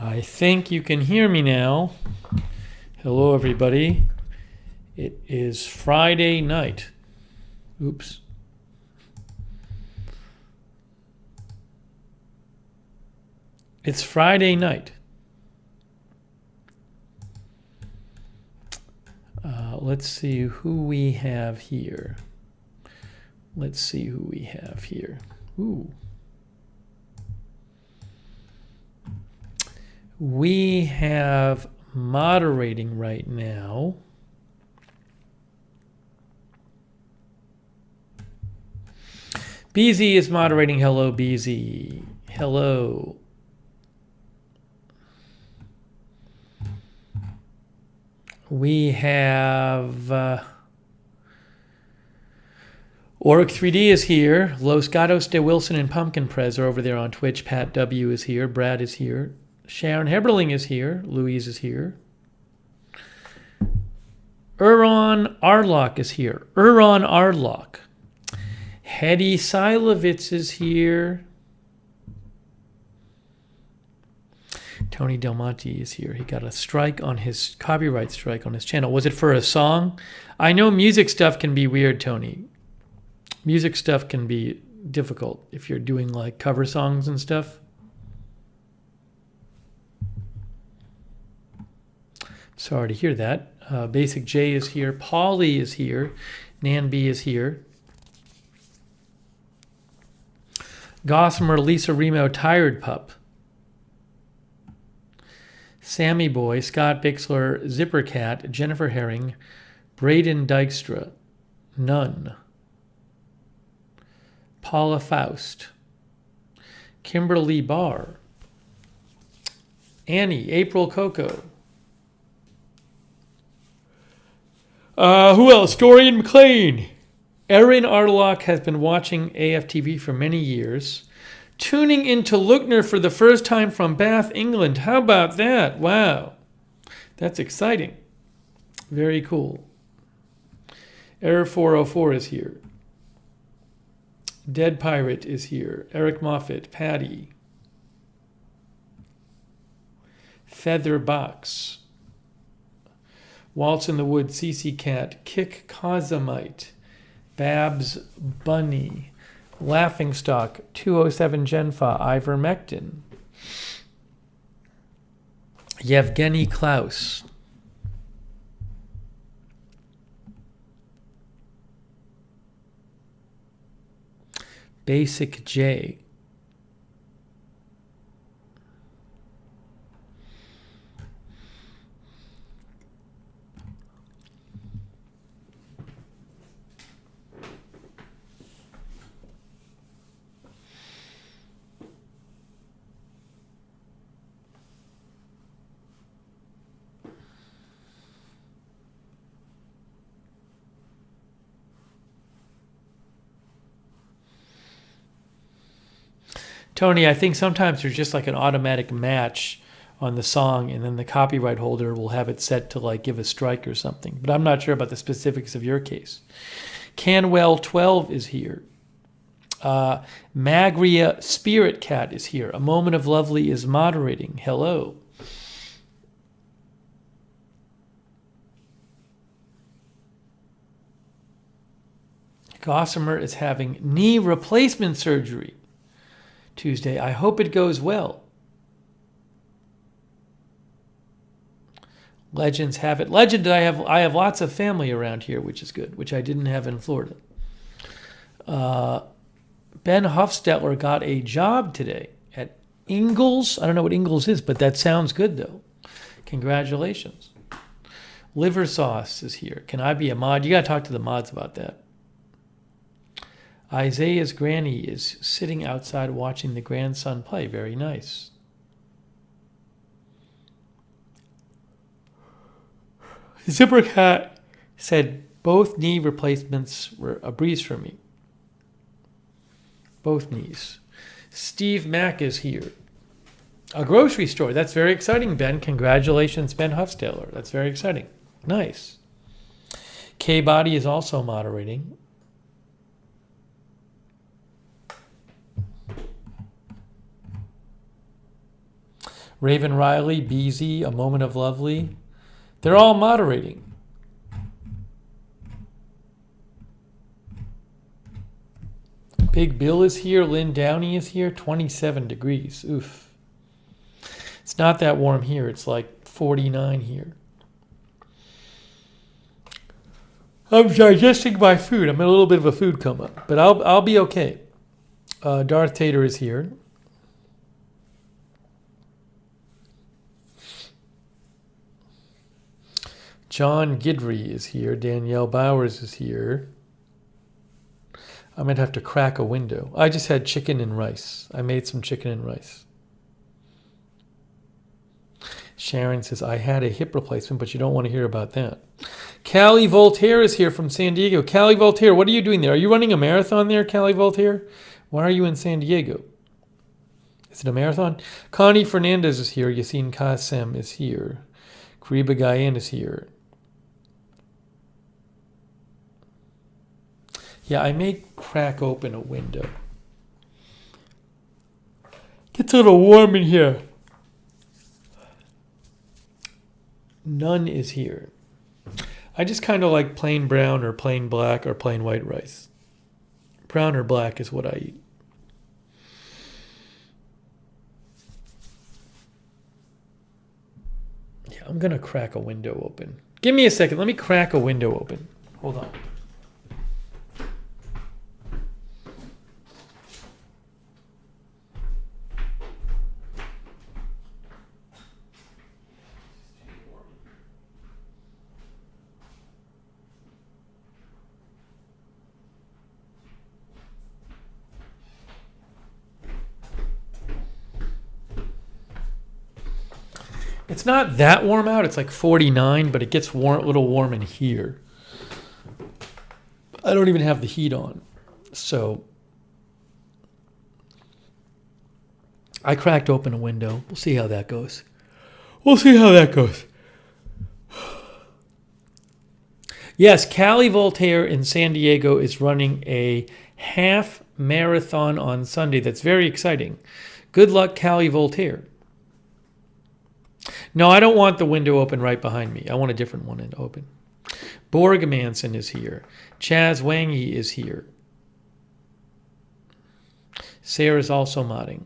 I think you can hear me now. Hello, everybody. It is Friday night. Oops. It's Friday night. Let's see who we have here. Ooh. We have moderating right now. BZ is moderating. Hello, BZ. Hello. We have Oric 3D is here. Los Gatos de Wilson and Pumpkin Prez are over there on Twitch. Pat W is here. Brad is here. Sharon Heberling is here. Louise is here. Uron Arlock is here. Uron Arlock. Hedy Silovitz is here. Tony Del Monte is here. He got a strike on his copyright strike on his channel. Was it for a song? I know music stuff can be weird, Tony. Music stuff can be difficult if you're doing like cover songs and stuff. Sorry to hear that. Basic J is here. Polly is here. Nan B is here. Gossamer, Lisa Remo, Tired Pup. Sammy Boy, Scott Bixler, Zipper Cat, Jennifer Herring, Braden Dykstra, Nunn, Paula Faust, Kimberly Barr, Annie, April Coco. Who else? Dorian McLean. Erin Arlock has been watching AFTV for many years. Tuning into Lookner for the first time from Bath, England. How about that? Wow. That's exciting. Very cool. Error 404 is here. Dead Pirate is here. Eric Moffat, Patty. Feather Box. Waltz in the Wood, CC Cat. Kick Cosmite. Babs Bunny. Laughingstock, 207 Genfa, Ivermectin. Yevgeny Klaus. Basic J. Tony, I think sometimes there's just like an automatic match on the song, and then the copyright holder will have it set to like give a strike or something. But I'm not sure about the specifics of your case. Canwell 12 is here. Magria Spirit Cat is here. A Moment of Lovely is moderating. Hello. Gossamer is having knee replacement surgery Tuesday. I hope it goes well. Legends have it. Legend, I have lots of family around here, which is good, which I didn't have in Florida. Ben Hofstetler got a job today at Ingalls. I don't know what Ingalls is, but that sounds good, though. Congratulations. Liver Sauce is here. Can I be a mod? You got to talk to the mods about that. Isaiah's granny is sitting outside watching the grandson play. Very nice. Zipper Cat said both knee replacements were a breeze for me. Both knees. Steve Mack is here. A grocery store. That's very exciting, Ben. Congratulations, Ben Hufsteller. That's very exciting. Nice. K-Body is also moderating. Raven Riley, BZ, A Moment of Lovely. They're all moderating. Big Bill is here. Lynn Downey is here. 27 degrees. Oof. It's not that warm here. It's like 49 here. I'm digesting my food. I'm in a little bit of a food coma, but I'll be okay. Darth Tater is here. John Gidry is here. Danielle Bowers is here. I might have to crack a window. I just had chicken and rice. I made some chicken and rice. Sharon says, I had a hip replacement, but you don't want to hear about that. Callie Voltaire is here from San Diego. Callie Voltaire, what are you doing there? Are you running a marathon there, Callie Voltaire? Why are you in San Diego? Is it a marathon? Connie Fernandez is here. Yassine Kassem is here. Kariba Gayan is here. Yeah, I may crack open a window. Gets a little warm in here. None is here. I just kind of like plain brown or plain black or plain white rice. Brown or black is what I eat. Yeah, I'm going to crack a window open. Give me a second. Let me crack a window open. Hold on. It's not that warm out. It's like 49, but it gets warm, a little warm in here. I don't even have the heat on. So I cracked open a window. We'll see how that goes. Yes, Callie Voltaire in San Diego is running a half marathon on Sunday. That's very exciting. Good luck, Callie Voltaire. No, I don't want the window open right behind me. I want a different one open. Borg Manson is here. Chaz Wangy is here. Sarah's also modding.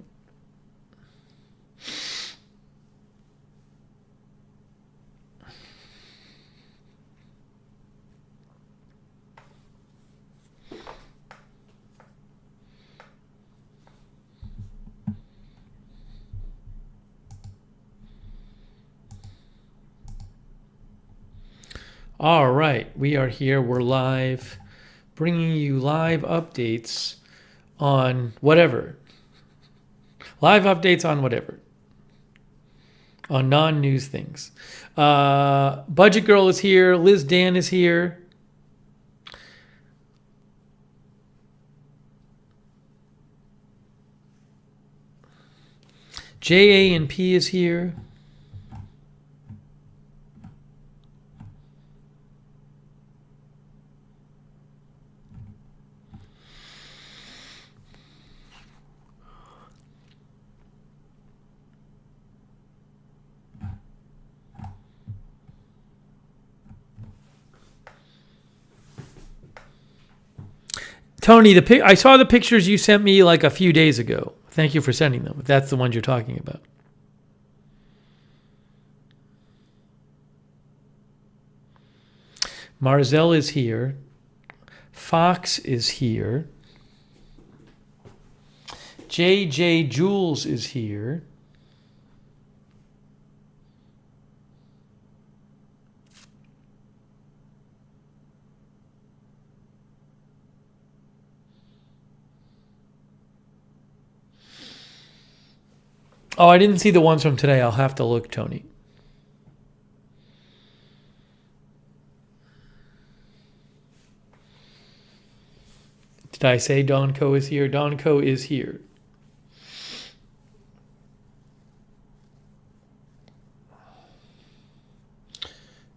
All right, we are here. We're live, bringing you live updates on whatever. Live updates on whatever. On non-news things. Budget Girl is here. Liz Dan is here. JA&P is here. Tony, I saw the pictures you sent me like a few days ago. Thank you for sending them, if that's the ones you're talking about. Marzell is here. Fox is here. JJ Jules is here. Oh, I didn't see the ones from today. I'll have to look, Tony. Did I say Donco is here? Donco is here.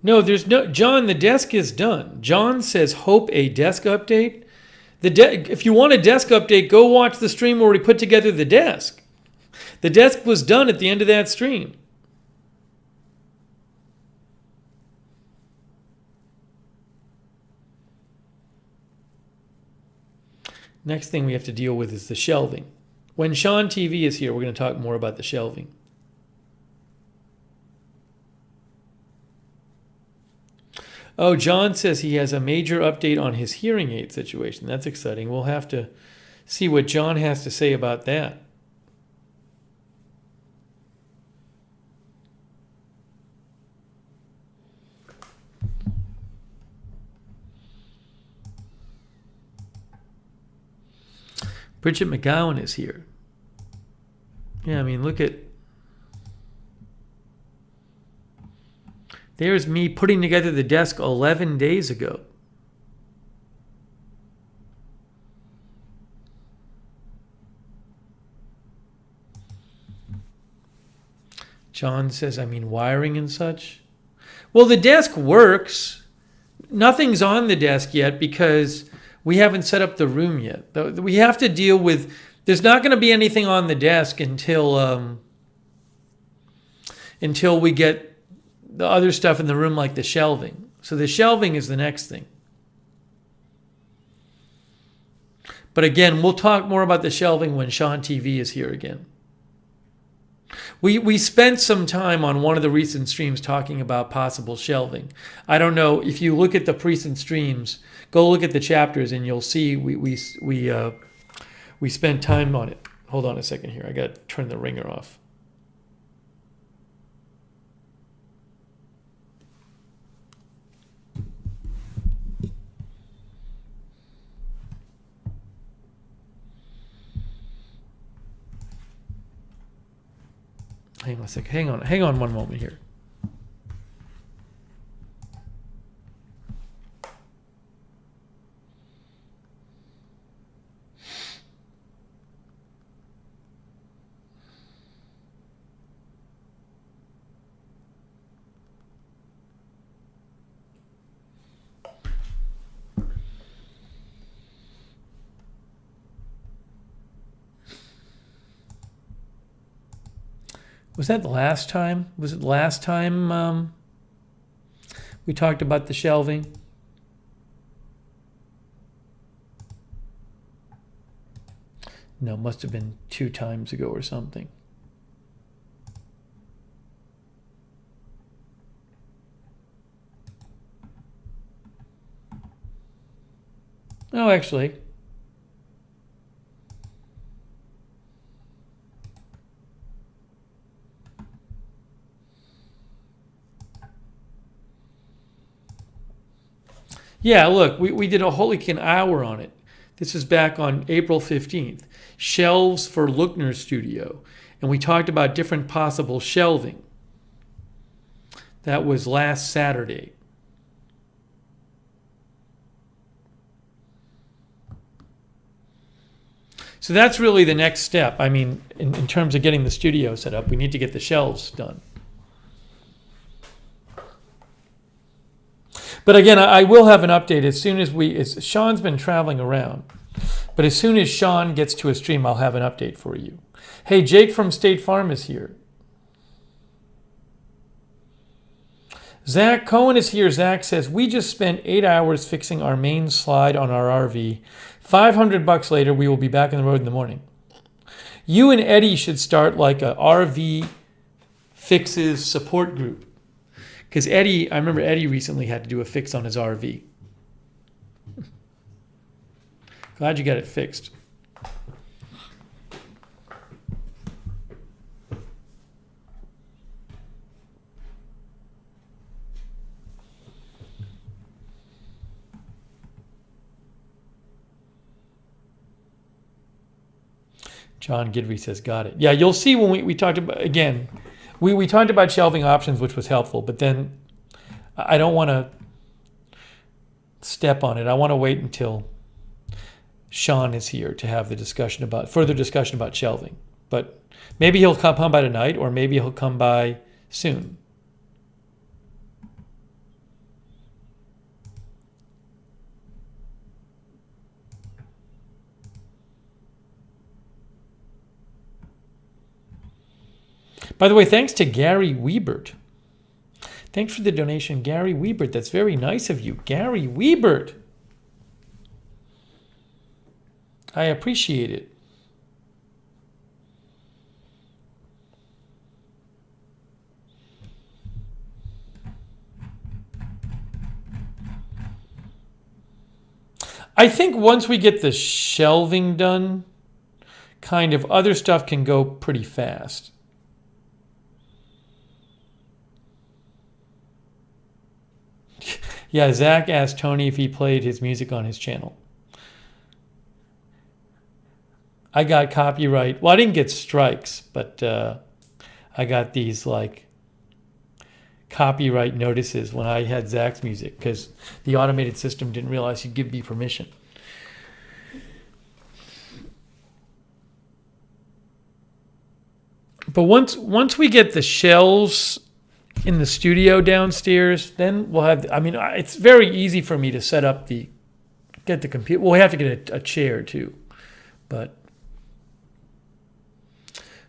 No, there's no... John, the desk is done. John says, hope a desk update. If you want a desk update, go watch the stream where we put together the desk. The desk was done at the end of that stream. Next thing we have to deal with is the shelving. When Sean TV is here, we're going to talk more about the shelving. Oh, John says he has a major update on his hearing aid situation. That's exciting. We'll have to see what John has to say about that. Bridget McGowan is here. Yeah, I mean, look at... There's me putting together the desk 11 days ago. John says, I mean, wiring and such. Well, the desk works. Nothing's on the desk yet because we haven't set up the room yet. We have to deal with... There's not going to be anything on the desk until we get the other stuff in the room, like the shelving. So the shelving is the next thing. But again, we'll talk more about the shelving when Sean TV is here again. We spent some time on one of the recent streams talking about possible shelving. I don't know if you look at the recent streams, go look at the chapters, and you'll see we spent time on it. Hold on a second here. I got to turn the ringer off. Hang on a second. Hang on one moment here. Was that the last time? Was it the last time we talked about the shelving? No, must have been 2 times ago or something. Oh, actually. Yeah, look, we did a Holican hour on it. This is back on April 15th. Shelves for Lookner Studio. And we talked about different possible shelving. That was last Saturday. So that's really the next step. I mean, in terms of getting the studio set up, we need to get the shelves done. But again, I will have an update as soon as Sean's been traveling around. But as soon as Sean gets to a stream, I'll have an update for you. Hey, Jake from State Farm is here. Zach Cohen is here. Zach says, we just spent 8 hours fixing our main slide on our RV. $500 later, we will be back on the road in the morning. You and Eddie should start like a RV fixes support group. Because Eddie, I remember Eddie recently had to do a fix on his RV. Glad you got it fixed. John Gidry says, got it. Yeah, you'll see when we talked about, again, we talked about shelving options, which was helpful, but then I don't want to step on it. I want to wait until Sean is here to have the further discussion about shelving. But maybe he'll come by tonight, or maybe he'll come by soon. By the way, thanks to Gary Wiebert. Thanks for the donation, Gary Wiebert. That's very nice of you, Gary Wiebert. I appreciate it. I think once we get the shelving done, kind of other stuff can go pretty fast. Yeah, Zach asked Tony if he played his music on his channel. I got copyright. Well, I didn't get strikes, but I got these like copyright notices when I had Zach's music because the automated system didn't realize he'd give me permission. But once we get the shelves in the studio downstairs, then we'll have, I mean, it's very easy for me to set up get the computer. Well, we have to get a chair too, but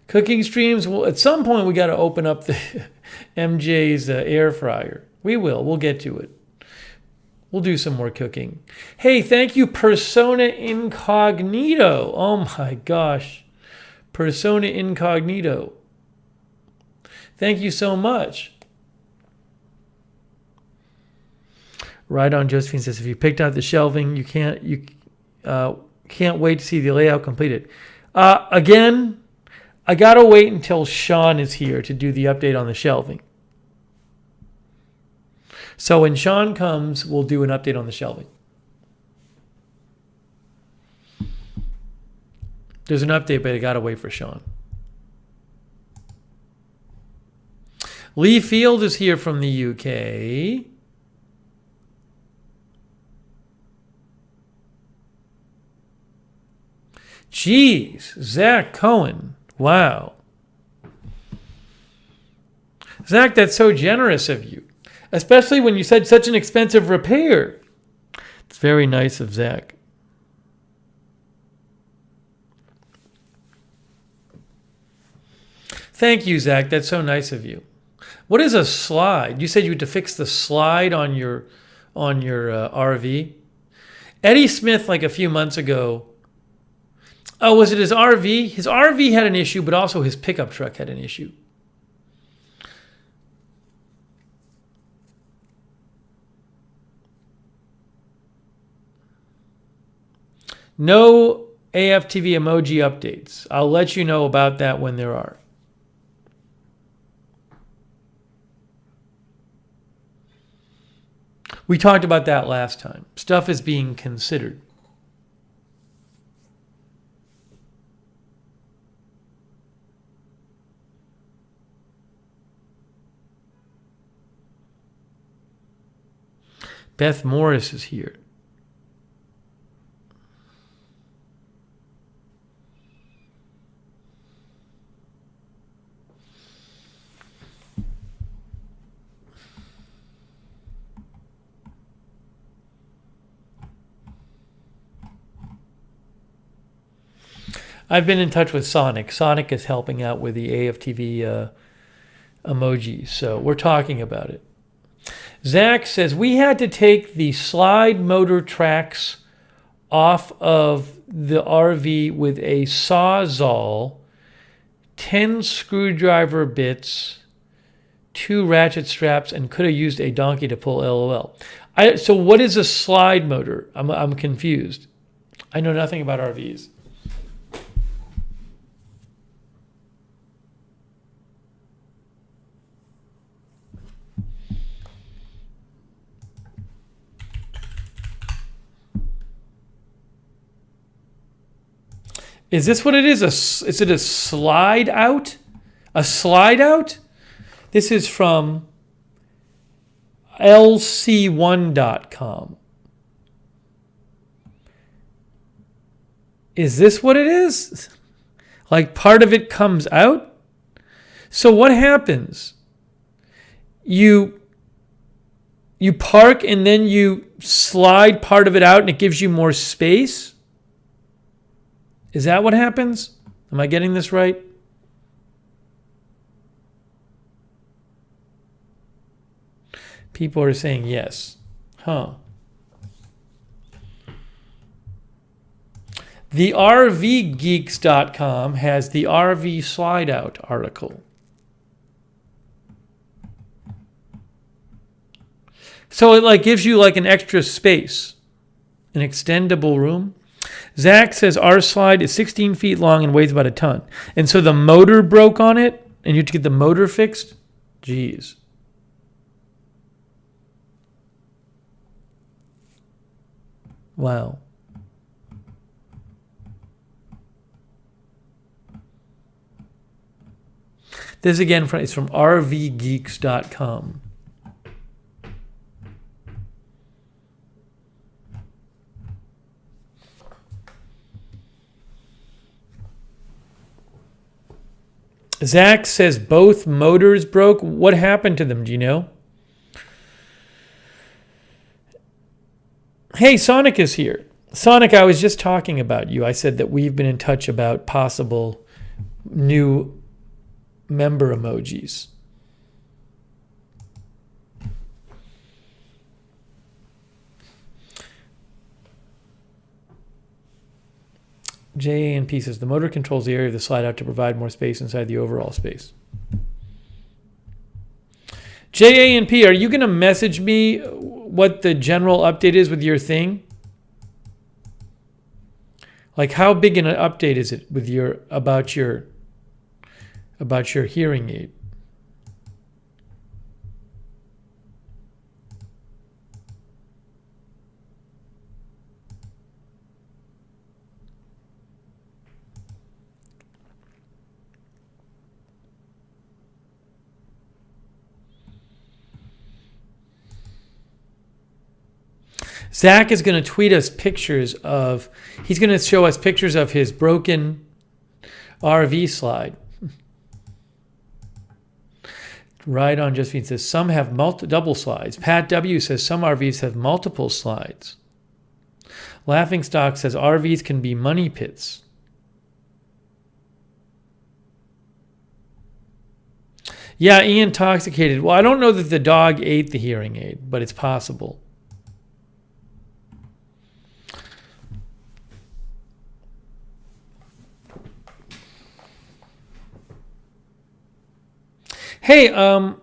cooking streams, well, at some point we got to open up the MJ's air fryer. We'll get to it. We'll do some more cooking. Hey, thank you, Persona Incognito. Oh my gosh. Persona Incognito. Thank you so much. Right on, Josephine says, if you picked out the shelving, you can't wait to see the layout completed. Again, I gotta wait until Sean is here to do the update on the shelving. So when Sean comes, we'll do an update on the shelving. There's an update, but I gotta wait for Sean. Lee Field is here from the UK. Jeez, Zach Cohen. Wow. Zach, that's so generous of you. Especially when you said such an expensive repair. It's very nice of Zach. Thank you, Zach. That's so nice of you. What is a slide? You said you had to fix the slide on your RV. Eddie Smith, like a few months ago. Oh, was it his RV? His RV had an issue, but also his pickup truck had an issue. No AFTV emoji updates. I'll let you know about that when there are. We talked about that last time. Stuff is being considered. Beth Morris is here. I've been in touch with Sonic. Sonic is helping out with the AFTV emojis, so we're talking about it. Zach says, we had to take the slide motor tracks off of the RV with a Sawzall, 10 screwdriver bits, 2 ratchet straps, and could have used a donkey to pull LOL. So what is a slide motor? I'm confused. I know nothing about RVs. Is this what it is? Is it a slide out? A slide out? This is from lc1.com. Is this what it is? Like part of it comes out? So what happens? You park and then you slide part of it out and it gives you more space? Is that what happens? Am I getting this right? People are saying yes. Huh. The RVgeeks.com has the RV slide out article. So it like gives you like an extra space, an extendable room. Zach says our slide is 16 feet long and weighs about a ton. And so the motor broke on it and you have to get the motor fixed? Jeez. Wow. This again is from RVgeeks.com. Zach says both motors broke. What happened to them? Do you know? Hey, Sonic is here. Sonic, I was just talking about you. I said that we've been in touch about possible new member emojis. JANP says the motor controls the area of the slide out to provide more space inside the overall space. JANP, are you going to message me what the general update is with your thing? Like how big an update is it with your about your hearing aid? Zach is going to tweet us pictures of, he's going to show us pictures of his broken RV slide. Right on Just Feed says some have double slides. Pat W says some RVs have multiple slides. Laughing Stock says RVs can be money pits. Yeah, Ian Intoxicated. Well, I don't know that the dog ate the hearing aid, but it's possible. Hey, A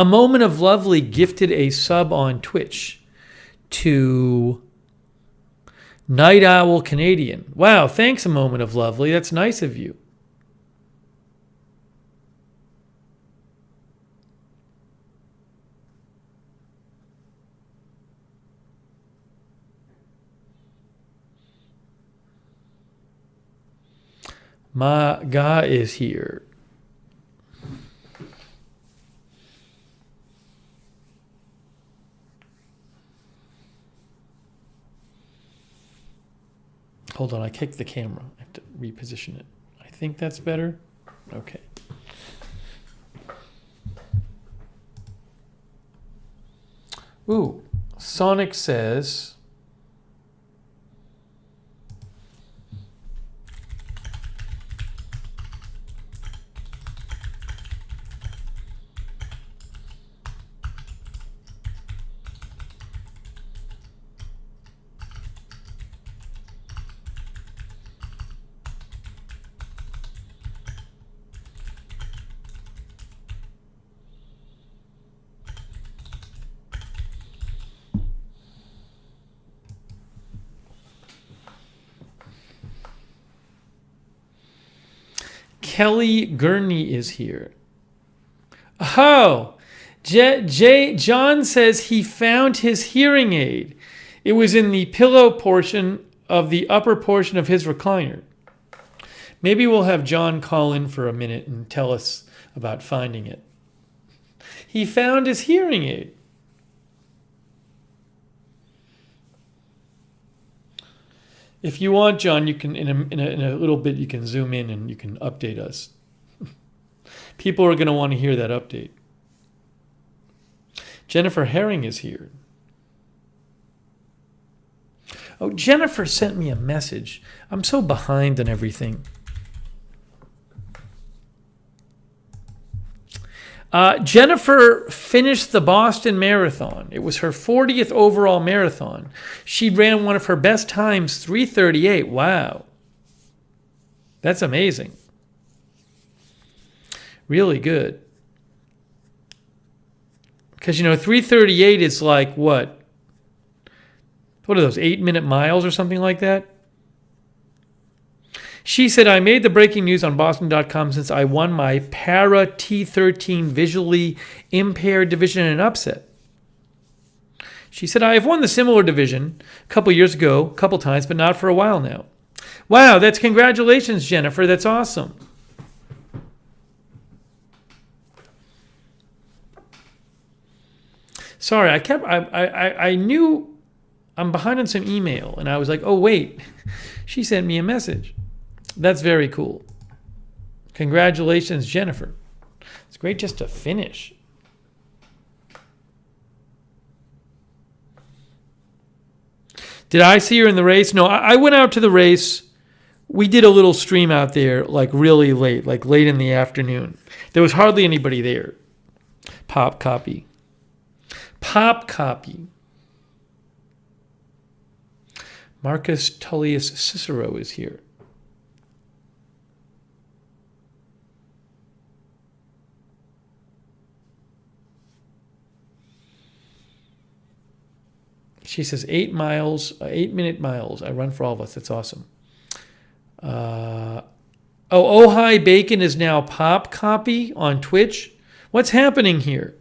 Moment of Lovely gifted a sub on Twitch to Night Owl Canadian. Wow, thanks, A Moment of Lovely. That's nice of you. Ma Ga is here. Hold on, I kicked the camera. I have to reposition it. I think that's better. Okay. Ooh, Sonic says... Kelly Gurney is here. Oh, John says he found his hearing aid. It was in the pillow portion of the upper portion of his recliner. Maybe we'll have John call in for a minute and tell us about finding it. He found his hearing aid. If you want, John, you can in a little bit you can zoom in and you can update us. People are going to want to hear that update. Jennifer Herring is here. Oh, Jennifer sent me a message. I'm so behind on everything. Jennifer finished the Boston Marathon. It was her 40th overall marathon. She ran one of her best times, 3:38. Wow. That's amazing. Really good. Because, 3:38 is like what? What are those, 8-minute miles or something like that? She said, I made the breaking news on Boston.com since I won my Para T13 visually impaired division in an upset. She said, I have won the similar division a couple years ago, a couple times, but not for a while now. Wow, that's congratulations, Jennifer. That's awesome. Sorry, I knew I'm behind on some email, and I was like, oh, wait, she sent me a message. That's very cool. Congratulations, Jennifer. It's great just to finish. Did I see her in the race? No, I went out to the race. We did a little stream out there, like really late, like late in the afternoon. There was hardly anybody there. Pop copy. Pop copy. Marcus Tullius Cicero is here. She says 8 miles, 8-minute miles. I run for all of us. That's awesome. Ojai Bacon is now pop copy on Twitch. What's happening here?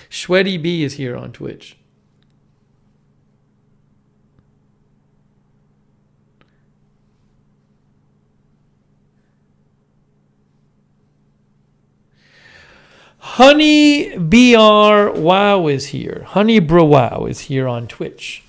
Sweaty B is here on Twitch. Honey BR Wow is here. Honey Bro Wow is here on Twitch.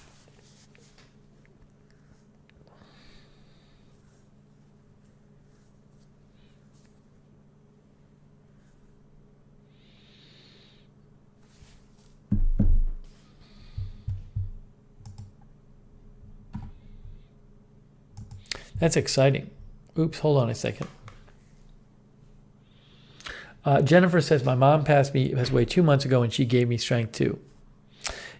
That's exciting. Oops, hold on a second. Jennifer says, my mom passed away 2 months ago and she gave me strength too.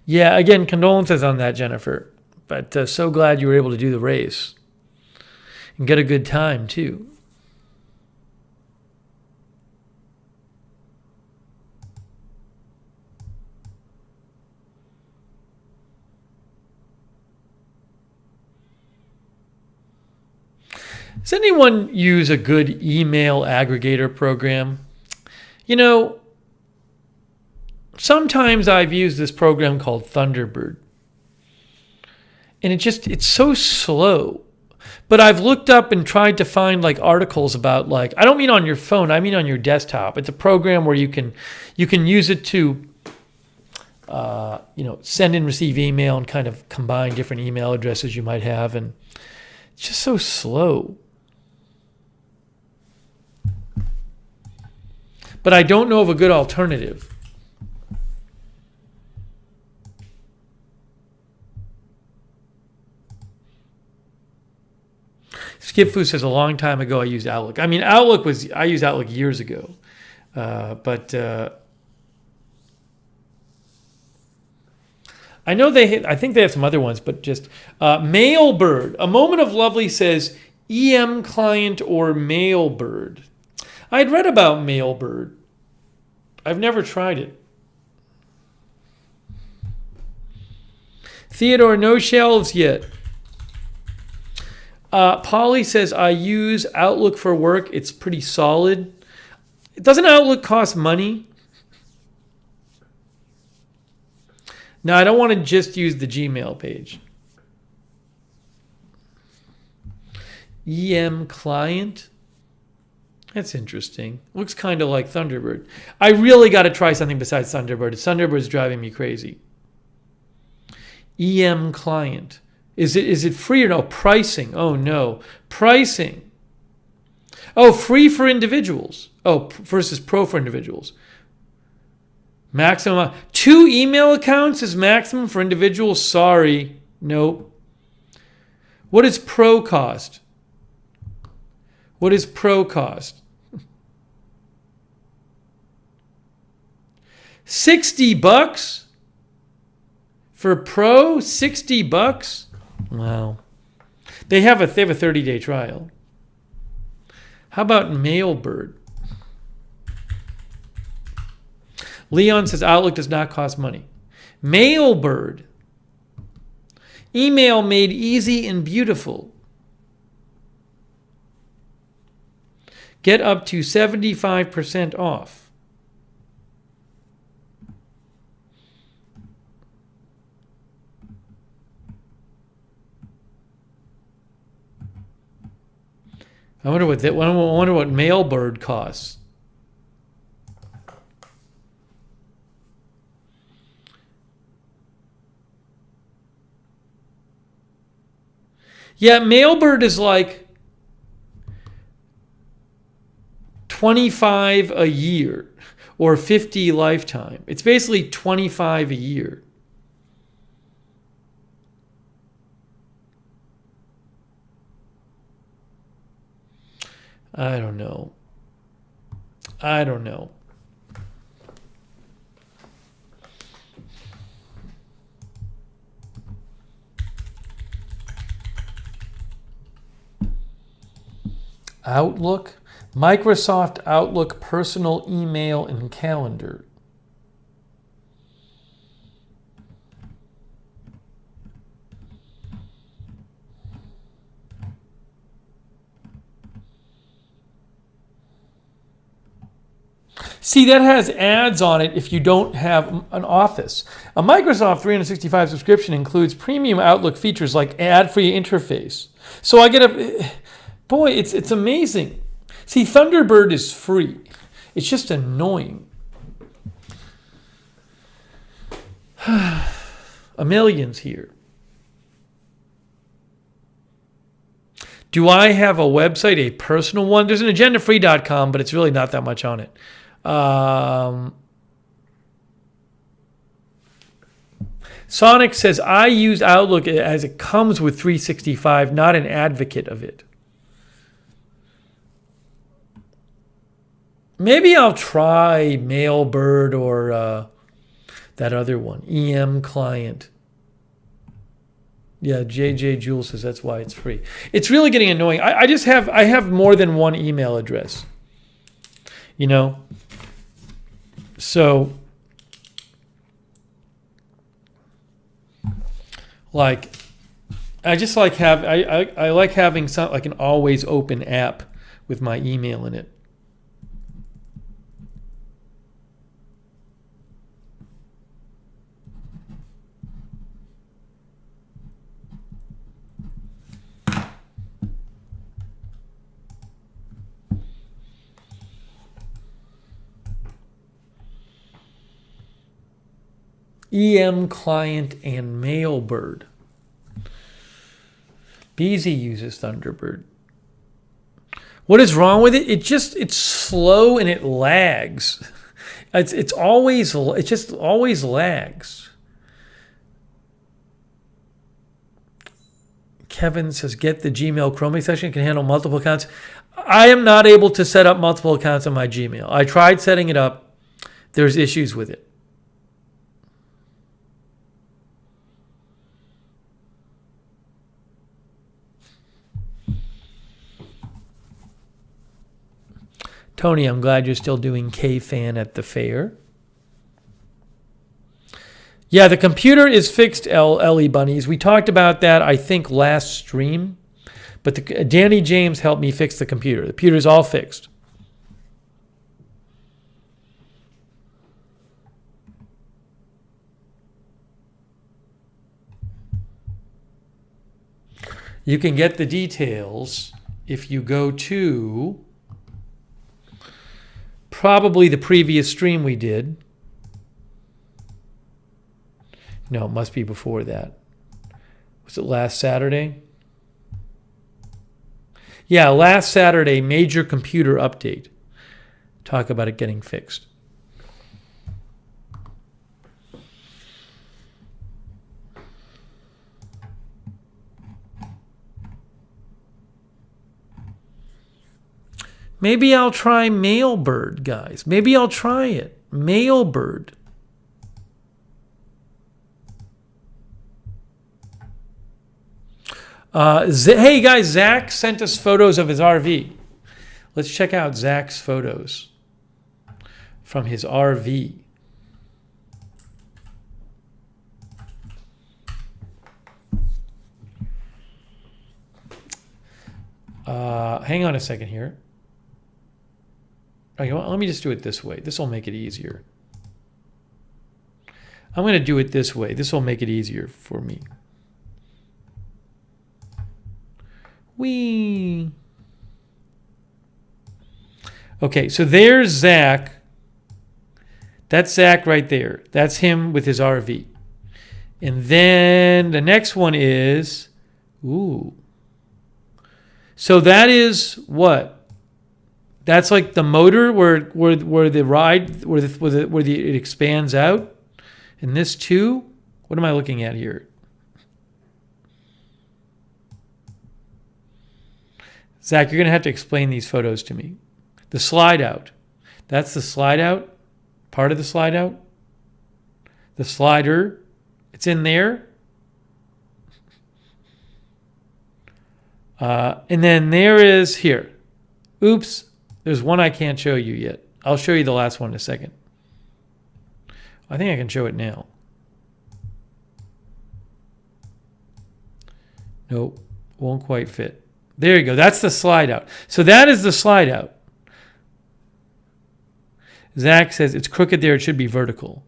Yeah, again, condolences on that, Jennifer. But so glad you were able to do the race and get a good time too. Does anyone use a good email aggregator program? Sometimes I've used this program called Thunderbird. And it's so slow. But I've looked up and tried to find articles about I don't mean on your phone, I mean on your desktop. It's a program where you can use it to send and receive email and kind of combine different email addresses you might have, and it's just so slow. But I don't know of a good alternative. Skip Fu says a long time ago I used Outlook. I mean, I used Outlook years ago. But I know I think they have some other ones, but just Mailbird. A Moment of Lovely says EM Client or Mailbird. I'd read about Mailbird. I've never tried it. Theodore, no shelves yet. Polly says, I use Outlook for work. It's pretty solid. Doesn't Outlook cost money? No, I don't want to just use the Gmail page. EM Client? That's interesting. Looks kind of like Thunderbird. I really got to try something besides Thunderbird. Thunderbird's driving me crazy. EM Client. Is it free or no? Pricing. Oh, no. Pricing. Oh, free for individuals. Oh, versus pro for individuals. Maximum. 2 email accounts is maximum for individuals? Sorry. Nope. What does pro cost? What does pro cost? $60 for Pro. $60. Wow. They have a 30-day trial. How about Mailbird? Leon says Outlook does not cost money. Mailbird. Email made easy and beautiful. Get up to 75% off. I wonder what Mailbird costs. Yeah, Mailbird is like $25 a year or $50 lifetime. It's basically $25 a year. I don't know. Outlook, Microsoft Outlook personal email and calendar. See, that has ads on it if you don't have an Office. A Microsoft 365 subscription includes premium Outlook features like ad-free interface. So I get a... Boy, it's amazing. See, Thunderbird is free. It's just annoying. A million's here. Do I have a website, a personal one? There's an agendafree.com, but it's really not that much on it. Sonic says, I use Outlook as it comes with 365, not an advocate of it. Maybe I'll try Mailbird or that other one, EM Client. Yeah, JJ Jewel says that's why it's free. It's really getting annoying. I have more than one email address. You know? So, like, I like having some, like, an always open app with my email in it. EM Client and Mailbird. Beezy uses Thunderbird. What is wrong with it? It's slow and it lags. It just always lags. Kevin says, get the Gmail Chrome extension, can handle multiple accounts. I am not able to set up multiple accounts on my Gmail. I tried setting it up. There's issues with it. Tony, I'm glad you're still doing K-Fan at the fair. Yeah, the computer is fixed, Ellie Bunnies. We talked about that, I think, last stream. But Danny James helped me fix the computer. The computer's all fixed. You can get the details if you go to probably the previous stream we did. No, it must be before that. Was it last Saturday? Yeah, last Saturday, major computer update. Talk about it getting fixed. Maybe I'll try Mailbird, guys. Maybe I'll try it. Mailbird. Hey guys, Zach sent us photos of his RV. Let's check out Zach's photos from his RV. Hang on a second here. Oh, you know what? Let me just do it this way. This will make it easier. I'm going to do it this way. This will make it easier for me. Whee! Okay, so there's Zach. That's Zach right there. That's him with his RV. And then the next one is, ooh. So that is what? That's like the motor where the ride it expands out. And this too. What am I looking at here? Zach, you're gonna have to explain these photos to me. The slide out. That's the slide out. Part of the slide out. The slider. It's in there. And then there is here. Oops. There's one I can't show you yet. I'll show you the last one in a second. I think I can show it now. Nope. Won't quite fit. There you go. That's the slide out. So that is the slide out. Zach says it's crooked there. It should be vertical.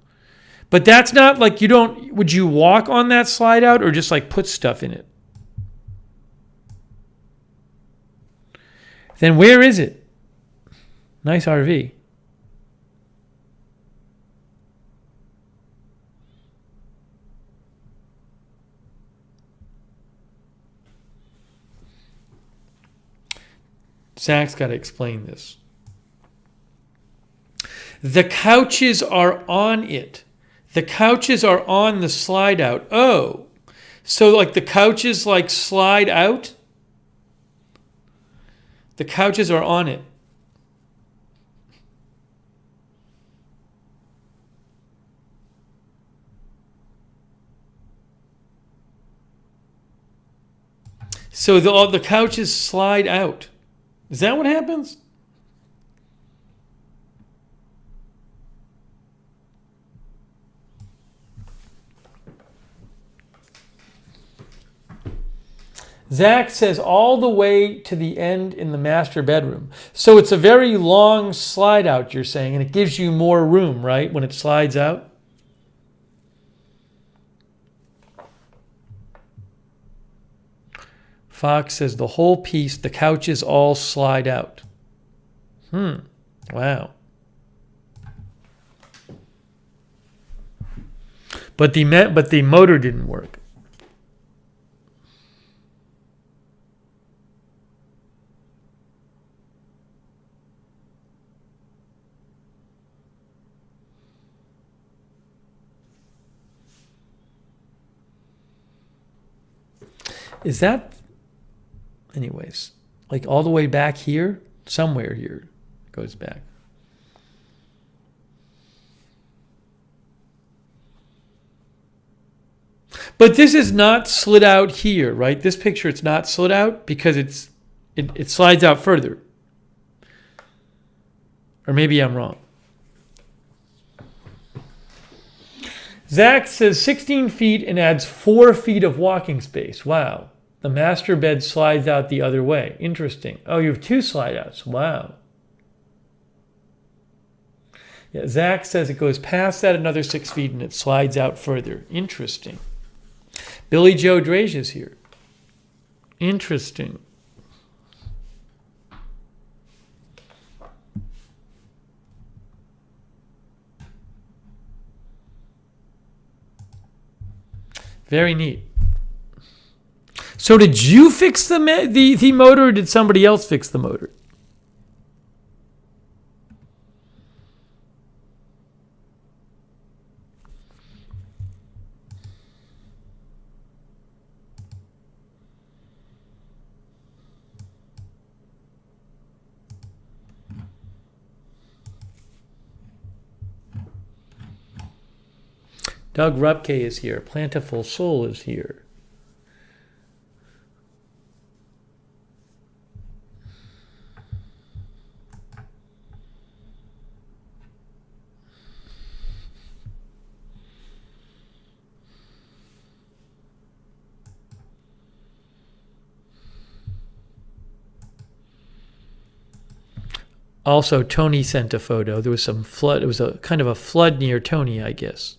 But that's not like you don't... Would you walk on that slide out or just like put stuff in it? Then where is it? Nice RV. Zach's got to explain this. The couches are on it. The couches are on the slide out. Oh, so like the couches like slide out? The couches are on it. So the couches slide out. Is that what happens? Zach says all the way to the end in the master bedroom. So it's a very long slide out, you're saying, and it gives you more room, right, when it slides out? Fox says the whole piece, the couches all slide out. Wow. But the motor didn't work. Is that, anyways, like all the way back here? Somewhere here it goes back. But this is not slid out here, right? This picture, it's not slid out because it slides out further. Or maybe I'm wrong. Zach says 16 feet and adds 4 feet of walking space. Wow. The master bed slides out the other way. Interesting. Oh, you have 2 slide outs. Wow. Yeah, Zach says it goes past that another 6 feet and it slides out further. Interesting. Billy Joe Drazia's here. Interesting. Very neat. So did you fix the motor or did somebody else fix the motor? Doug Rupke is here. Plantiful Soul is here. Also, Tony sent a photo. There was some flood. It was a kind of a flood near Tony, I guess.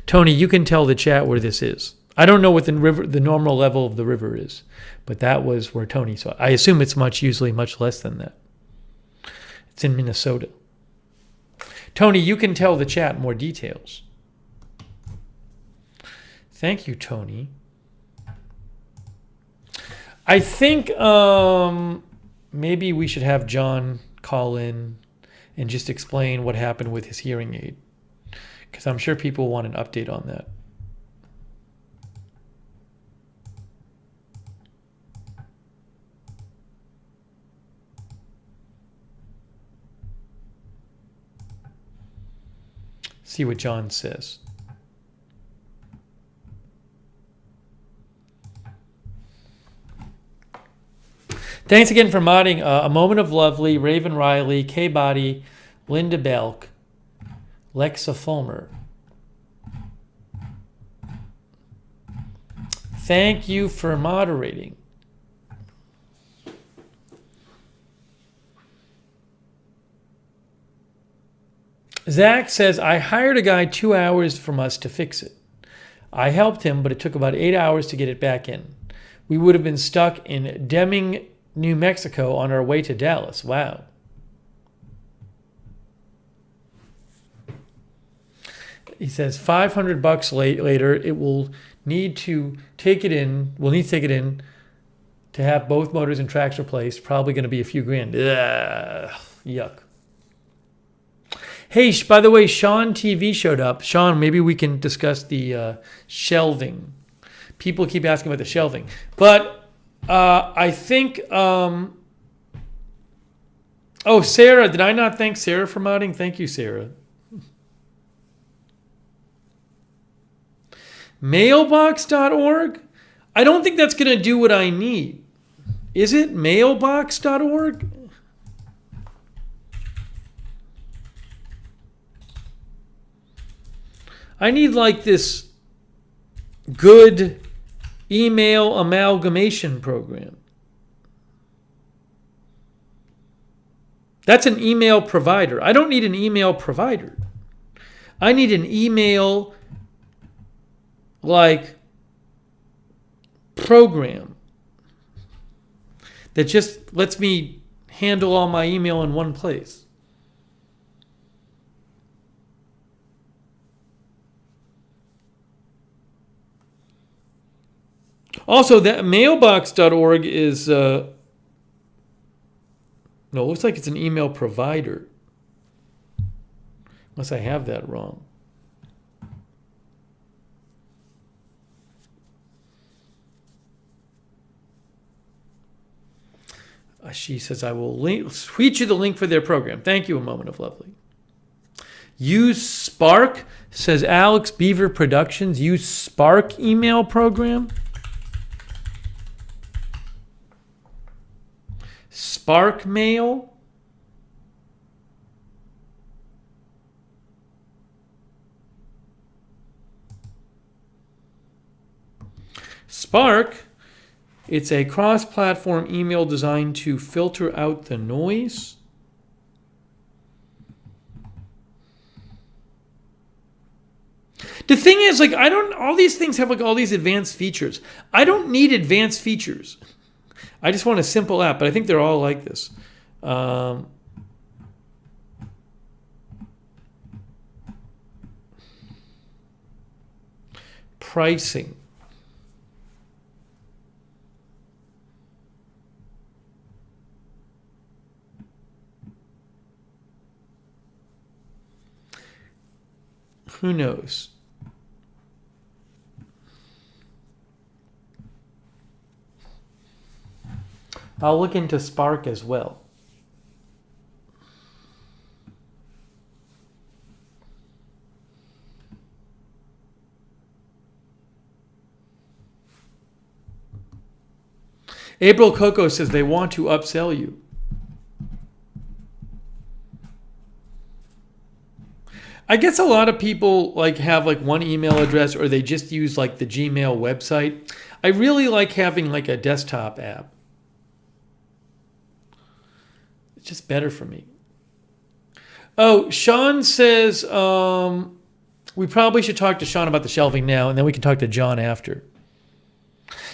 Tony, you can tell the chat where this is. I don't know what the normal level of the river is, but that was where Tony saw it. I assume it's usually much less than that. It's in Minnesota. Tony, you can tell the chat more details. Thank you, Tony. I think maybe we should have John call in and just explain what happened with his hearing aid, because I'm sure people want an update on that. See what John says. Thanks again for modding. A Moment of Lovely, Raven Riley, K-Body, Linda Belk, Lexa Fulmer. Thank you for moderating. Zach says, I hired a guy 2 hours from us to fix it. I helped him, but it took about 8 hours to get it back in. We would have been stuck in Deming, New Mexico on our way to Dallas. Wow. He says $500 later, it will need to take it in. We'll need to take it in to have both motors and tracks replaced. Probably going to be a few grand. Ugh, yuck. Hey, by the way, Sean TV showed up. Sean, maybe we can discuss the shelving. People keep asking about the shelving. But I think... oh, Sarah. Did I not thank Sarah for modding? Thank you, Sarah. Mailbox.org? I don't think that's going to do what I need. Is it mailbox.org? I need like this good email amalgamation program. That's an email provider. I don't need an email provider. I need an email like program that just lets me handle all my email in one place. Also, that mailbox.org is, no, it looks like it's an email provider. Unless I have that wrong. She says, I will tweet you the link for their program. Thank you, A Moment of Lovely. Use Spark, says Alex Beaver Productions. Use Spark email program. Spark Mail. Spark, it's a cross-platform email designed to filter out the noise. The thing is, like, all these things have like all these advanced features. I don't need advanced features. I just want a simple app, but I think they're all like this. Pricing. Who knows? I'll look into Spark as well. April Coco says they want to upsell you. I guess a lot of people like have like one email address, or they just use like the Gmail website. I really like having like a desktop app. just better for me. Oh, Sean says we probably should talk to Sean about the shelving now, and then we can talk to John after.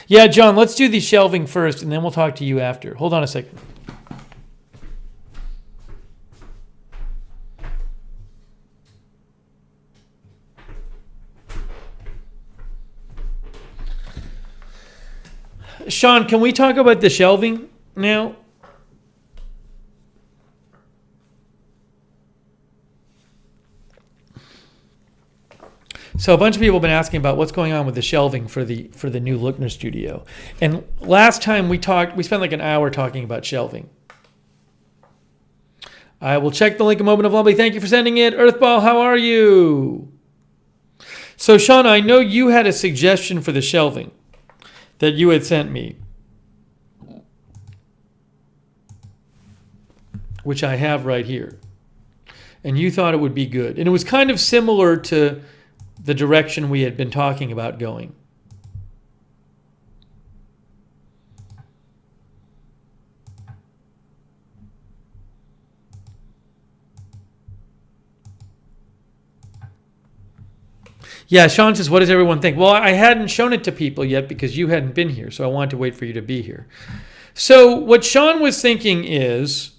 Yeah, John, let's do the shelving first, and then we'll talk to you after. Hold on a second. Sean, can we talk about the shelving now? So a bunch of people have been asking about what's going on with the shelving for the new Lookner studio. And last time we talked, we spent like an hour talking about shelving. I will check the link a moment of lovely. Thank you for sending it. Earthball, how are you? So Sean, I know you had a suggestion for the shelving that you had sent me, which I have right here. And you thought it would be good. And it was kind of similar to the direction we had been talking about going. Yeah, Sean says, what does everyone think? Well, I hadn't shown it to people yet because you hadn't been here, so I wanted to wait for you to be here. So what Sean was thinking is,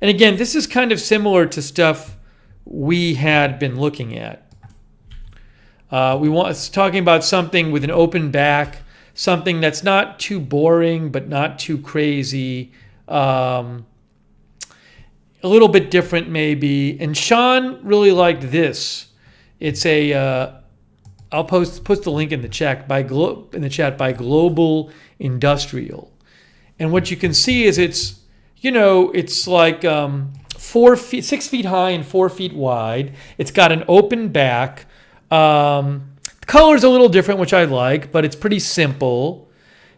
and again, this is kind of similar to stuff we had been looking at. It's talking about something with an open back, something that's not too boring but not too crazy, a little bit different maybe. And Sean really liked this. It's I'll post the link in the chat by Global Industrial, and what you can see is it's like 6 feet high and 4 feet wide. It's got an open back. The color's a little different, which I like, but it's pretty simple.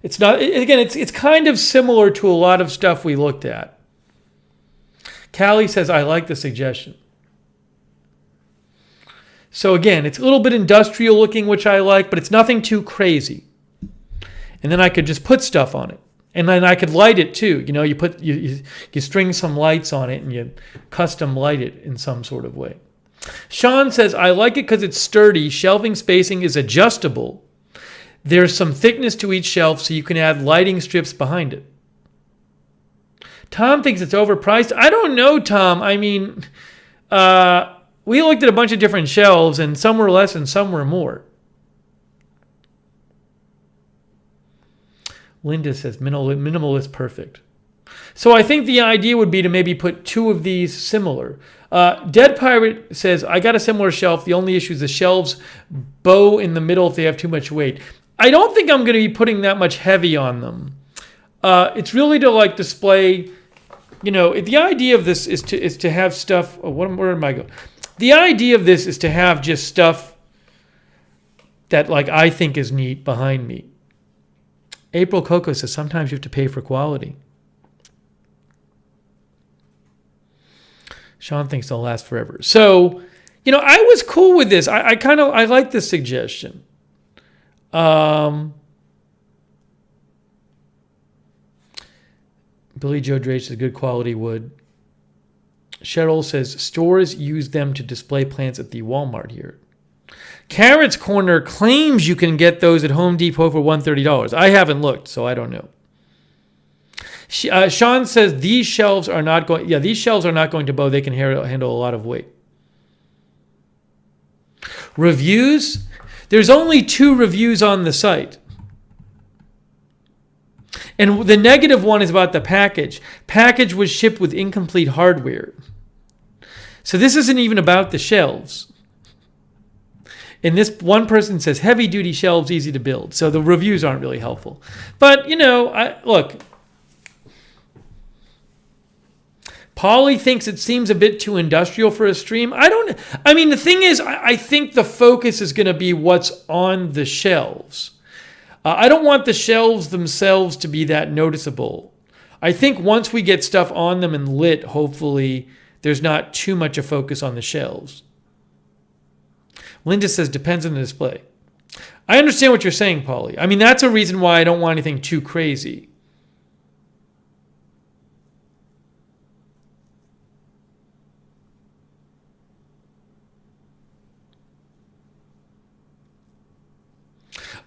It's not, again, it's kind of similar to a lot of stuff we looked at. Callie says, I like the suggestion. So again, it's a little bit industrial looking, which I like, but it's nothing too crazy. And then I could just put stuff on it. And then I could light it too. You string some lights on it and you custom light it in some sort of way. Sean says, I like it because it's sturdy. Shelving spacing is adjustable. There's some thickness to each shelf so you can add lighting strips behind it. Tom thinks it's overpriced. I don't know, Tom. I mean, we looked at a bunch of different shelves and some were less and some were more. Linda says, minimalist perfect. So I think the idea would be to maybe put two of these similar. Dead Pirate says, I got a similar shelf. The only issue is the shelves bow in the middle if they have too much weight. I don't think I'm going to be putting that much heavy on them. It's really to like display, the idea of this is to have stuff. Where am I going? The idea of this is to have just stuff that like I think is neat behind me. April Coco says, sometimes you have to pay for quality. Sean thinks they'll last forever. So, I was cool with this. I like this suggestion. Billy Joe Drake says good quality wood. Cheryl says stores use them to display plants at the Walmart here. Carrot's Corner claims you can get those at Home Depot for $130. I haven't looked, so I don't know. Sean says these shelves are not going. Yeah, these shelves are not going to bow. They can handle a lot of weight. Reviews. There's only 2 reviews on the site. And the negative one is about the package. Package was shipped with incomplete hardware. So this isn't even about the shelves. And this one person says, heavy-duty shelves, easy to build. So the reviews aren't really helpful. But, look. Polly thinks it seems a bit too industrial for a stream. The thing is, I think the focus is going to be what's on the shelves. I don't want the shelves themselves to be that noticeable. I think once we get stuff on them and lit, hopefully, there's not too much a focus on the shelves. Linda says, depends on the display. I understand what you're saying, Polly. That's a reason why I don't want anything too crazy.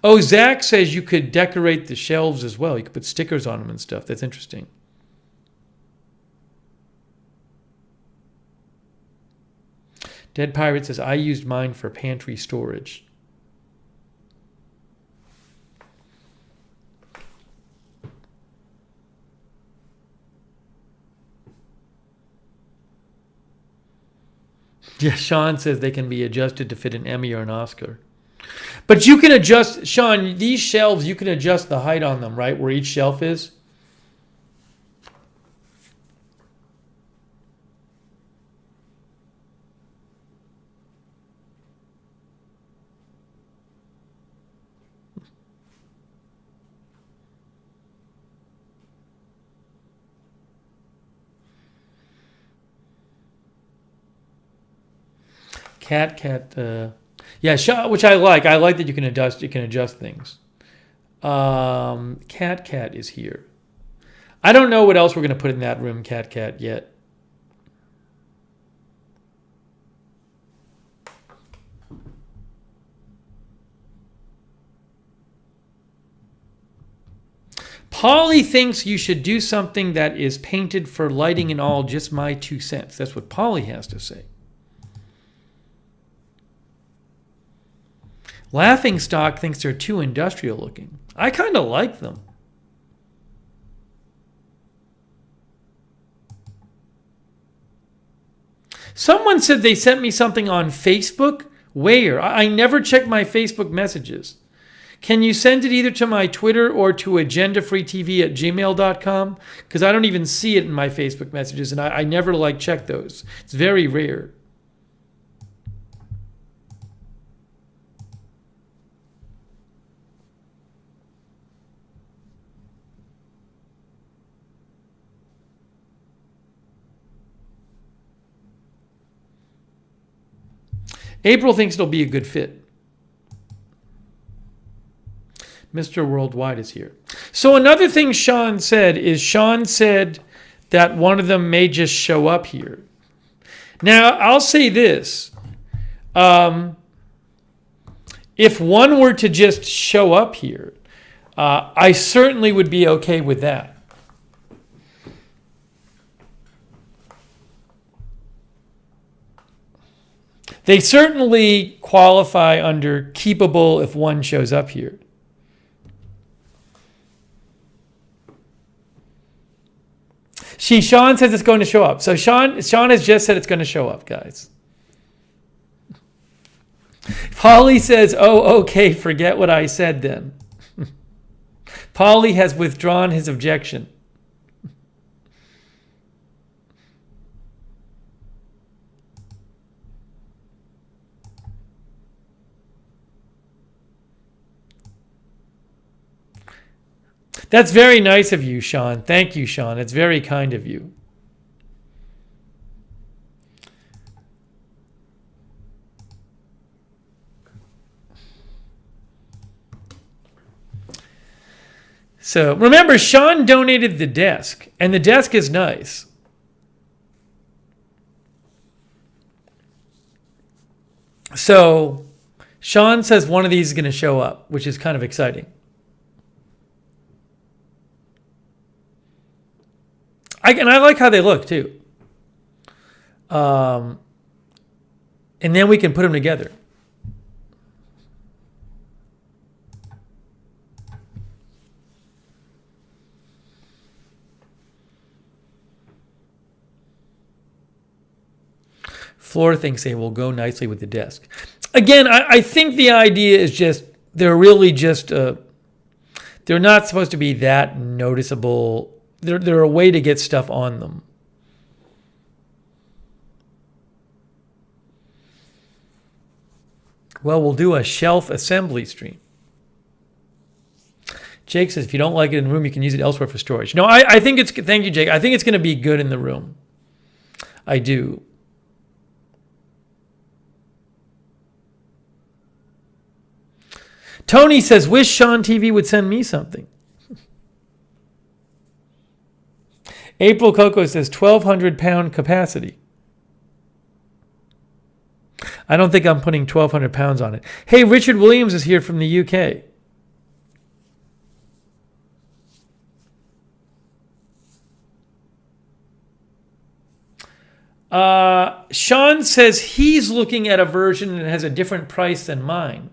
Oh, Zach says you could decorate the shelves as well. You could put stickers on them and stuff. That's interesting. Dead Pirate says, I used mine for pantry storage. Yeah, Sean says they can be adjusted to fit an Emmy or an Oscar. But you can adjust, Sean, these shelves, you can adjust the height on them, right? Where each shelf is. Yeah, which I like. I like that you can adjust things. Cat is here. I don't know what else we're going to put in that room, Cat yet. Polly thinks you should do something that is painted for lighting and all. Just my 2 cents. That's what Polly has to say. Laughingstock thinks they're too industrial looking. I kind of like them. Someone said they sent me something on Facebook. Where? I never check my Facebook messages. Can you send it either to my Twitter or to agendafreetv@gmail.com? Because I don't even see it in my Facebook messages, and I never check those. It's very rare. April thinks it'll be a good fit. Mr. Worldwide is here. So another thing Sean said that one of them may just show up here. Now, I'll say this. If one were to just show up here, I certainly would be okay with that. They certainly qualify under keepable if one shows up here. Sean says it's going to show up. So Sean has just said it's going to show up, guys. Polly says, oh, okay, forget what I said then. Polly has withdrawn his objection. That's very nice of you, Sean. Thank you, Sean. It's very kind of you. So remember, Sean donated the desk, and the desk is nice. So Sean says one of these is going to show up, which is kind of exciting. And I like how they look, too. And then we can put them together. Floor thinks they will go nicely with the desk. Again, I think the idea is just, they're really just, they're not supposed to be that noticeable. They're a way to get stuff on them. Well, we'll do a shelf assembly stream. Jake says, if you don't like it in the room, you can use it elsewhere for storage. No, I think it's, thank you, Jake. I think it's going to be good in the room. I do. Tony says, wish Sean TV would send me something. April Coco says 1,200 pound capacity. I don't think I'm putting 1,200 pounds on it. Hey, Richard Williams is here from the UK. Sean says he's looking at a version that has a different price than mine.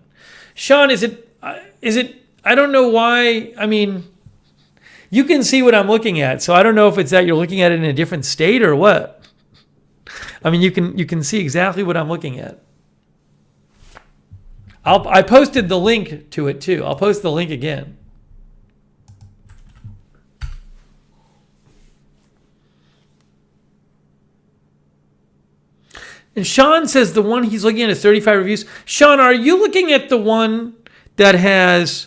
Sean, is it? I don't know why. I mean, you can see what I'm looking at, so I don't know if it's that you're looking at it in a different state or what. I mean, you can see exactly what I'm looking at. I posted the link to it too. I'll post the link again. And Sean says the one he's looking at is 35 reviews. Sean, are you looking at the one that's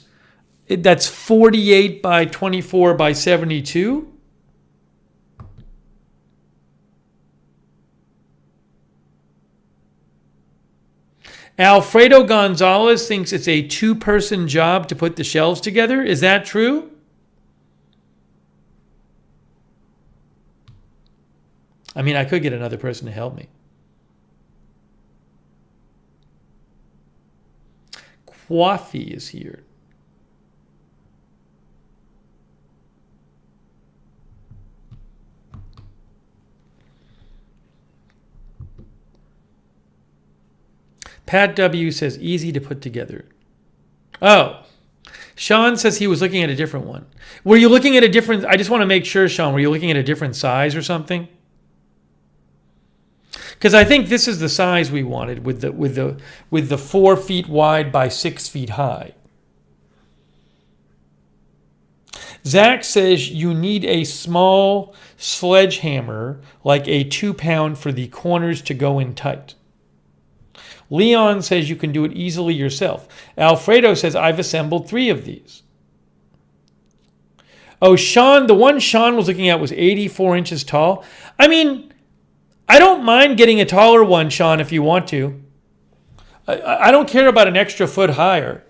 48 by 24 by 72? Alfredo Gonzalez thinks it's a 2-person job to put the shelves together. Is that true? I mean, I could get another person to help me. Coffee is here. Pat W says easy to put together. Oh, Sean says he was looking at a different one. Were you looking at a different? I just want to make sure, Sean. Were you looking at a different size or something? Because I think this is the size we wanted with the 4 feet wide by 6 feet high. Zach says you need a small sledgehammer, like a 2-pound, for the corners to go in tight. Leon says you can do it easily yourself. Alfredo says I've assembled 3 of these. Oh, Sean, the one Sean was looking at was 84 inches tall. I mean, I don't mind getting a taller one, Sean, if you want to. I don't care about an extra foot higher.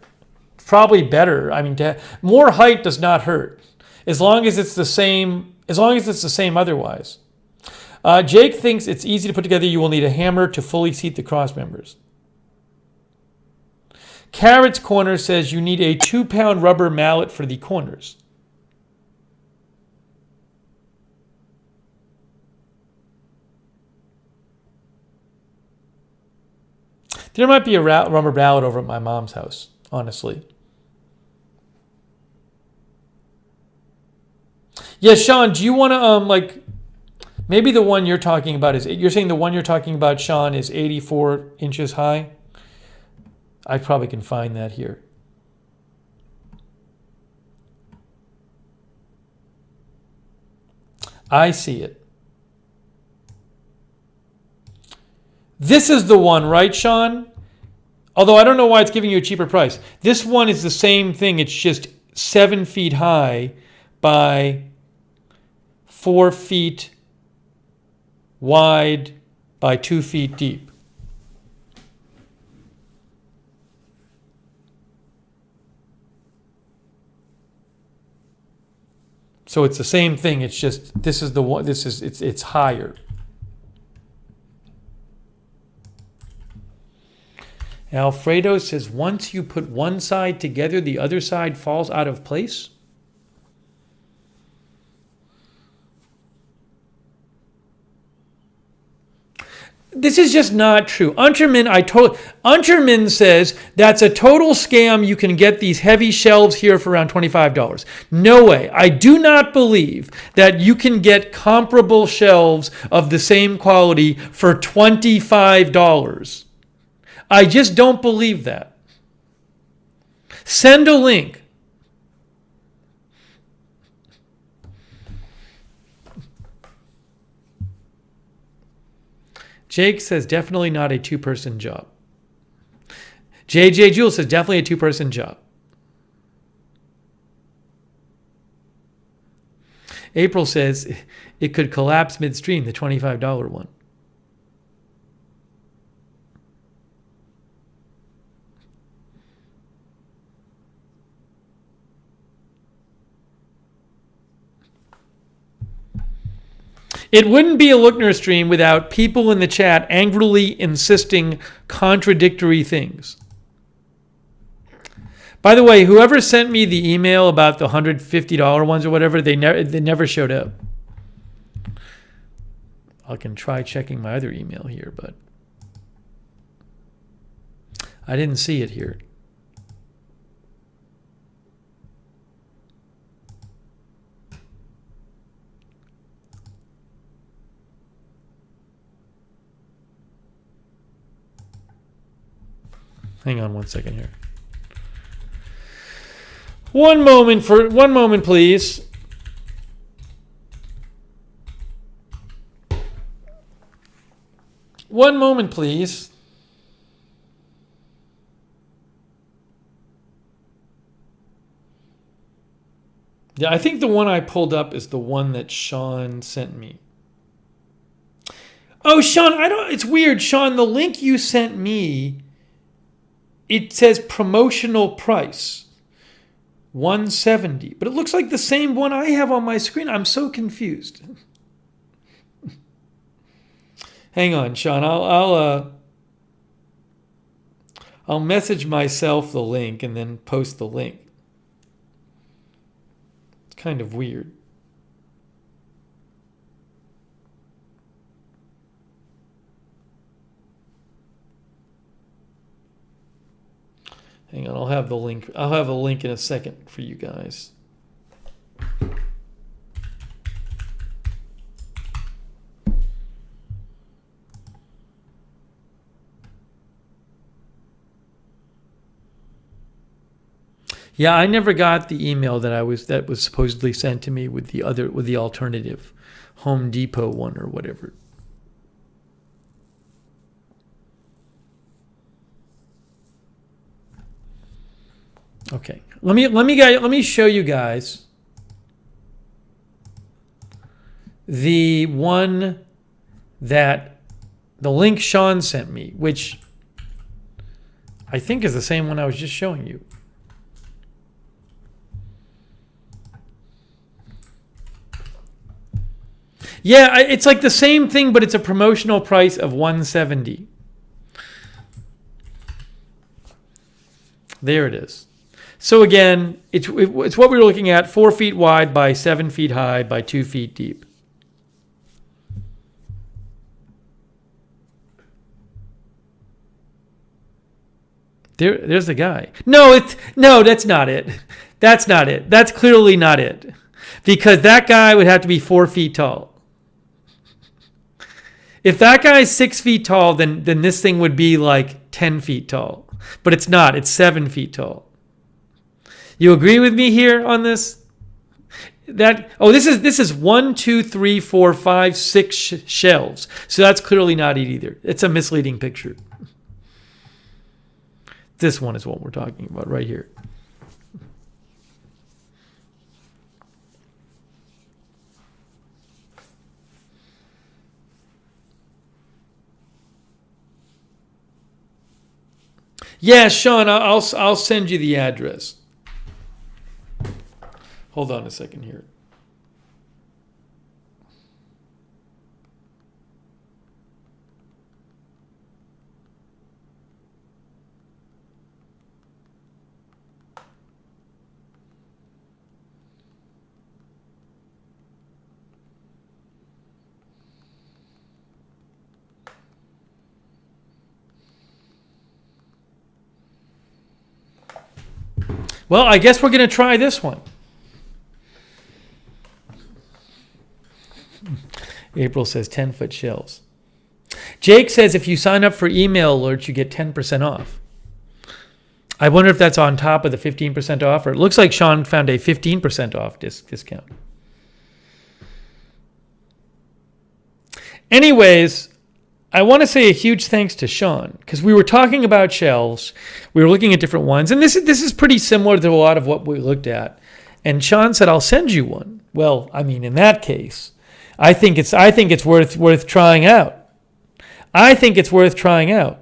Probably better. I mean, more height does not hurt, as long as it's the same. As long as it's the same otherwise. Jake thinks it's easy to put together. You will need a hammer to fully seat the cross members. Carrot's Corner says you need a 2-pound rubber mallet for the corners. There might be a rubber mallet over at my mom's house, honestly. Yeah, Sean, do you want to, maybe the one you're talking about is, you're saying the one you're talking about, Sean, is 84 inches high? I probably can find that here. I see it. This is the one, right, Sean? Although I don't know why it's giving you a cheaper price. This one is the same thing. It's just 7 feet high by 4 feet wide by 2 feet deep. So it's the same thing. It's just this is the one. It's higher. Alfredo says once you put one side together, the other side falls out of place. This is just not true. Unterman says that's a total scam. You can get these heavy shelves here for around $25. No way. I do not believe that you can get comparable shelves of the same quality for $25. I just don't believe that. Send a link. Jake says definitely not a 2-person job. JJ Jewel says definitely a 2-person job. April says it could collapse midstream, the $25 one. It wouldn't be a Lookner stream without people in the chat angrily insisting contradictory things. By the way, whoever sent me the email about the $150 ones or whatever, they never showed up. I can try checking my other email here, but I didn't see it here. Hang on one second here. One moment, please. One moment, please. Yeah, I think the one I pulled up is the one that Sean sent me. Oh, Sean, it's weird, Sean, the link you sent me, it says promotional price $170, but it looks like the same one I have on my screen. I'm so confused. Hang on, Sean. I'll message myself the link and then post the link. It's kind of weird. Hang on, I'll have the link. I'll have a link in a second for you guys. Yeah, I never got the email that was supposedly sent to me with the alternative Home Depot one or whatever. Okay, let me show you guys the one that the link Sean sent me, which I think is the same one I was just showing you. Yeah, it's like the same thing, but it's a promotional price of $170. There it is. So again, it's what we were looking at: 4 feet wide by 7 feet high by 2 feet deep. There's the guy. No, that's not it. That's not it. That's clearly not it, because that guy would have to be 4 feet tall. If that guy is 6 feet tall, then this thing would be like 10 feet tall. But it's not. It's 7 feet tall. You agree with me here on this? This is 1, 2, 3, 4, 5, 6 shelves. So that's clearly not it either. It's a misleading picture. This one is what we're talking about right here. Yeah, Sean, I'll send you the address. Hold on a second here. Well, I guess we're going to try this one. April says 10-foot shelves. Jake says if you sign up for email alerts, you get 10% off. I wonder if that's on top of the 15% off, or it looks like Sean found a 15% off discount. Anyways, I want to say a huge thanks to Sean, because we were talking about shelves. We were looking at different ones, and this is pretty similar to a lot of what we looked at. And Sean said, "I'll send you one." Well, I mean, in that case, I think it's worth trying out. I think it's worth trying out.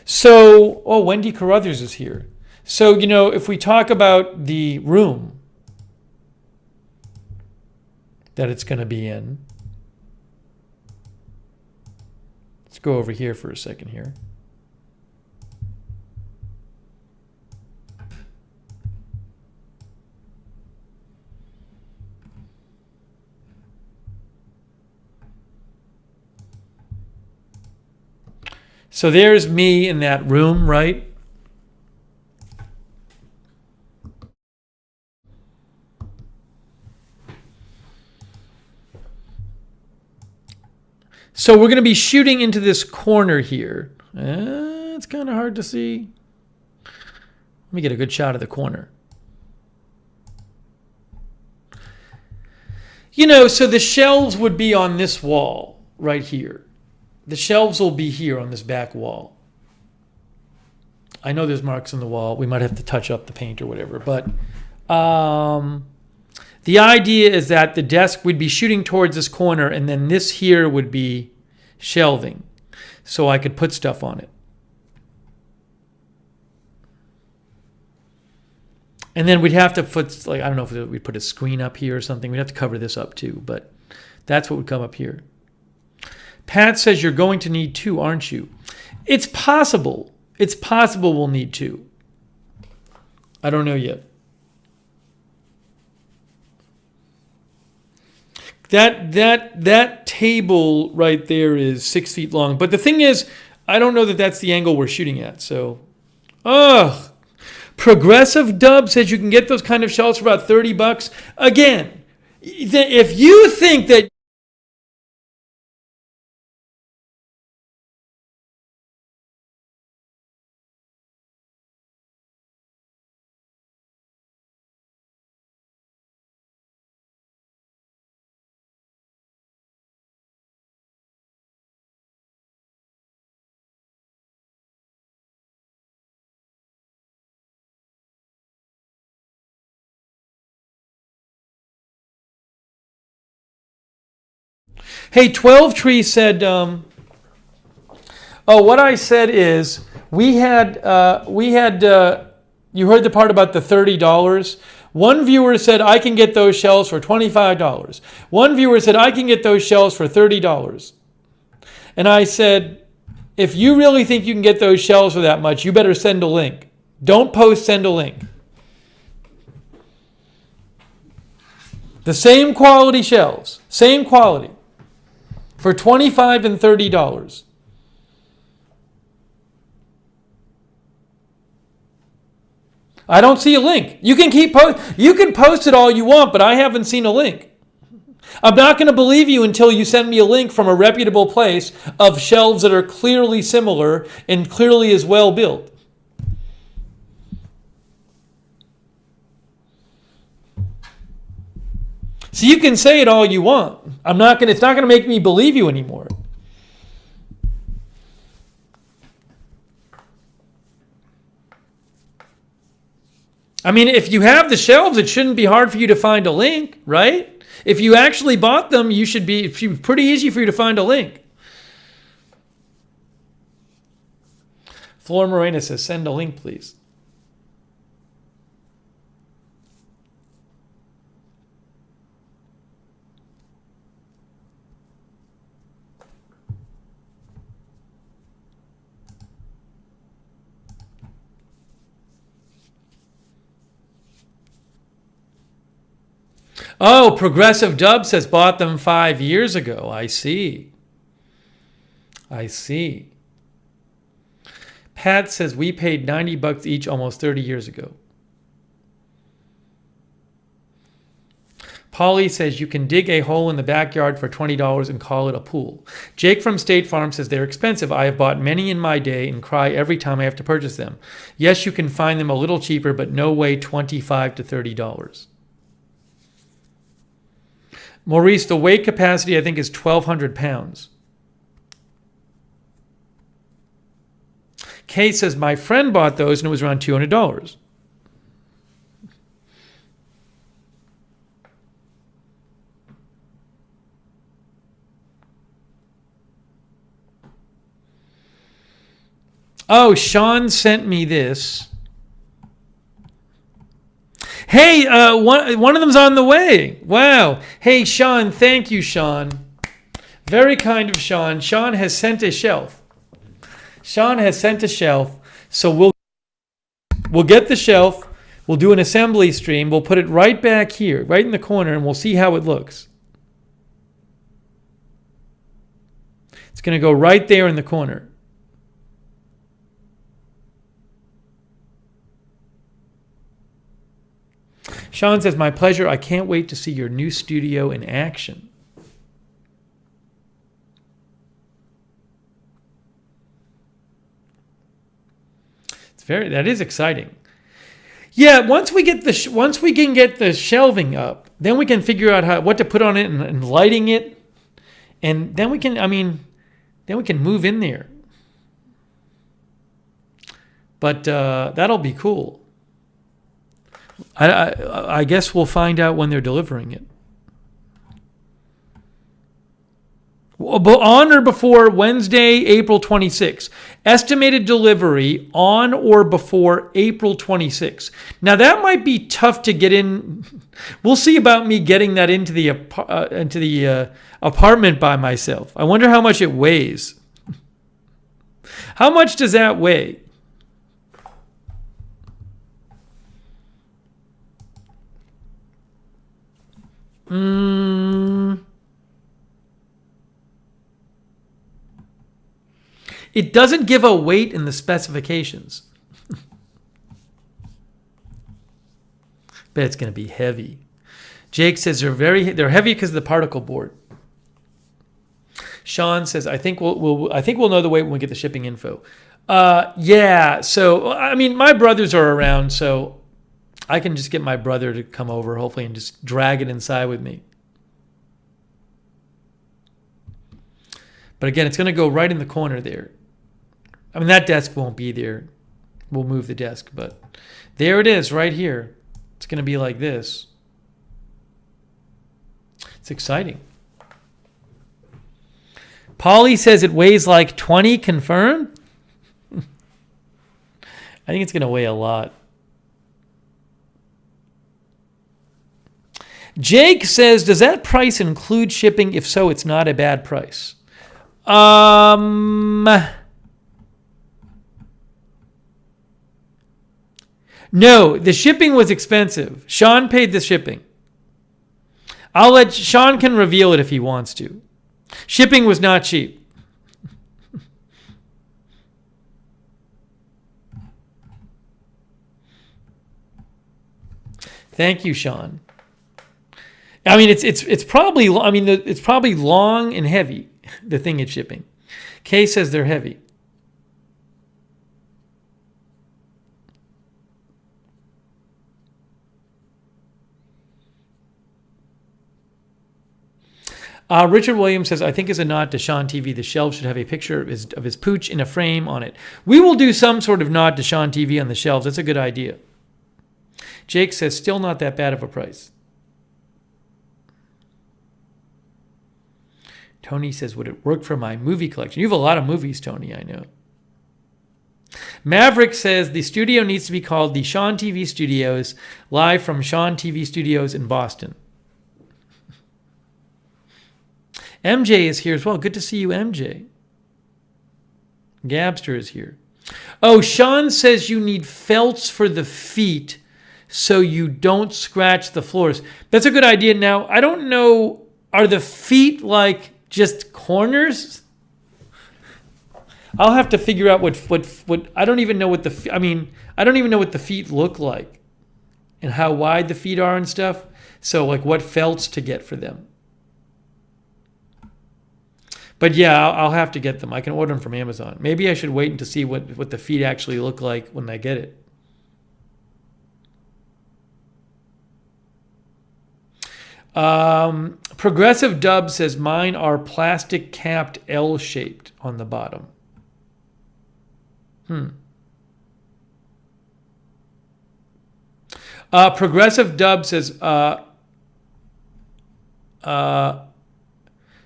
So, Wendy Carruthers is here. So, if we talk about the room that it's going to be in, let's go over here for a second here. So there's me in that room, right? So we're going to be shooting into this corner here. It's kind of hard to see. Let me get a good shot of the corner. You know, so the shelves would be on this wall right here. The shelves will be here on this back wall. I know there's marks on the wall. We might have to touch up the paint or whatever. But the idea is that the desk would be shooting towards this corner, and then this here would be shelving. So I could put stuff on it. And then we'd have to put, like, I don't know if we'd put a screen up here or something. We'd have to cover this up too, but that's what would come up here. Pat says you're going to need 2, aren't you? It's possible. It's possible we'll need 2. I don't know yet. That table right there is 6 feet long. But the thing is, I don't know that that's the angle we're shooting at. So, Progressive Dub says you can get those kind of shelves for about $30. Again, if you think that Hey, 12 Tree said, what I said is we had, you heard the part about the $30. One viewer said, I can get those shelves for $25. One viewer said, I can get those shelves for $30. And I said, if you really think you can get those shelves for that much, you better send a link. Don't post, send a link. The same quality shelves, same quality, for $25 and $30. I don't see a link. You can you can post it all you want, but I haven't seen a link. I'm not going to believe you until you send me a link from a reputable place of shelves that are clearly similar and clearly as well built. So you can say it all you want. It's not going to make me believe you anymore. I mean, if you have the shelves, it shouldn't be hard for you to find a link, right? If you actually bought them, it should be pretty easy for you to find a link. Flora Morena says, send a link, please. Oh, Progressive Dub says bought them 5 years ago. I see. Pat says we paid $90 each almost 30 years ago. Polly says you can dig a hole in the backyard for $20 and call it a pool. Jake from State Farm says they're expensive. I have bought many in my day and cry every time I have to purchase them. Yes, you can find them a little cheaper, but no way $25 to $30. Maurice, the weight capacity, I think, is 1,200 pounds. Kay says, my friend bought those and it was around $200. Oh, Sean sent me this. Hey, one of them's on the way. Wow. Hey, Sean, thank you, Sean. Very kind of Sean. Sean has sent a shelf. So we'll get the shelf. We'll do an assembly stream. We'll put it right back here, right in the corner, and we'll see how it looks. It's going to go right there in the corner. Sean says, my pleasure. I can't wait to see your new studio in action. That is exciting. Yeah, once we can get the shelving up, then we can figure out what to put on it and lighting it, and then we can move in there. But that'll be cool. I guess we'll find out when they're delivering it. On or before Wednesday, April 26th. Estimated delivery on or before April 26th. Now that might be tough to get in. We'll see about me getting that into the apartment by myself. I wonder how much it weighs. How much does that weigh? It doesn't give a weight in the specifications. Bet it's going to be heavy. Jake says they're heavy because of the particle board. Sean says, I think we'll know the weight when we get the shipping info. Yeah. So I mean, my brothers are around, so I can just get my brother to come over, hopefully, and just drag it inside with me. But again, it's going to go right in the corner there. I mean, that desk won't be there. We'll move the desk, but there it is right here. It's going to be like this. It's exciting. Polly says it weighs like 20, confirmed? I think it's going to weigh a lot. Jake says, does that price include shipping? If so, it's not a bad price. No, the shipping was expensive. Sean paid the shipping. Sean can reveal it if he wants to. Shipping was not cheap. Thank you, Sean. I mean, it's probably long and heavy. The thing it's shipping. Kay says they're heavy. Richard Williams says, I think as a nod to Sean TV, the shelves should have a picture of his pooch in a frame on it. We will do some sort of nod to Sean TV on the shelves. That's a good idea. Jake says, still not that bad of a price. Tony says, would it work for my movie collection? You have a lot of movies, Tony, I know. Maverick says, the studio needs to be called the Sean TV Studios, live from Sean TV Studios in Boston. MJ is here as well. Good to see you, MJ. Gabster is here. Oh, Sean says you need felts for the feet so you don't scratch the floors. That's a good idea. Now, I don't know, are the feet like just corners? I'll have to figure out what I don't even know what I don't even know what the feet look like and how wide the feet are and stuff. So like what felts to get for them. But yeah, I'll have to get them. I can order them from Amazon. Maybe I should wait to see what the feet actually look like when I get it. Progressive Dub says mine are plastic capped L-shaped on the bottom. Progressive Dub says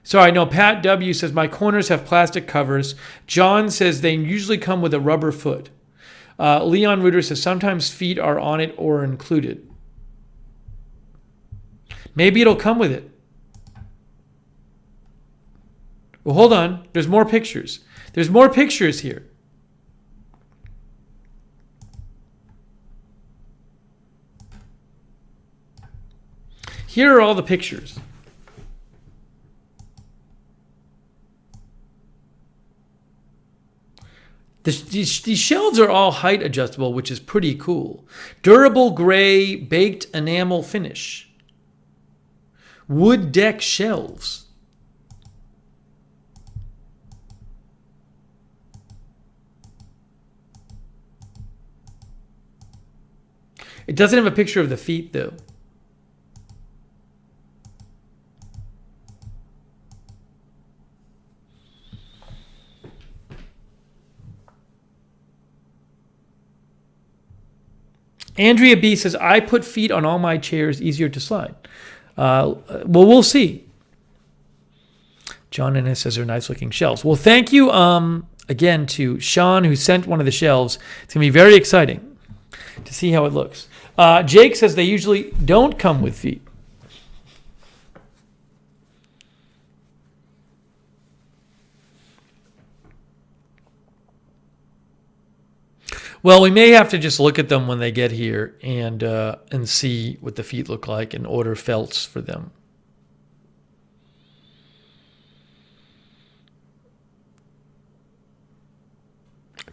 sorry, no, Pat W says my corners have plastic covers. John says they usually come with a rubber foot. Leon Reuter says sometimes feet are on it or included. Maybe it'll come with it. Well, hold on. There's more pictures. There's more pictures here. Here are all the pictures. These shelves are all height adjustable, which is pretty cool. Durable gray baked enamel finish. Wood deck shelves. It doesn't have a picture of the feet, though. Andrea B says, I put feet on all my chairs, easier to slide. Well, we'll see. John Ennis says they're nice looking shelves. Well, thank you again to Sean, who sent one of the shelves. It's going to be very exciting to see how it looks. Jake says they usually don't come with feet. Well, we may have to just look at them when they get here and see what the feet look like and order felts for them.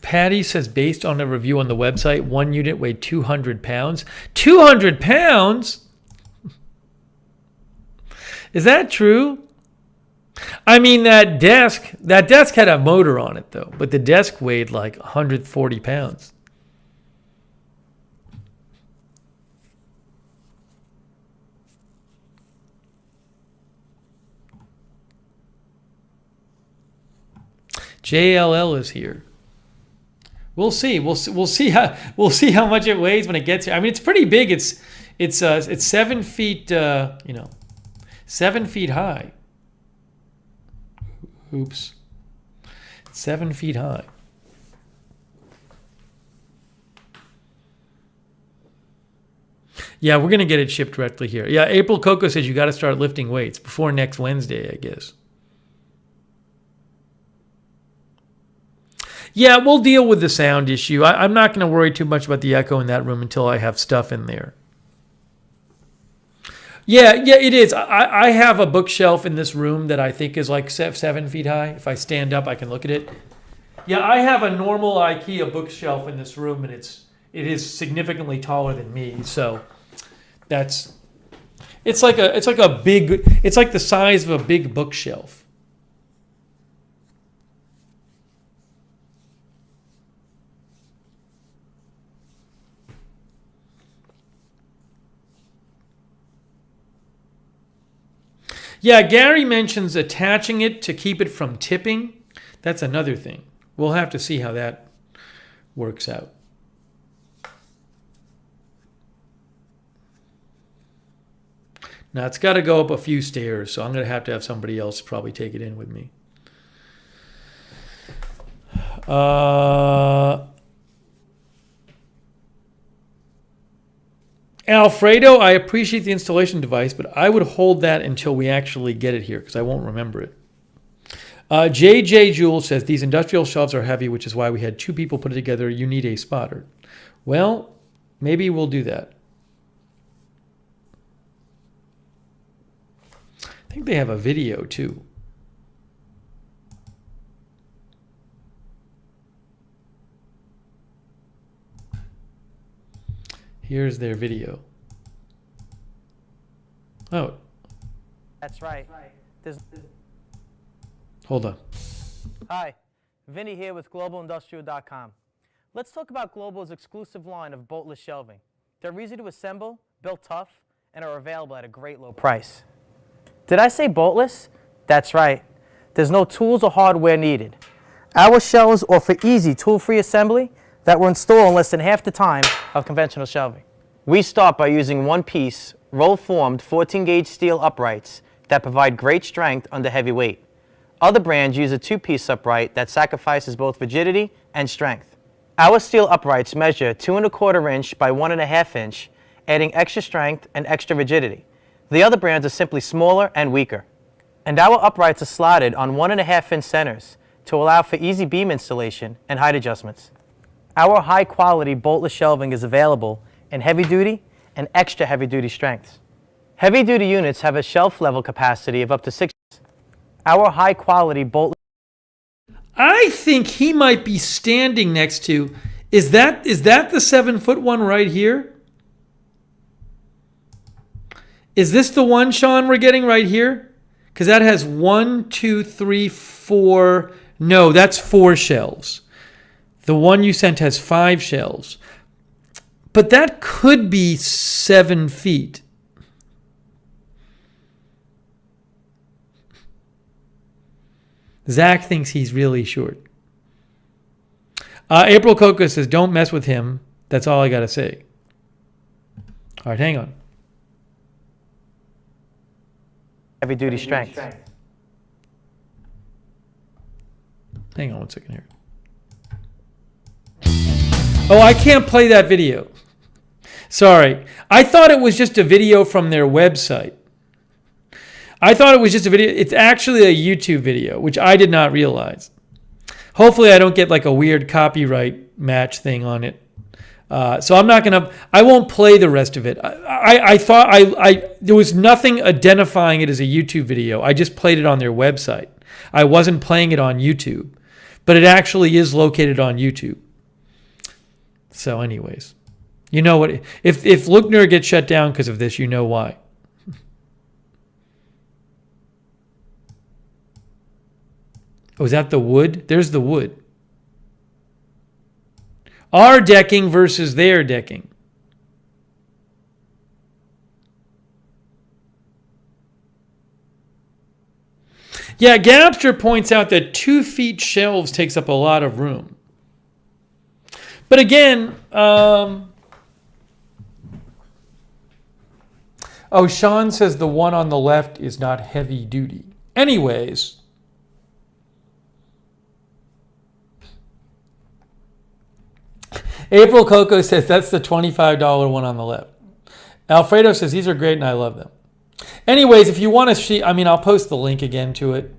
Patty says, based on a review on the website, one unit weighed 200 pounds. 200 pounds? Is that true? I mean, that desk had a motor on it, though, but the desk weighed like 140 pounds. JLL is here. We'll see. We'll see how much it weighs when it gets here. I mean, it's pretty big. It's 7 feet. 7 feet high. Oops. 7 feet high. Yeah, we're gonna get it shipped directly here. Yeah, April Coco says you got to start lifting weights before next Wednesday, I guess. Yeah, we'll deal with the sound issue. I'm not going to worry too much about the echo in that room until I have stuff in there. Yeah, it is. I have a bookshelf in this room that I think is like 7 feet high. If I stand up, I can look at it. Yeah, I have a normal IKEA bookshelf in this room, and it is significantly taller than me. So it's like the size of a big bookshelf. Yeah, Gary mentions attaching it to keep it from tipping. That's another thing. We'll have to see how that works out. Now, it's got to go up a few stairs, so I'm going to have somebody else probably take it in with me. Alfredo, I appreciate the installation device, but I would hold that until we actually get it here because I won't remember it. JJ Jewel says, these industrial shelves are heavy, which is why we had 2 people put it together. You need a spotter. Well, maybe we'll do that. I think they have a video too. Here's their video. Oh. That's right. Hold on. Hi, Vinny here with GlobalIndustrial.com. Let's talk about Global's exclusive line of boltless shelving. They're easy to assemble, built tough, and are available at a great low price. Did I say boltless? That's right. There's no tools or hardware needed. Our shelves offer easy tool-free assembly that will install in less than half the time of conventional shelving. We start by using one-piece, roll-formed 14-gauge steel uprights that provide great strength under heavy weight. Other brands use a 2-piece upright that sacrifices both rigidity and strength. Our steel uprights measure 2¼ inch by 1½ inch, adding extra strength and extra rigidity. The other brands are simply smaller and weaker. And our uprights are slotted on 1½ inch centers to allow for easy beam installation and height adjustments. Our high-quality boltless shelving is available in heavy-duty and extra heavy-duty strengths. Heavy-duty units have a shelf level capacity of up to 6. Our high-quality boltless. I think he might be standing next to. Is that the 7-foot one right here? Is this the one, Sean, we're getting right here? Because that has 1, 2, 3, 4. No, that's 4 shelves. The one you sent has 5 shelves. But that could be 7 feet. Zach thinks he's really short. April Coco says, don't mess with him. That's all I got to say. All right, hang on. Heavy duty strength. Hang on one second here. Oh, I can't play that video. Sorry. I thought it was just a video from their website. I thought it was just a video. It's actually a YouTube video, which I did not realize. Hopefully I don't get like a weird copyright match thing on it. So I won't play the rest of it. I thought there was nothing identifying it as a YouTube video. I just played it on their website. I wasn't playing it on YouTube, but it actually is located on YouTube. So anyways, you know what, if Lookner gets shut down because of this, you know why. Oh, is that the wood? There's the wood. Our decking versus their decking. Yeah, Gapster points out that 2 feet shelves takes up a lot of room. But again, Sean says the one on the left is not heavy duty. Anyways, April Coco says that's the $25 one on the left. Alfredo says these are great and I love them. Anyways, if you want to see, I'll post the link again to it.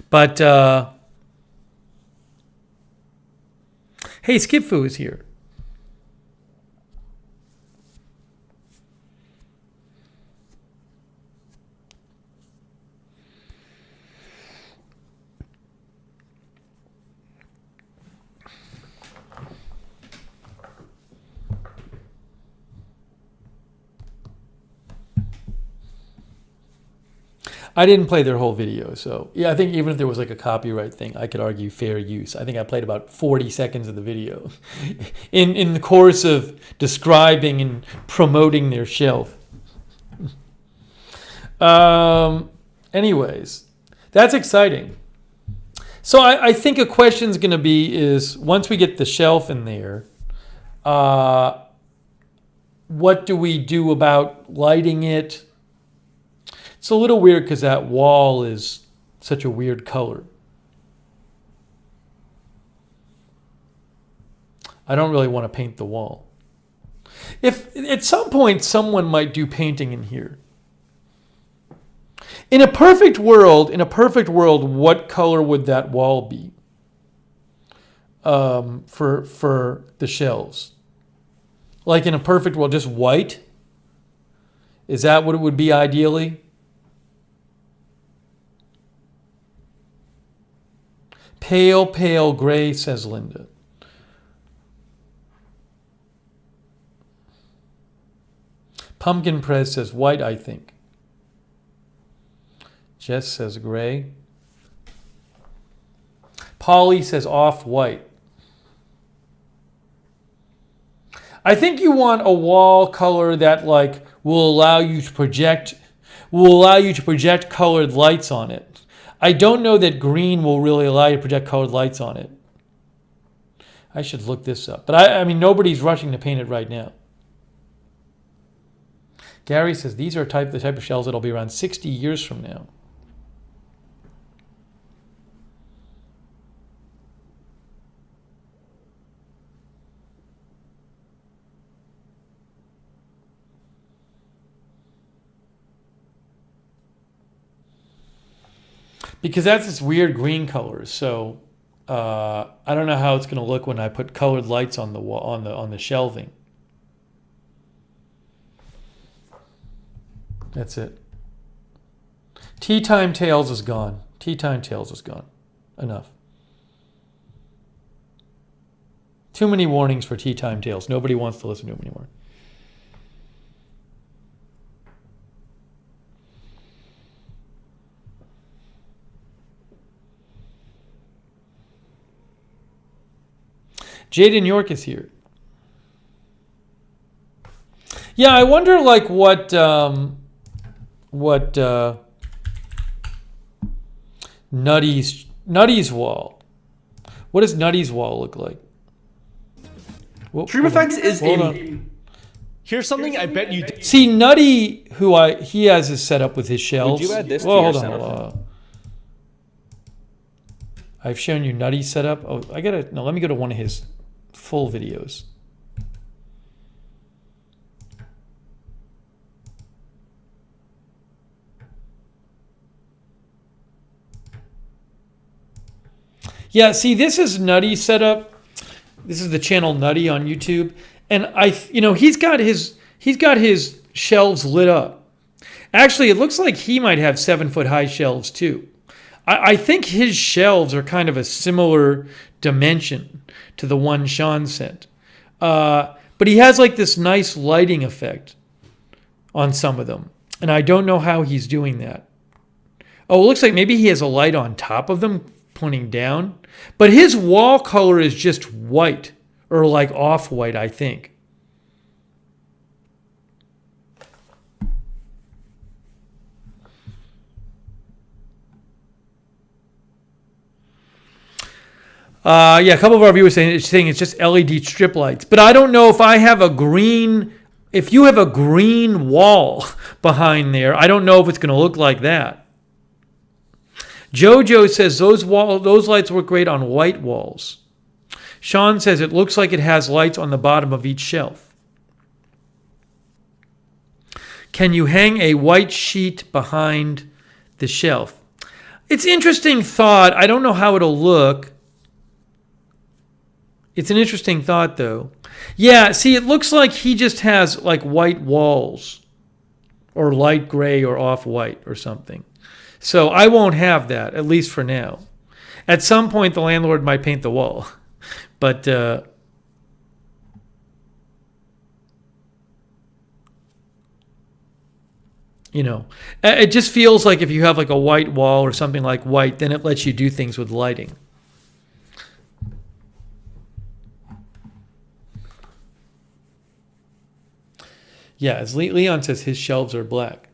But, hey, Skip Fu is here. I didn't play their whole video, so yeah, I think even if there was like a copyright thing, I could argue fair use. I think I played about 40 seconds of the video in the course of describing and promoting their shelf. Anyways, that's exciting. So I think a question's going to be is once we get the shelf in there, what do we do about lighting it? It's a little weird because that wall is such a weird color. I don't really want to paint the wall. If at some point someone might do painting in here. In a perfect world, what color would that wall be? For the shelves. Like in a perfect world, just white? Is that what it would be ideally? Pale, pale gray, says Linda. Pumpkin Press says white, I think. Jess says gray. Polly says off-white. I think you want a wall color that will allow you to project colored lights on it. I don't know that green will really allow you to project colored lights on it. I should look this up. But I mean, nobody's rushing to paint it right now. Gary says these are the type of shells that'll be around 60 years from now. because that's this weird green color. So I don't know how it's going to look when I put colored lights on the wall, on the shelving. That's it. Tea Time Tales is gone. Tea Time Tales is gone. Enough. Too many warnings for Tea Time Tales. Nobody wants to listen to them anymore. Jaden York is here. Yeah, I wonder like what Nutty's wall. What does Nutty's wall look like? Whoa, Stream Effects is hold a. on. Here's something I bet you. See, Nutty, he has his setup with his shelves. Would you add this to Whoa, your hold on, setup? hold on. I've shown you Nutty's setup. Oh, let me go to one of his full videos. Yeah, see, this is Nutty setup. This is the channel Nutty on YouTube, and he's got his shelves lit up. Actually, it looks like he might have 7-foot high shelves too. I think his shelves are kind of a similar dimension to the one Sean sent, but he has like this nice lighting effect on some of them, and I don't know how he's doing that. Oh, it looks like maybe he has a light on top of them pointing down. But his wall color is just white, or like off-white, I think. Yeah, a couple of our viewers saying it's just LED strip lights. But I don't know if I have a green... If you have a green wall behind there, I don't know if it's going to look like that. Jojo says those lights work great on white walls. Sean says it looks like it has lights on the bottom of each shelf. Can you hang a white sheet behind the shelf? It's an interesting thought. I don't know how it'll look. It's an interesting thought, though. Yeah, see, it looks like he just has like white walls or light gray or off-white or something. So I won't have that, at least for now. At some point, the landlord might paint the wall. But, it just feels like if you have like a white wall or something like white, then it lets you do things with lighting. Yeah, as Leon says, his shelves are black.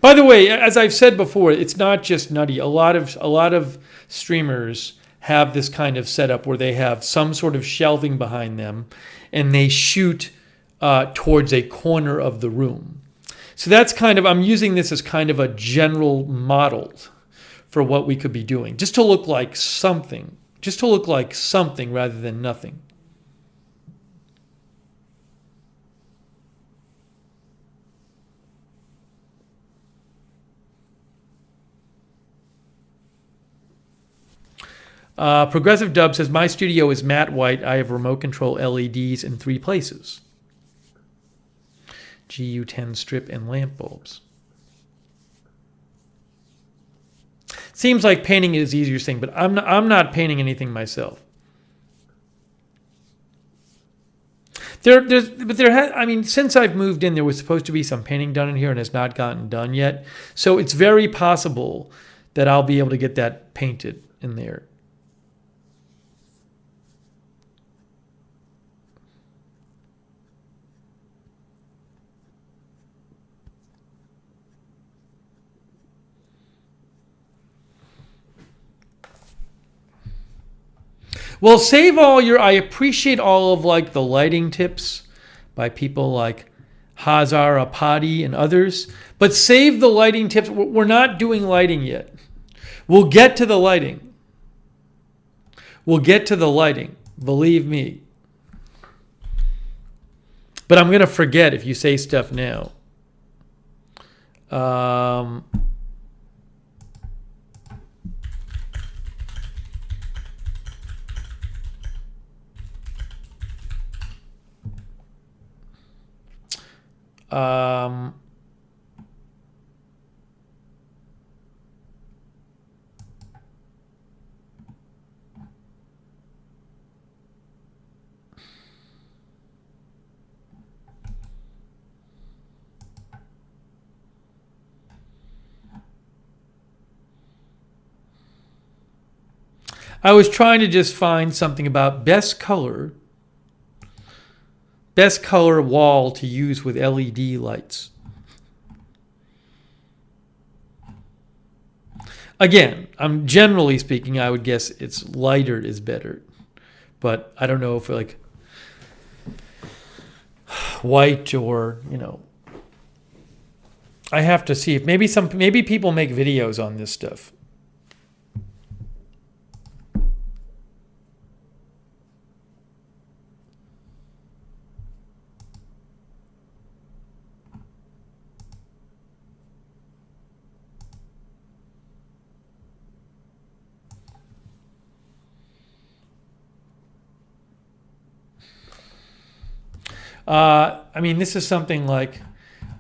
By the way, as I've said before, it's not just Nutty. A lot of streamers have this kind of setup where they have some sort of shelving behind them, and they shoot towards a corner of the room. So that's I'm using this as kind of a general model for what we could be doing, just to look like something rather than nothing. Progressive Dub says, my studio is matte white. I have remote control LEDs in 3 places. GU10 strip and lamp bulbs. Seems like painting is the easiest thing, but I'm not painting anything myself. Since I've moved in, there was supposed to be some painting done in here and has not gotten done yet. So it's very possible that I'll be able to get that painted in there. Well, I appreciate all of like the lighting tips by people like Hazar Apadi and others, but save the lighting tips. We're not doing lighting yet. We'll get to the lighting. Believe me. But I'm going to forget if you say stuff now. Um, um, I was trying to just find something about best color wall to use with LED lights. Again, I'm generally speaking, I would guess it's lighter is better, but I don't know if like white or, I have to see if maybe people make videos on this stuff. This is something like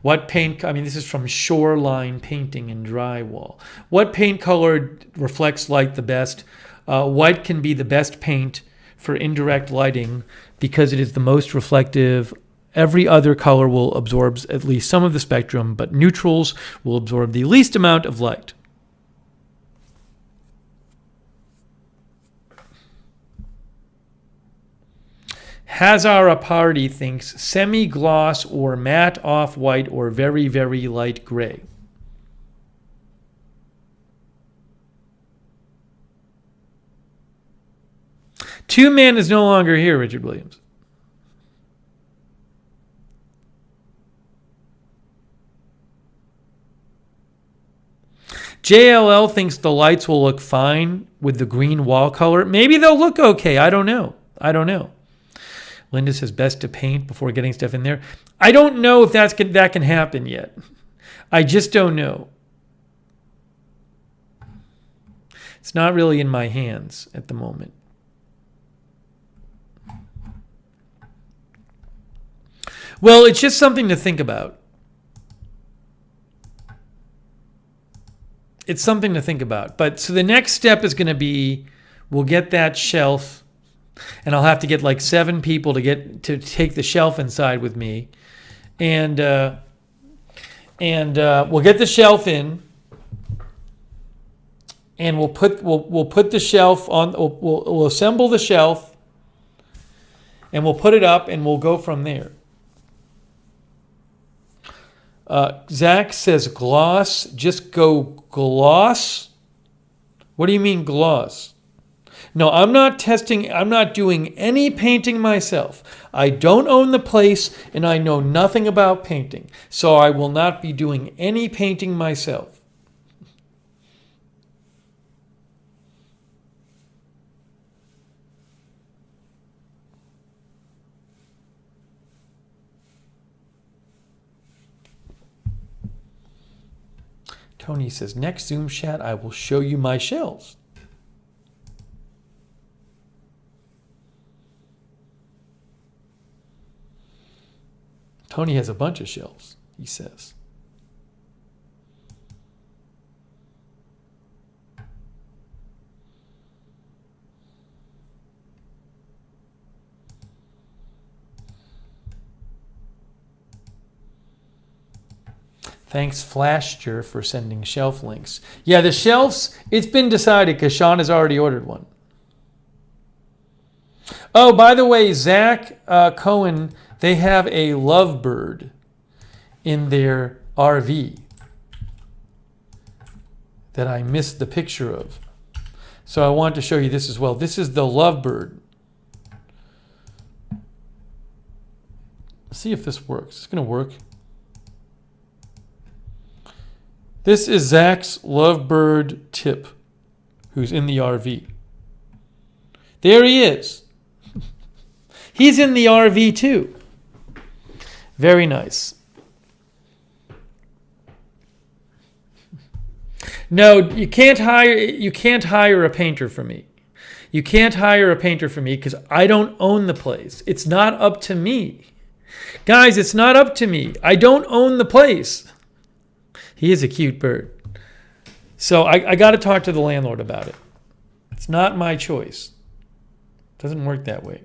this is from Shoreline Painting and Drywall. What paint color reflects light the best? White can be the best paint for indirect lighting because it is the most reflective. Every other color will absorb at least some of the spectrum, but neutrals will absorb the least amount of light. Hazara Party thinks semi-gloss or matte off-white or very, very light gray. Two Man is no longer here, Richard Williams. JLL thinks the lights will look fine with the green wall color. Maybe they'll look okay. I don't know. Linda says best to paint before getting stuff in there. I don't know if that can happen yet. I just don't know. It's not really in my hands at the moment. Well, it's just something to think about. It's something to think about. But so the next step is going to be we'll get that shelf. And I'll have to get like 7 people to take the shelf inside with me, and we'll get the shelf in, and we'll put the shelf on. We'll assemble the shelf, and we'll put it up, and we'll go from there. Zach says gloss. Just go gloss. What do you mean gloss? No, I'm not doing any painting myself. I don't own the place and I know nothing about painting. So I will not be doing any painting myself. Tony says, next Zoom chat, I will show you my shelves. Tony has a bunch of shelves, he says. Thanks, Flashger, for sending shelf links. Yeah, the shelves, it's been decided because Sean has already ordered one. Oh, by the way, Zach Cohen, they have a lovebird in their RV that I missed the picture of. So I want to show you this as well. This is the lovebird. Let's see if this works. It's going to work. This is Zach's lovebird Tip, who's in the RV. There he is. He's in the RV too. Very nice. No, you can't hire a painter for me. You can't hire a painter for me because I don't own the place. It's not up to me. Guys, it's not up to me. I don't own the place. He is a cute bird. So I got to talk to the landlord about it. It's not my choice. It doesn't work that way.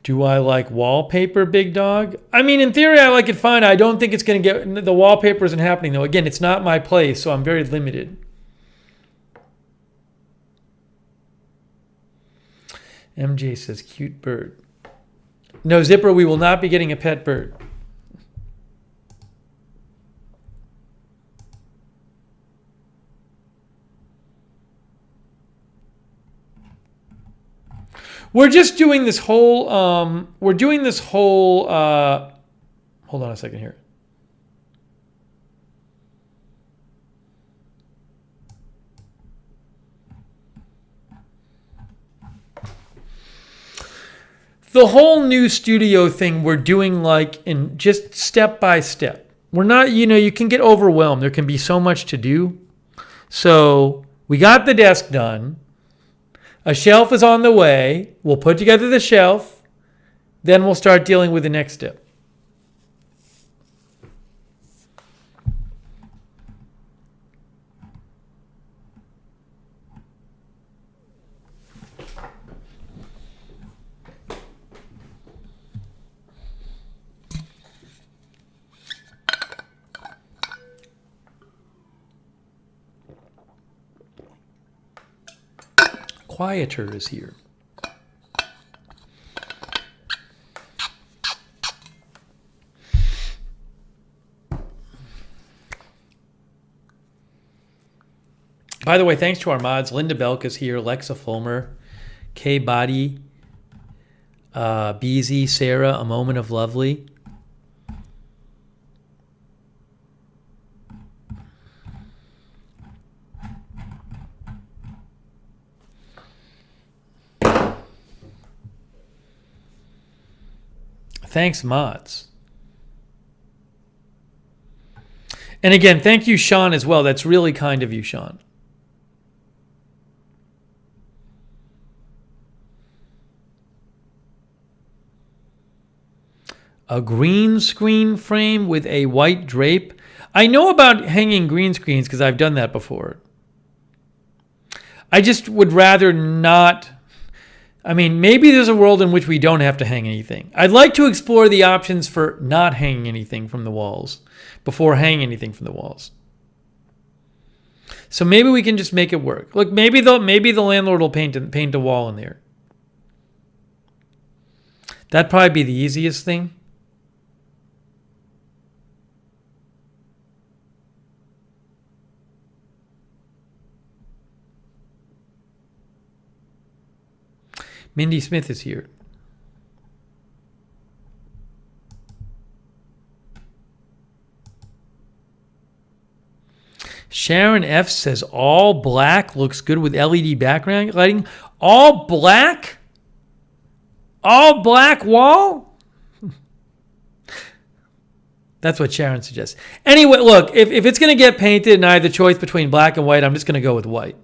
Do I like wallpaper, big dog? I mean, in theory, I like it fine. I don't think it's going to get... The wallpaper isn't happening, though. Again, it's not my place, so I'm very limited. MJ says, cute bird. No, Zipper, we will not be getting a pet bird. We're just doing this whole, hold on a second here. The whole new studio thing we're doing like in just step by step. We're not, you can get overwhelmed. There can be so much to do. So we got the desk done. A shelf is on the way. We'll put together the shelf. Then we'll start dealing with the next step. Quieter is here. By the way, thanks to our mods, Linda Belk is here, Lexa Fulmer, Kay Body, Beezy, Sarah, A Moment of Lovely. Thanks, mods. And again, thank you, Sean, as well. That's really kind of you, Sean. A green screen frame with a white drape. I know about hanging green screens because I've done that before. I just would rather not... I mean, maybe there's a world in which we don't have to hang anything. I'd like to explore the options for not hanging anything from the walls before hanging anything from the walls. So maybe we can just make it work. Look, maybe the landlord will paint a wall in there. That'd probably be the easiest thing. Mindy Smith is here. Sharon F says all black looks good with LED background lighting. All black? All black wall? That's what Sharon suggests. Anyway, look, if it's going to get painted and I have the choice between black and white, I'm just going to go with white.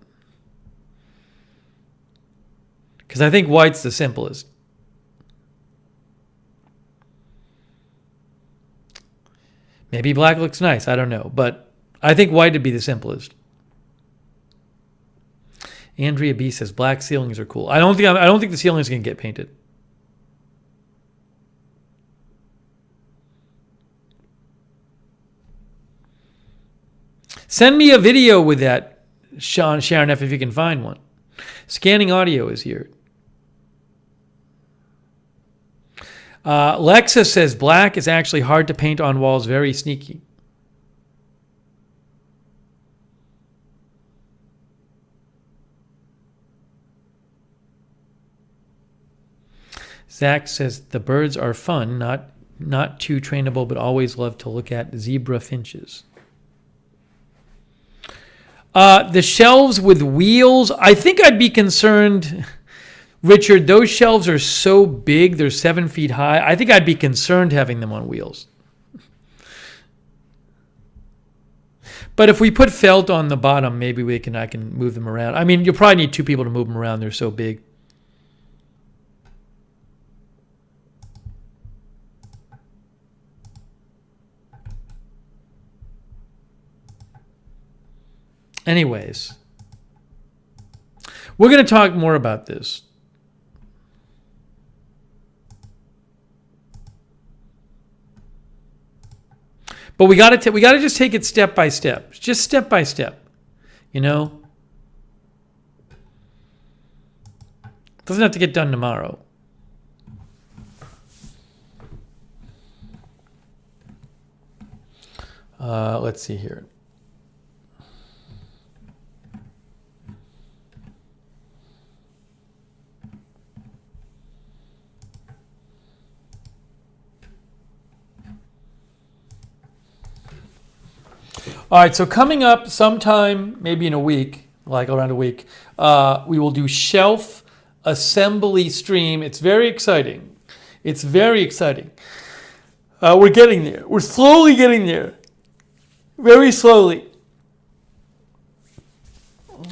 Because I think white's the simplest. Maybe black looks nice. I don't know. But I think white would be the simplest. Andrea B says black ceilings are cool. I don't think the ceilings can get painted. Send me a video with that, Sharon F, if you can find one. Scanning audio is here. Lexa says black is actually hard to paint on walls, very sneaky. Zach says the birds are fun, not too trainable, but always love to look at zebra finches. The shelves with wheels, I think I'd be concerned Richard, those shelves are so big, they're 7 feet high. I think I'd be concerned having them on wheels. But if we put felt on the bottom, maybe I can move them around. I mean, you'll probably need 2 people to move them around. They're so big. Anyways, we're going to talk more about this. But we got to just take it step by step. Just step by step. You know? Doesn't have to get done tomorrow. Let's see here. All right, so coming up sometime, maybe in a week, like around a week, we will do shelf assembly stream. It's very exciting. It's very exciting. We're getting there. We're slowly getting there. Very slowly.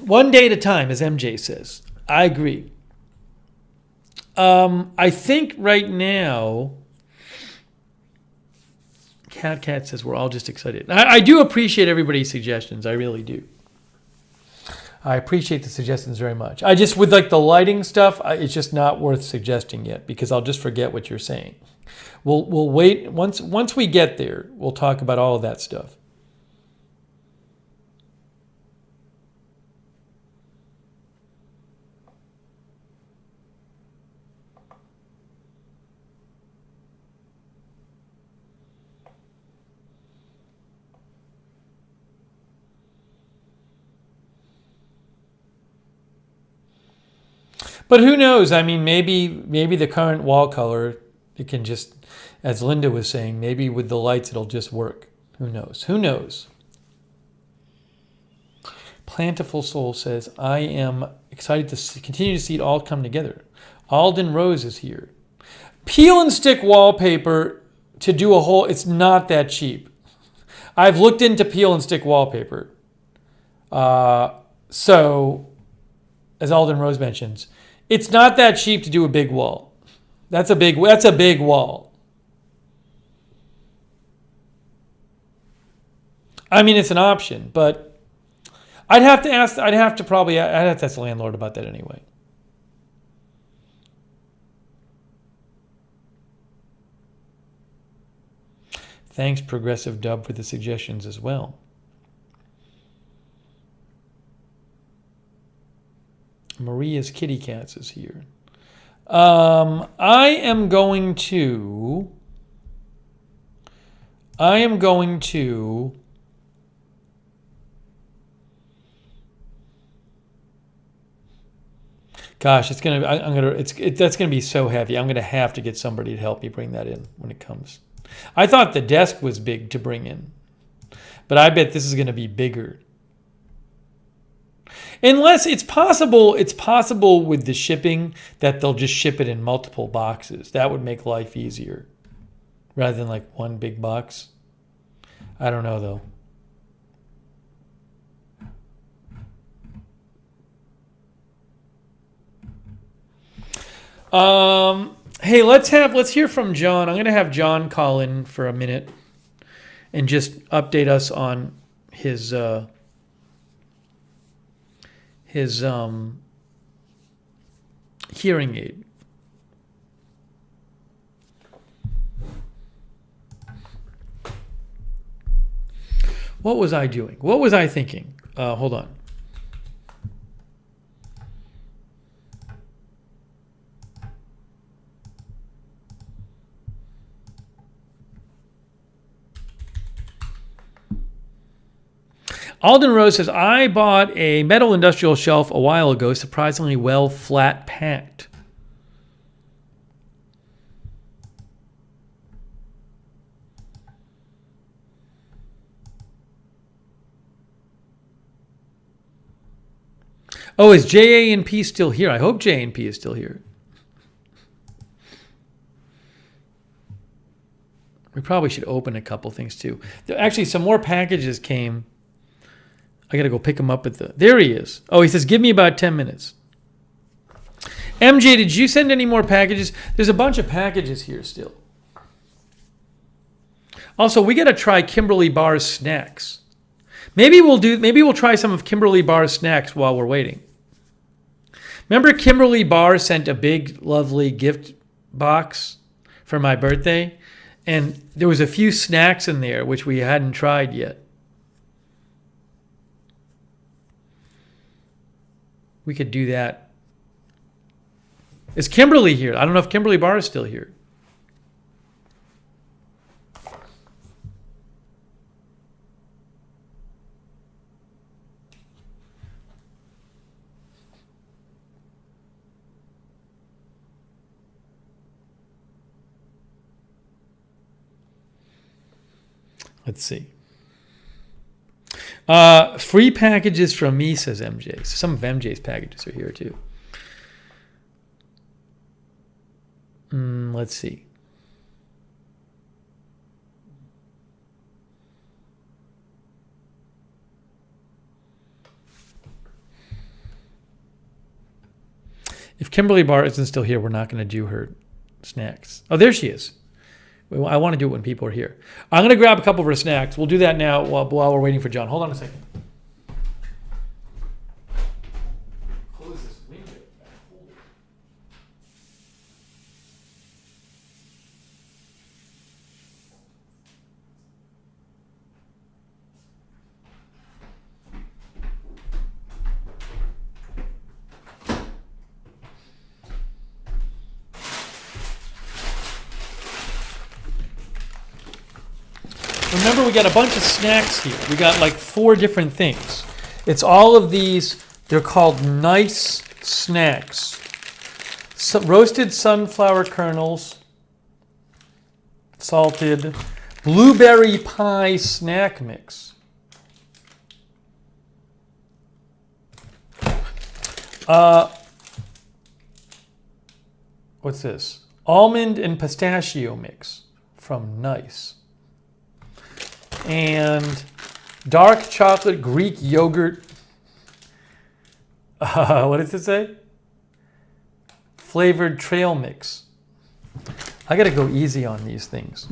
One day at a time, as MJ says. I agree. I think right now, Cat says we're all just excited. I do appreciate everybody's suggestions. I really do. I appreciate the suggestions very much. I just, with like the lighting stuff, it's just not worth suggesting yet because I'll just forget what you're saying. We'll wait. Once we get there, we'll talk about all of that stuff. But who knows? I mean, maybe the current wall color, it can just, as Linda was saying, maybe with the lights it'll just work. Who knows? Who knows? Plantiful Soul says, I am excited to continue to see it all come together. Alden Rose is here. Peel and stick wallpaper to do a whole, it's not that cheap. I've looked into peel and stick wallpaper. So, as Alden Rose mentions, it's not that cheap to do a big wall. That's a big wall. I mean, it's an option, but I'd have to ask the landlord about that anyway. Thanks, Progressive Dub, for the suggestions as well. Maria's Kitty Cats is here. I am going to. Gosh, that's gonna be so heavy. I'm gonna have to get somebody to help me bring that in when it comes. I thought the desk was big to bring in, but I bet this is gonna be bigger. Unless it's possible with the shipping that they'll just ship it in multiple boxes. That would make life easier rather than like one big box. I don't know though. Hey, let's hear from John. I'm going to have John call in for a minute and just update us on his hearing aid. What was I doing? What was I thinking? Hold on. Alden Rose says, I bought a metal industrial shelf a while ago, surprisingly well flat packed. Oh, is JA&P still here? I hope J&P is still here. We probably should open a couple things too. Actually, some more packages came. I got to go pick him up at the... There he is. Oh, he says, give me about 10 minutes. MJ, did you send any more packages? There's a bunch of packages here still. Also, we got to try Kimberly Barr's snacks. Maybe we'll try some of Kimberly Barr's snacks while we're waiting. Remember Kimberly Barr sent a big, lovely gift box for my birthday? And there was a few snacks in there which we hadn't tried yet. We could do that. Is Kimberly here? I don't know if Kimberly Barr is still here. Let's see. Free packages from me, says MJ. Some of MJ's packages are here too. Let's see. If Kimberly Barr isn't still here, we're not going to do her snacks. Oh, there she is. I want to do it when people are here. I'm going to grab a couple of her snacks. We'll do that now while we're waiting for John. Hold on a second. Close this window. Remember, we got a bunch of snacks here. We got like 4 different things. It's all of these. They're called nice snacks. Roasted sunflower kernels, salted, blueberry pie snack mix. What's this? Almond and pistachio mix from Nice. And dark chocolate Greek yogurt. What does it say? Flavored trail mix. I got to go easy on these things.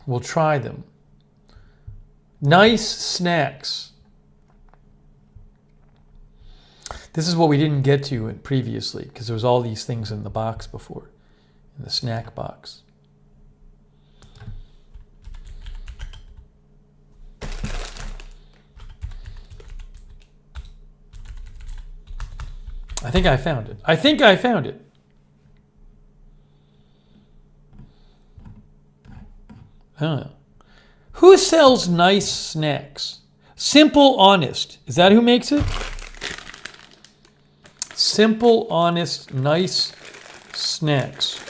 We'll try them. Nice snacks. This is what we didn't get to previously because there was all these things in the box before. In the snack box. I think I found it. Huh. Who sells nice snacks? Simple Honest. Is that who makes it? Simple Honest Nice Snacks.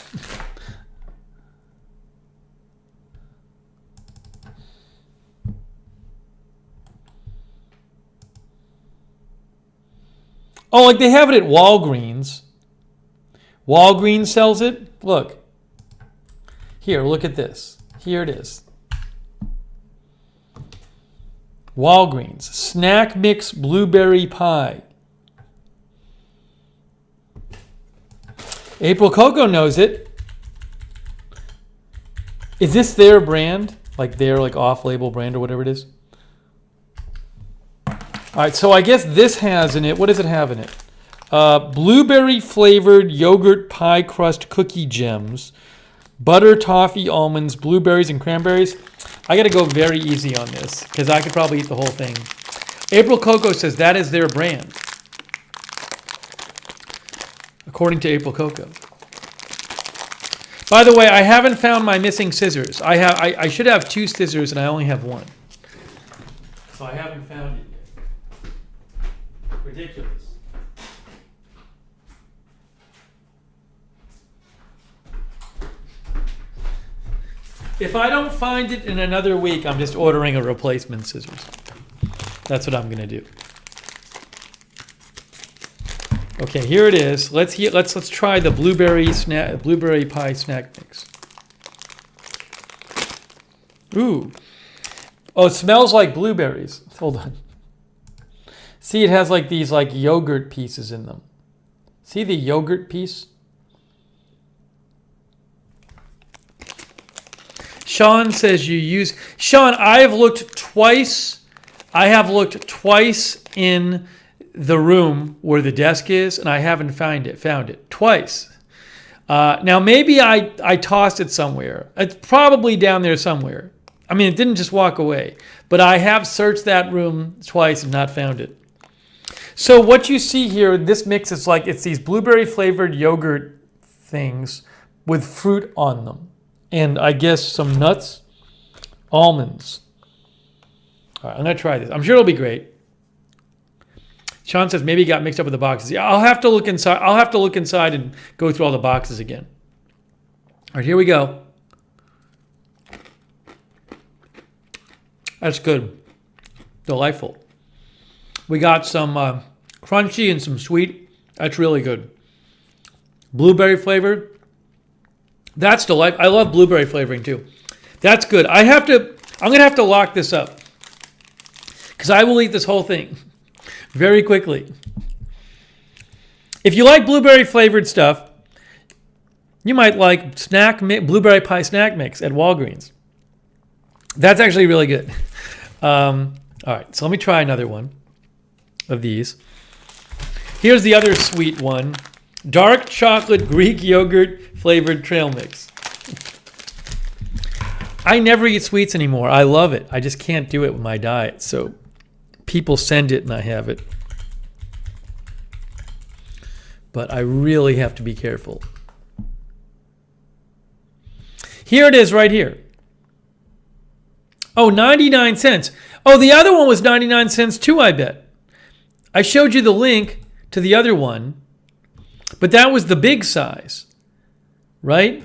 Oh, like they have it at Walgreens. Walgreens sells it. Look. Here, look at this. Here it is. Walgreens. Snack mix blueberry pie. April Coco knows it. Is this their brand? Like their off-label brand or whatever it is? All right, so I guess this has in it, what does it have in it? Blueberry flavored yogurt pie crust cookie gems, butter, toffee, almonds, blueberries, and cranberries. I got to go very easy on this because I could probably eat the whole thing. April Coco says that is their brand, according to April Coco. By the way, I haven't found my missing scissors. I should have 2 scissors and I only have 1. So I haven't found it yet. Ridiculous. If I don't find it in another week, I'm just ordering a replacement scissors. That's what I'm gonna do. Okay, here it is. Let's try the blueberry pie snack mix. Ooh. Oh, it smells like blueberries. Hold on. See, it has like these like yogurt pieces in them. See the yogurt piece? Sean says you use... Sean, I have looked twice in the room where the desk is, and I haven't found it twice. Now, maybe I tossed it somewhere. It's probably down there somewhere. I mean, it didn't just walk away. But I have searched that room twice and not found it. So what you see here, this mix is like, it's these blueberry flavored yogurt things with fruit on them. And I guess some nuts, almonds. All right, I'm going to try this. I'm sure it'll be great. Sean says maybe it got mixed up with the boxes. Yeah, I'll have to look inside. I'll have to look inside and go through all the boxes again. All right, here we go. That's good. Delightful. We got some crunchy and some sweet. That's really good. Blueberry flavored. That's delightful. I love blueberry flavoring too. That's good. I'm going to have to lock this up because I will eat this whole thing very quickly. If you like blueberry flavored stuff, you might like blueberry pie snack mix at Walgreens. That's actually really good. All right, so let me try another one of these. Here's the other sweet one. Dark chocolate Greek yogurt flavored trail mix. I never eat sweets anymore. I love it. I just can't do it with my diet. So people send it and I have it. But I really have to be careful. Here it is right here. Oh, 99 cents. Oh, the other one was 99 cents too, I bet. I showed you the link to the other one, but that was the big size, right?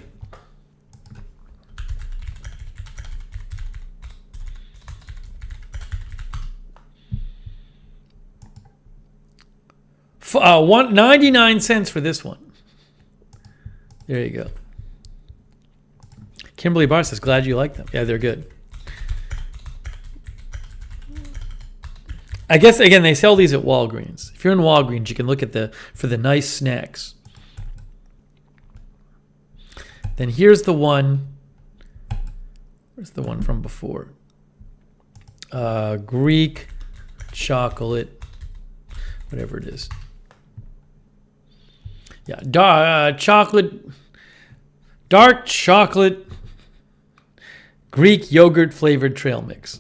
One 99 cents for this one. There you go. Kimberly Barr says, glad you like them. Yeah, they're good. I guess, again, they sell these at Walgreens. If you're in Walgreens, you can look at for the nice snacks. Then here's the one. Where's the one from before? Greek chocolate, whatever it is. Yeah, dark chocolate Greek yogurt flavored trail mix.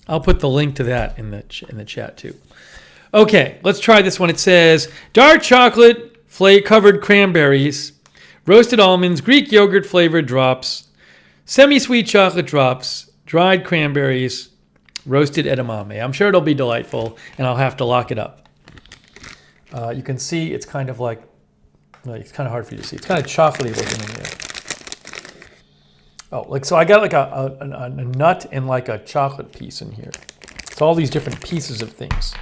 I'll put the link to that in the chat too. Okay, let's try this one. It says dark chocolate covered cranberries, roasted almonds, Greek yogurt flavored drops, semi-sweet chocolate drops, dried cranberries, roasted edamame. I'm sure it'll be delightful, and I'll have to lock it up. You can see it's kind of like, well, it's kind of hard for you to see. It's kind of chocolatey looking in there. Oh, like so I got like a nut and like a chocolate piece in here. It's all these different pieces of things.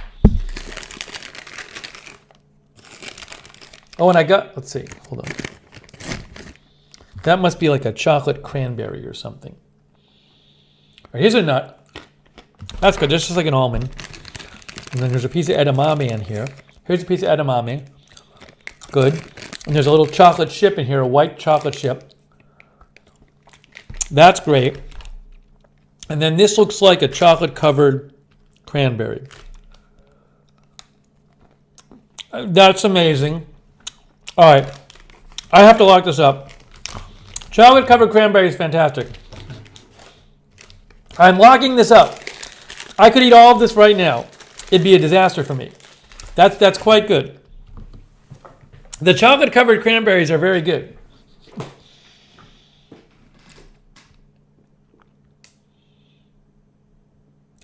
Oh, and I got, let's see, hold on. That must be like a chocolate cranberry or something. All right, here's a nut. That's good, that's just like an almond. And then there's a piece of edamame in here. Here's a piece of edamame. Good. And there's a little chocolate chip in here, a white chocolate chip. That's great. And then this looks like a chocolate-covered cranberry. That's amazing. All right. I have to lock this up. Chocolate-covered cranberry is fantastic. I'm locking this up. I could eat all of this right now. It'd be a disaster for me. That's quite good. The chocolate-covered cranberries are very good.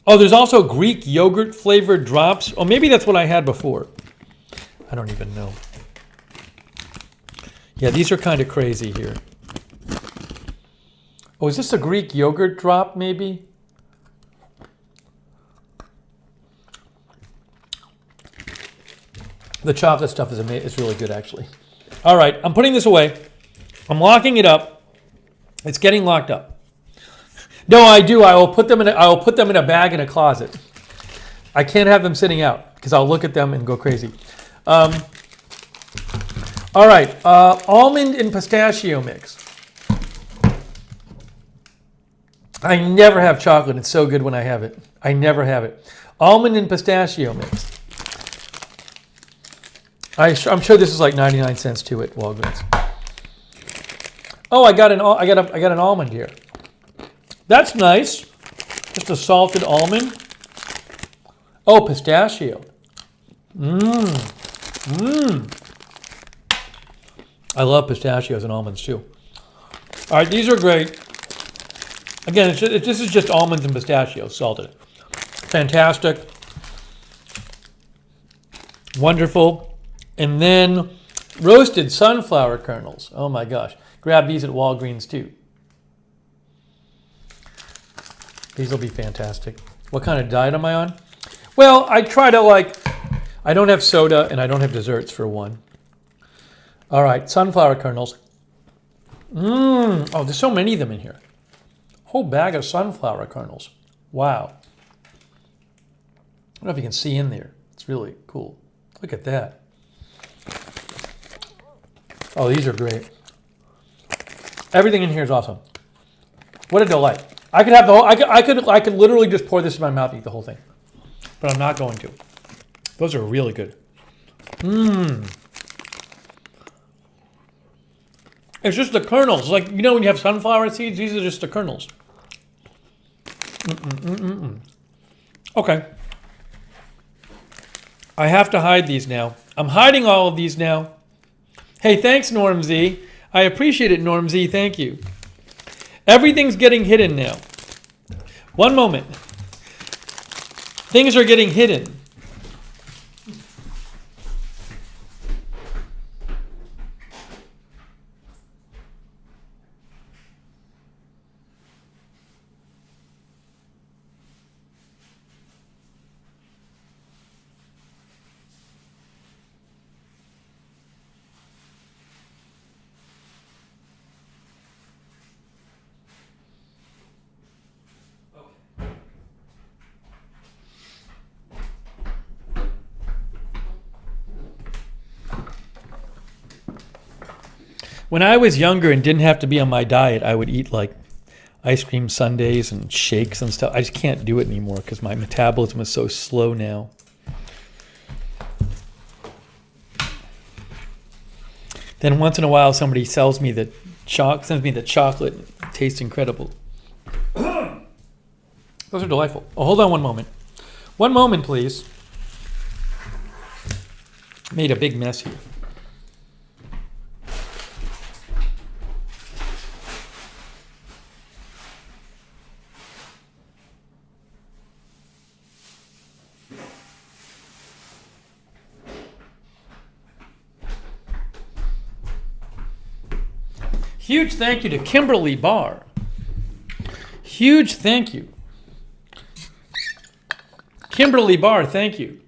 Oh, there's also Greek yogurt flavored drops. Oh, maybe that's what I had before. I don't even know. Yeah, these are kind of crazy here. Oh, is this a Greek yogurt drop, maybe? The chocolate stuff is amazing. It's really good, actually. All right, I'm putting this away. I'm locking it up. It's getting locked up. No, I do. I will put them in a bag in a closet. I can't have them sitting out because I'll look at them and go crazy. All right, almond and pistachio mix. I never have chocolate. It's so good when I have it. I never have it. Almond and pistachio mix. I'm sure this is like 99 cents too at Walgreens. Oh, I got an almond here. That's nice. Just a salted almond. Oh, pistachio. I love pistachios and almonds too. All right, these are great. Again, this is just almonds and pistachios salted. Fantastic. Wonderful. And then roasted sunflower kernels. Oh my gosh. Grab these at Walgreens too. These will be fantastic. What kind of diet am I on? Well, I try to I don't have soda and I don't have desserts for one. All right, sunflower kernels. Oh, there's so many of them in here. Whole bag of sunflower kernels. Wow. I don't know if you can see in there. It's really cool. Look at that. Oh, these are great. Everything in here is awesome. What a delight. I could have the whole, I could literally just pour this in my mouth and eat the whole thing. But I'm not going to. Those are really good. It's just the kernels. Like, you know when you have sunflower seeds, these are just the kernels. Okay. I have to hide these now. I'm hiding all of these now. Hey, thanks, Norm Z. I appreciate it, Norm Z. Thank you. Everything's getting hidden now. One moment. Things are getting hidden. When I was younger and didn't have to be on my diet, I would eat like ice cream sundaes and shakes and stuff. I just can't do it anymore because my metabolism is so slow now. Then once in a while, somebody sends me the chocolate. It tastes incredible. Those are delightful. Oh, hold on one moment. One moment, please. Made a big mess here. Huge thank you to Kimberly Barr. Huge thank you. Kimberly Barr, thank you.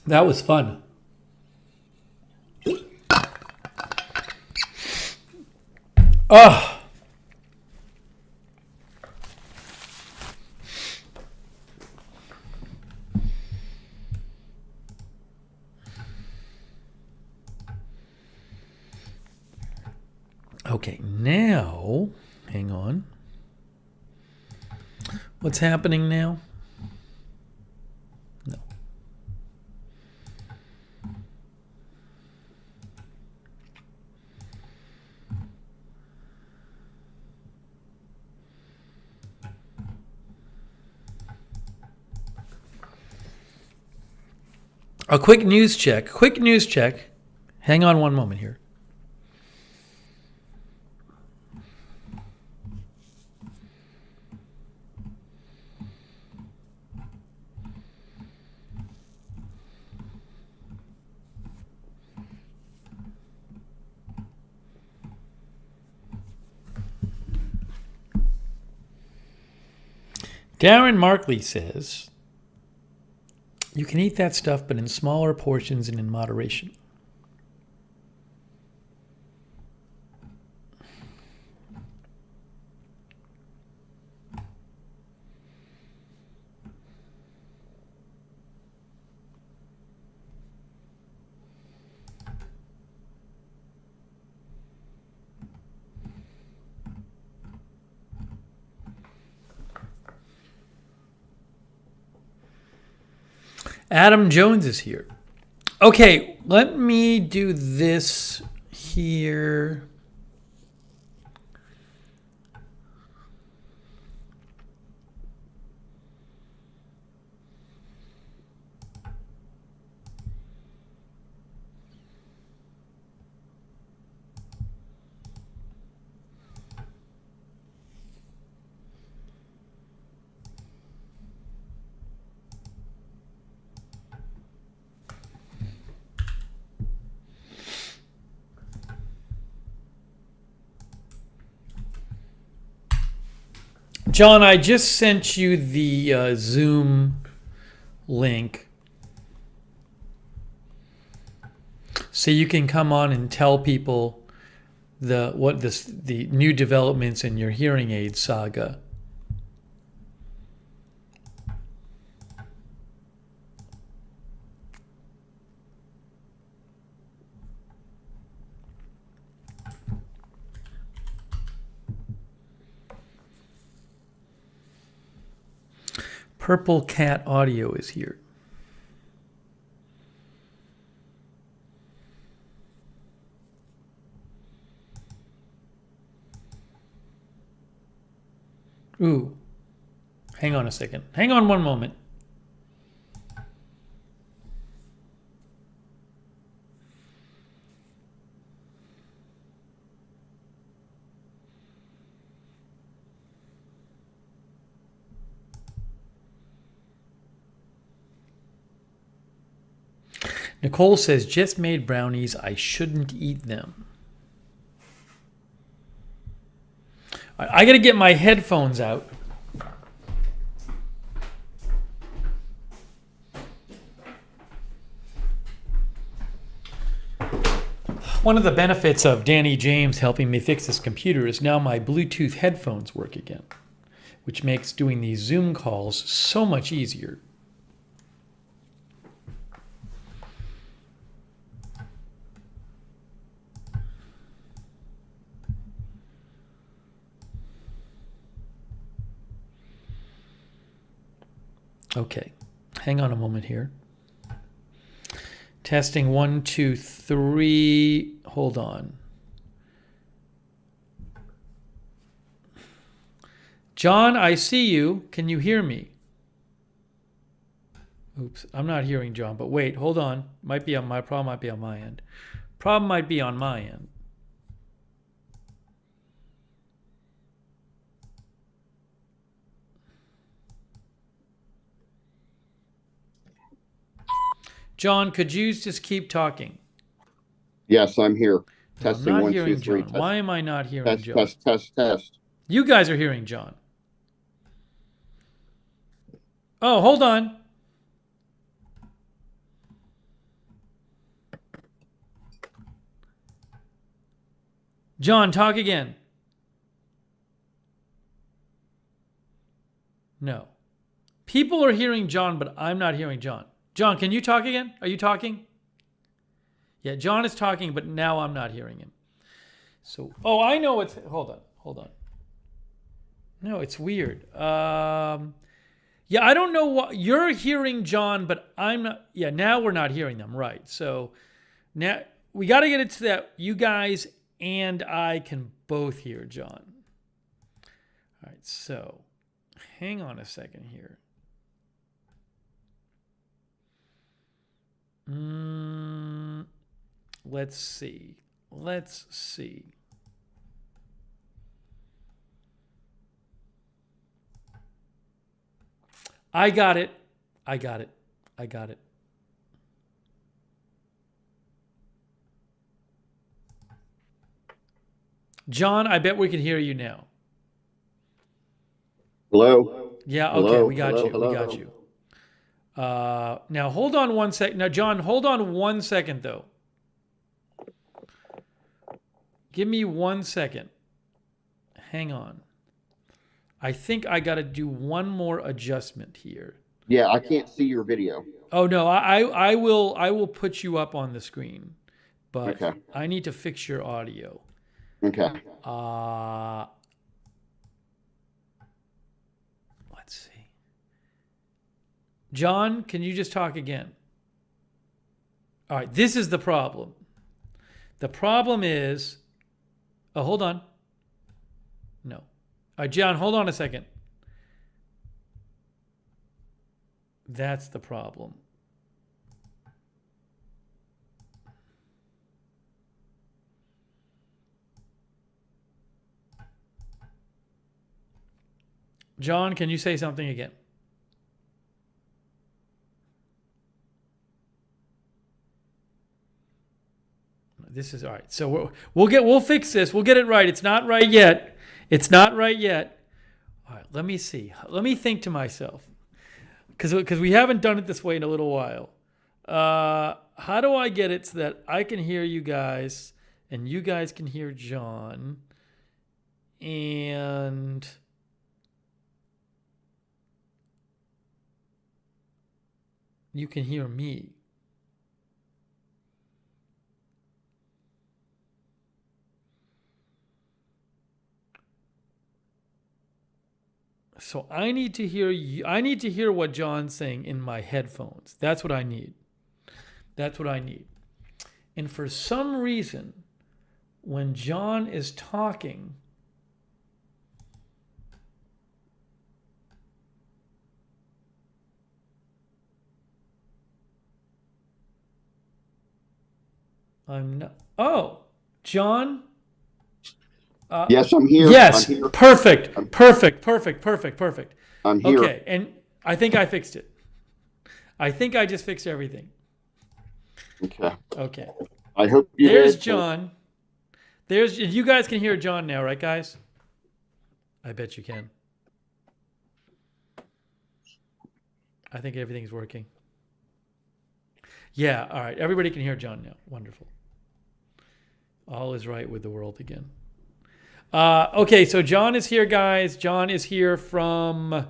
That was fun. Oh. Okay, now, hang on. What's happening now? No. A quick news check. Quick news check. Hang on one moment here. Darren Markley says, you can eat that stuff, but in smaller portions and in moderation. Adam Jones is here. Okay, let me do this here. John, I just sent you the Zoom link so you can come on and tell people the new developments in your hearing aid saga. Purple Cat Audio is here. Ooh. Hang on a second. Hang on one moment. Nicole says, just made brownies. I shouldn't eat them. I got to get my headphones out. One of the benefits of Danny James helping me fix this computer is now my Bluetooth headphones work again, which makes doing these Zoom calls so much easier. Okay, hang on a moment here. Testing 1, 2, 3. Hold on. John, I see you. Can you hear me? Oops, I'm not hearing John, but wait, hold on. Problem might be on my end. Problem might be on my end. John, could you just keep talking? Yes, I'm here. No, Testing I'm not 1, 2, hearing 3. John. Test, Why am I not hearing test, John? test. You guys are hearing John. Oh, hold on. John, talk again. No. People are hearing John, but I'm not hearing John. John, can you talk again? Are you talking? Yeah, John is talking, but now I'm not hearing him. So, oh, I know it's. Hold on. No, it's weird. Yeah, I don't know what you're hearing, John, but I'm not. Yeah, now we're not hearing them, right? So now we got to get it to that you guys and I can both hear John. All right, so hang on a second here. Let's see. I got it. John, I bet we can hear you now. Hello? Yeah, okay, Hello, we got hello, you. We got hello. you. Now hold on one sec. Now, John, hold on 1 second though. Give me 1 second. Hang on. I think I got to do one more adjustment here. Yeah, I can't see your video. Oh no, I will put you up on the screen, but Okay. I need to fix your audio. Okay. Let's see. John, can you just talk again? All right, this is the problem. The problem is, oh, hold on. No. All right, John, hold on a second. That's the problem. John, can you say something again? This is all right. So we'll fix this. We'll get it right. It's not right yet. It's not right yet. All right, let me see. Let me think to myself. Because we haven't done it this way in a little while. How do I get it so that I can hear you guys and you guys can hear John and you can hear me? So I need to hear you. I need to hear what John's saying in my headphones. That's what I need. That's what I need. And for some reason, when John is talking, I'm not. Oh, John. Yes, I'm here. Yes, I'm here. perfect, perfect, perfect, perfect, perfect. I'm here. Okay, and I think I fixed it. I think I just fixed everything. Okay. Okay. I hope you There's did. John. There's you guys can hear John now, right, guys? I bet you can. I think everything's working. Yeah, all right. Everybody can hear John now. Wonderful. All is right with the world again. Okay, so John is here, guys. John is here from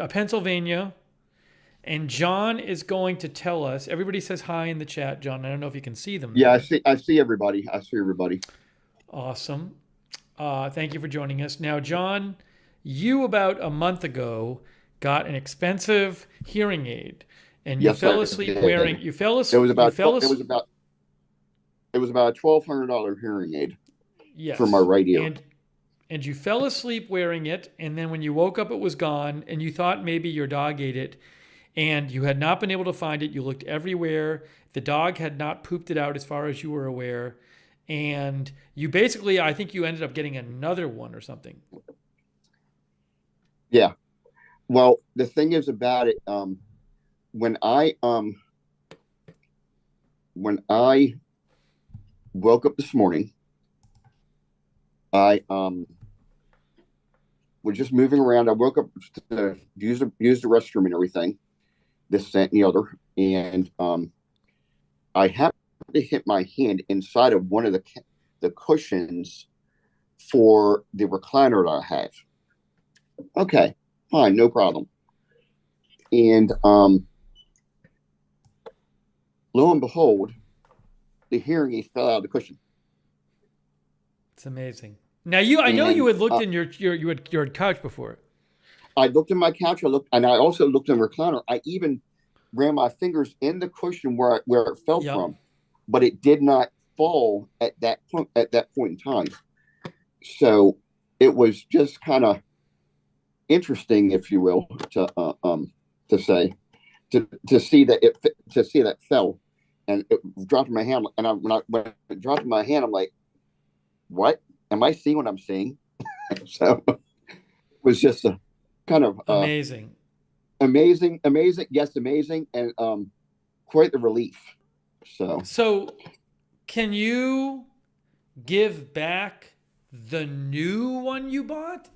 Pennsylvania. And John is going to tell us. Everybody says hi in the chat, John. I don't know if you can see them. Yeah, There. I see everybody. I see everybody. Awesome. Thank you for joining us. Now, John, you about a month ago got an expensive hearing aid, and you Yes, fell I asleep did. wearing. You fell asleep. It was about you fell it was about a $1,200 hearing aid yes. for my right ear. And you fell asleep wearing it, and then when you woke up, it was gone, and you thought maybe your dog ate it, and you had not been able to find it. You looked everywhere. The dog had not pooped it out as far as you were aware. And you basically, I think you ended up getting another one or something. Yeah. Well, the thing is about it, when I woke up this morning, I was just moving around. I woke up to use the restroom and everything, this, that, and the other, and I happened to hit my hand inside of one of the cushions for the recliner that I have. Okay, fine, no problem. And lo and behold, the hearing aid fell out of the cushion. It's amazing. Now I know you had looked in your couch before. I looked in my couch. And I also looked in the recliner. I even ran my fingers in the cushion where it fell from, but it did not fall at that point in time. So it was just kind of interesting, if you will, to see that fell, and it dropped in my hand. And when it dropped in my hand, I'm like, what? Am I seeing what I'm seeing? So it was just a kind of amazing. Yes, amazing, and quite the relief. So can you give back The new one you bought?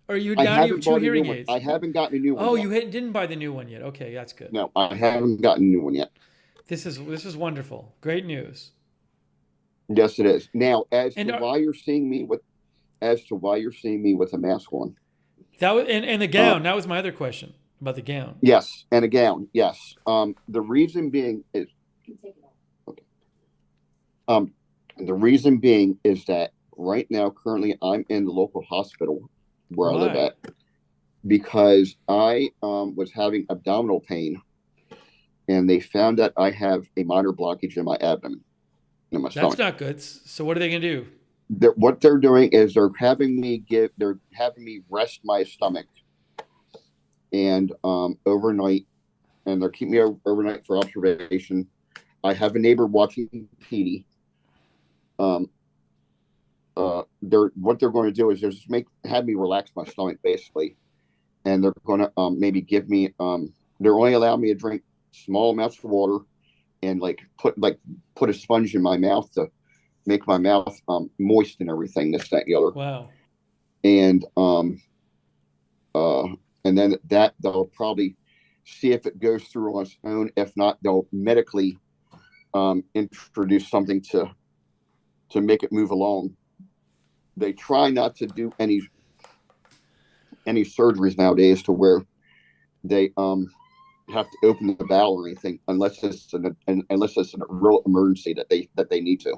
Or you I now you have haven't two bought a new hearing one. aids? I haven't gotten a new one Oh, yet. you didn't buy the new one yet. Okay, that's good. No, I haven't gotten a new one yet. This is wonderful. Great news. Yes, it is. Now, And as to why you're seeing me with a mask on. that was and the Uh, gown. That was my other question about the gown. yes, and a gown. Yes. The reason being is okay. The reason being is that right now, currently, I'm in the local hospital where I live Why? at because I was having abdominal pain, and they found that I have a minor blockage in my abdomen, in my That's stomach. not good. So what are they gonna do? What they're doing is they're having me rest my stomach and overnight, and they're keeping me overnight for observation. I have a neighbor watching PD. What they're going to do is they're just have me relax my stomach basically, and they're going to maybe give me they're only allowing me to drink small amounts of water and put a sponge in my mouth to make my mouth moist and everything, this, that, and the other. Wow. And and then that they'll probably see if it goes through on its own. If not, they'll medically introduce something to make it move along. They try not to do any surgeries nowadays to where they have to open the bowel or anything unless it's a real emergency that they need to.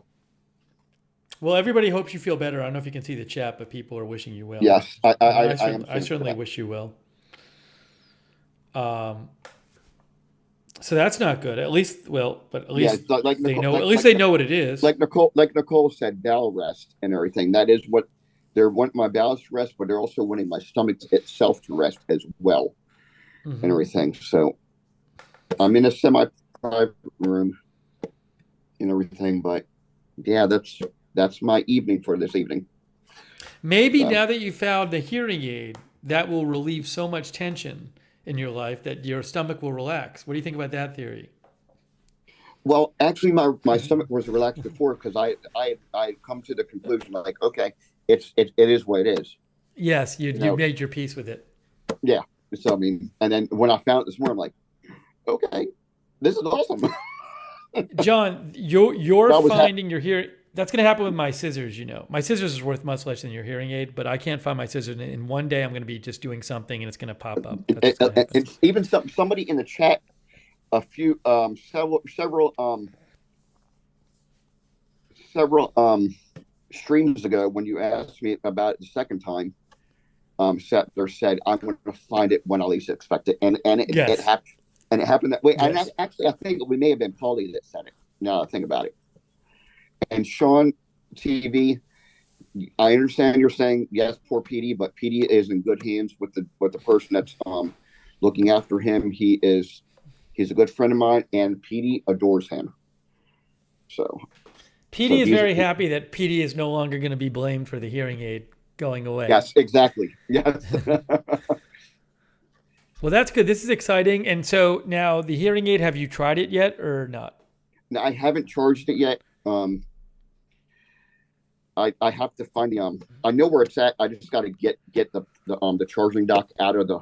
Well, everybody hopes you feel better. I don't know if you can see the chat, but people are wishing you well. Yes, I I am. certainly wish you well. So that's not good. At least, well, but at least like they Nicole, know. like, At least like, they know what it is. like Nicole said, bowel rest and everything. That is what they're wanting my bowels to rest, but they're also wanting my stomach itself to rest as well, and everything. So I'm in a semi-private room and everything, but yeah, that's my evening for this evening. Maybe now that you found the hearing aid, that will relieve so much tension in your life that your stomach will relax. What do you think about that theory? Well, actually, my stomach was relaxed before because I come to the conclusion like, okay, it is what it is. Yes, you made your peace with it. Yeah. So I mean, and then when I found it this morning, I'm like, okay, this is awesome. John, you're That was finding your hearing. That's going to happen with my scissors. My scissors is worth much less than your hearing aid, but I can't find my scissors. And one day I'm going to be just doing something and it's going to pop up. That's what's going to happen. And even somebody in the chat, a few several streams ago, when you asked me about it the second time, said I'm going to find it when I least expect it, and Yes. it happened, and it happened that way. Yes. And I think we may have been Paulie that said it. Now I think about it. And Sean TV, I understand you're saying yes, poor PD, but PD is in good hands with the person that's looking after him. He's a good friend of mine, and PD adores him. So PD is very happy that PD is no longer going to be blamed for the hearing aid going away. Yes, exactly. Yes. Well, that's good. This is exciting. And so now the hearing aid, have you tried it yet or not? No, I haven't charged it yet. I have to find the I know where it's at. I just got to get the charging dock out of the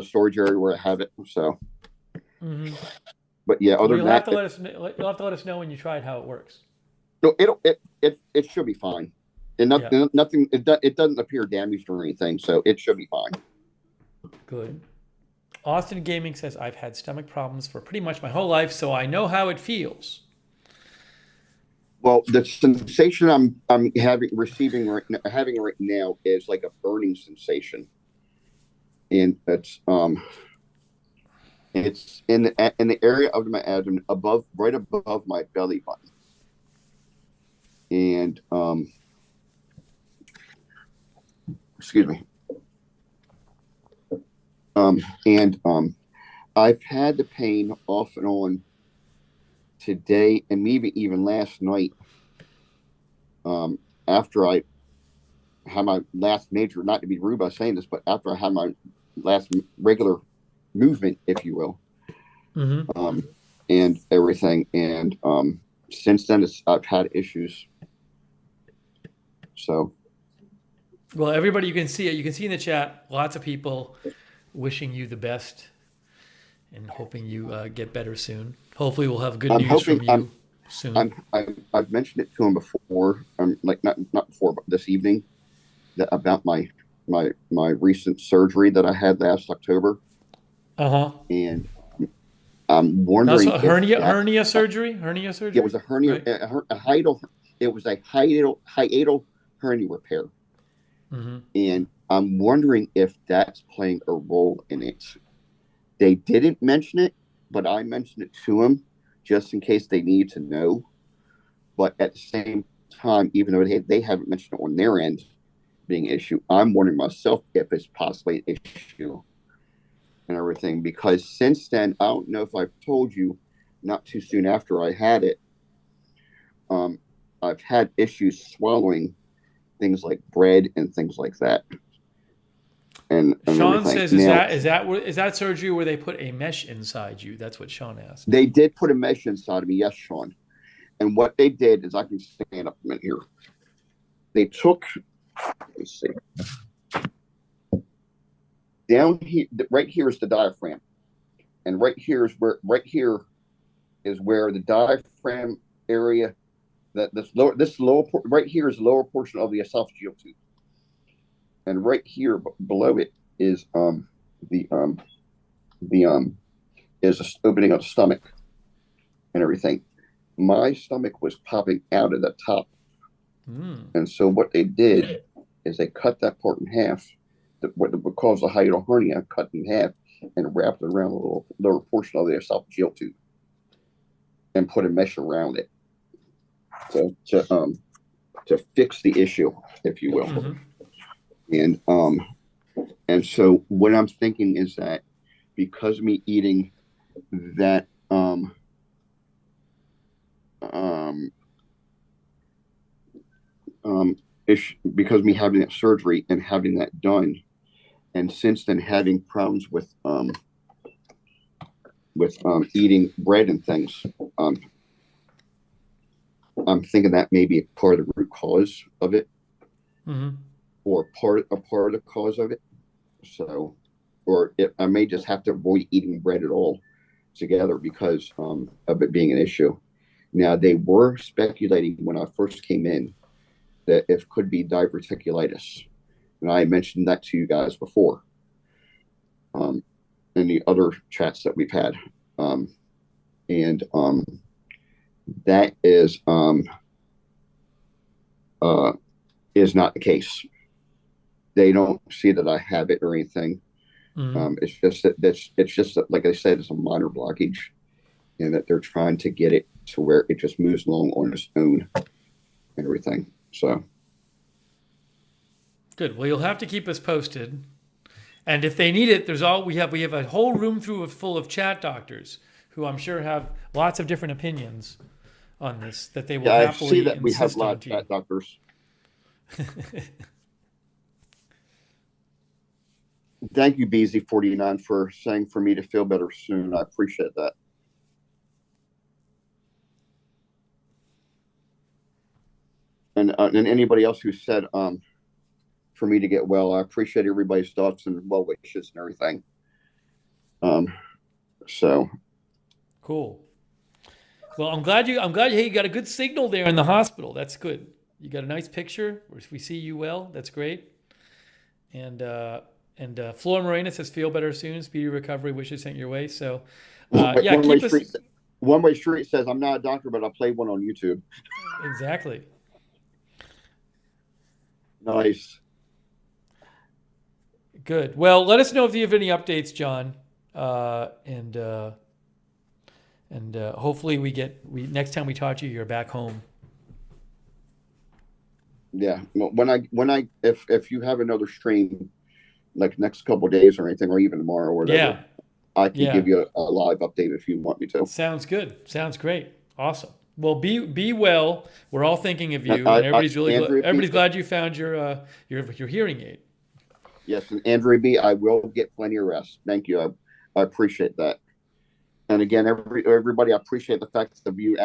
storage area where I have it. So, but yeah, other than that, you'll have to let us know when you try it how it works. No, it should be fine. And nothing. It doesn't appear damaged or anything, so it should be fine. Good. Austin Gaming says I've had stomach problems for pretty much my whole life, so I know how it feels. Well, the sensation I'm having right now is like a burning sensation, and it's in the area of my abdomen, right above my belly button, and excuse me, I've had the pain off and on today and maybe even last night, after I had my last major, not to be rude by saying this, but after I had my last regular movement, if you will, and everything. And since then, I've had issues So, Well, everybody, you can see it. You can see in the chat, lots of people wishing you the best and hoping you get better soon. Hopefully, we'll have good I'm news hoping from you soon. I've mentioned it to him before. Like not before, but this evening, that about my recent surgery that I had last October, Uh-huh. and I'm That's wondering a if hernia surgery. Hernia surgery. it was a hernia, Right. a hiatal. It was a hiatal hernia repair, Mm-hmm. and I'm wondering if that's playing a role in it. They didn't mention it, but I mentioned it to them just in case they need to know. But at the same time, even though they haven't mentioned it on their end being an issue, I'm wondering myself if it's possibly an issue and everything. Because since then, I don't know if I've told you, not too soon after I had it, I've had issues swallowing things like bread and things like that. And Sean everything. says, Now, is that surgery where they put a mesh inside you? That's what Sean asked. they did put a mesh inside of me, yes, Sean. And what they did is, I can stand up a minute here. They took, let me see, down here, right here is the diaphragm, and right here is where the diaphragm area. That this lower right here is the lower portion of the esophageal tube, and right here below it is the is the opening of the stomach and everything. My stomach was popping out of the top. And so what they did is they cut that part in half, what would cause a hiatal hernia, cut in half, and wrapped it around the lower portion of the esophageal tube and put a mesh around it to fix the issue, if you will. Mm-hmm. And so what I'm thinking is that because of me eating that because me having that surgery and having that done, and since then having problems with eating bread and things, I'm thinking that may be part of the root cause of it, or a part of the cause of it. So, I may just have to avoid eating bread at all together because of it being an issue. Now, they were speculating when I first came in that it could be diverticulitis. And I mentioned that to you guys before in the other chats that we've had. That is not the case. They don't see that I have it or anything. It's just that, like I said, it's a minor blockage, and that they're trying to get it to where it just moves along on its own and everything. So good. Well, you'll have to keep us posted, and if they need it, we have a whole room full of chat doctors who I'm sure have lots of different opinions on this that they will happily I see that we have insist a lot on of to you. chat doctors. Thank you, BZ49, for saying for me to feel better soon. I appreciate that. And anybody else who said for me to get well, I appreciate everybody's thoughts and well wishes and everything. So cool. Well, I'm glad you got a good signal there in the hospital. That's good. You got a nice picture. We see you well. That's great. And Flora Morena says, feel better soon. Speedy recovery. Wishes sent your way. So, One Way Street says, I'm not a doctor, but I play one on YouTube. Exactly. Nice. Good. Well, let us know if you have any updates, John. And hopefully next time we talk to you, you're back home. Yeah. If you have another stream, like next couple of days or anything, or even tomorrow or whatever, I can give you a live update if you want me to. Sounds good. Sounds great. Awesome. Well, be well. We're all thinking of you, and everybody's glad you found your hearing aid. Yes, and Andrew B, I will get plenty of rest. Thank you. I appreciate that. And again, everybody, I appreciate the fact that you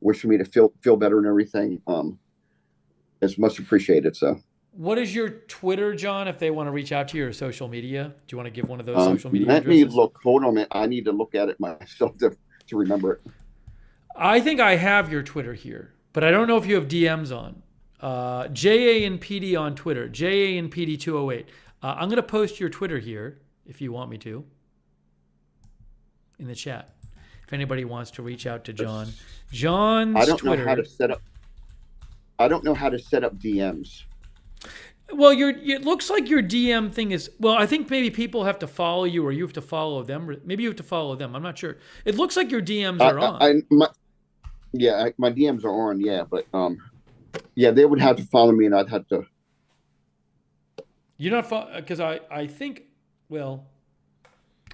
wishing me to feel better and everything. It's much appreciated. So, What is your Twitter, John, if they want to reach out to you, or social media? Do you want to give one of those social media let me addresses? look. Hold on a minute. I need to look at it myself to remember it. I think I have your Twitter here, but I don't know if you have DMs on. JANPD on Twitter, JANPD208. I'm going to post your Twitter here if you want me to in the chat. If anybody wants to reach out to John. John's I don't Twitter. know how to set up. I don't know how to set up DMs. Well, it looks like your DM thing is, well, I think maybe people have to follow you or you have to follow them. Maybe you have to follow them. I'm not sure. It looks like your DMs are on. My DMs are on, yeah, but yeah, they would have to follow me and I'd have to. You're not, because I think, well,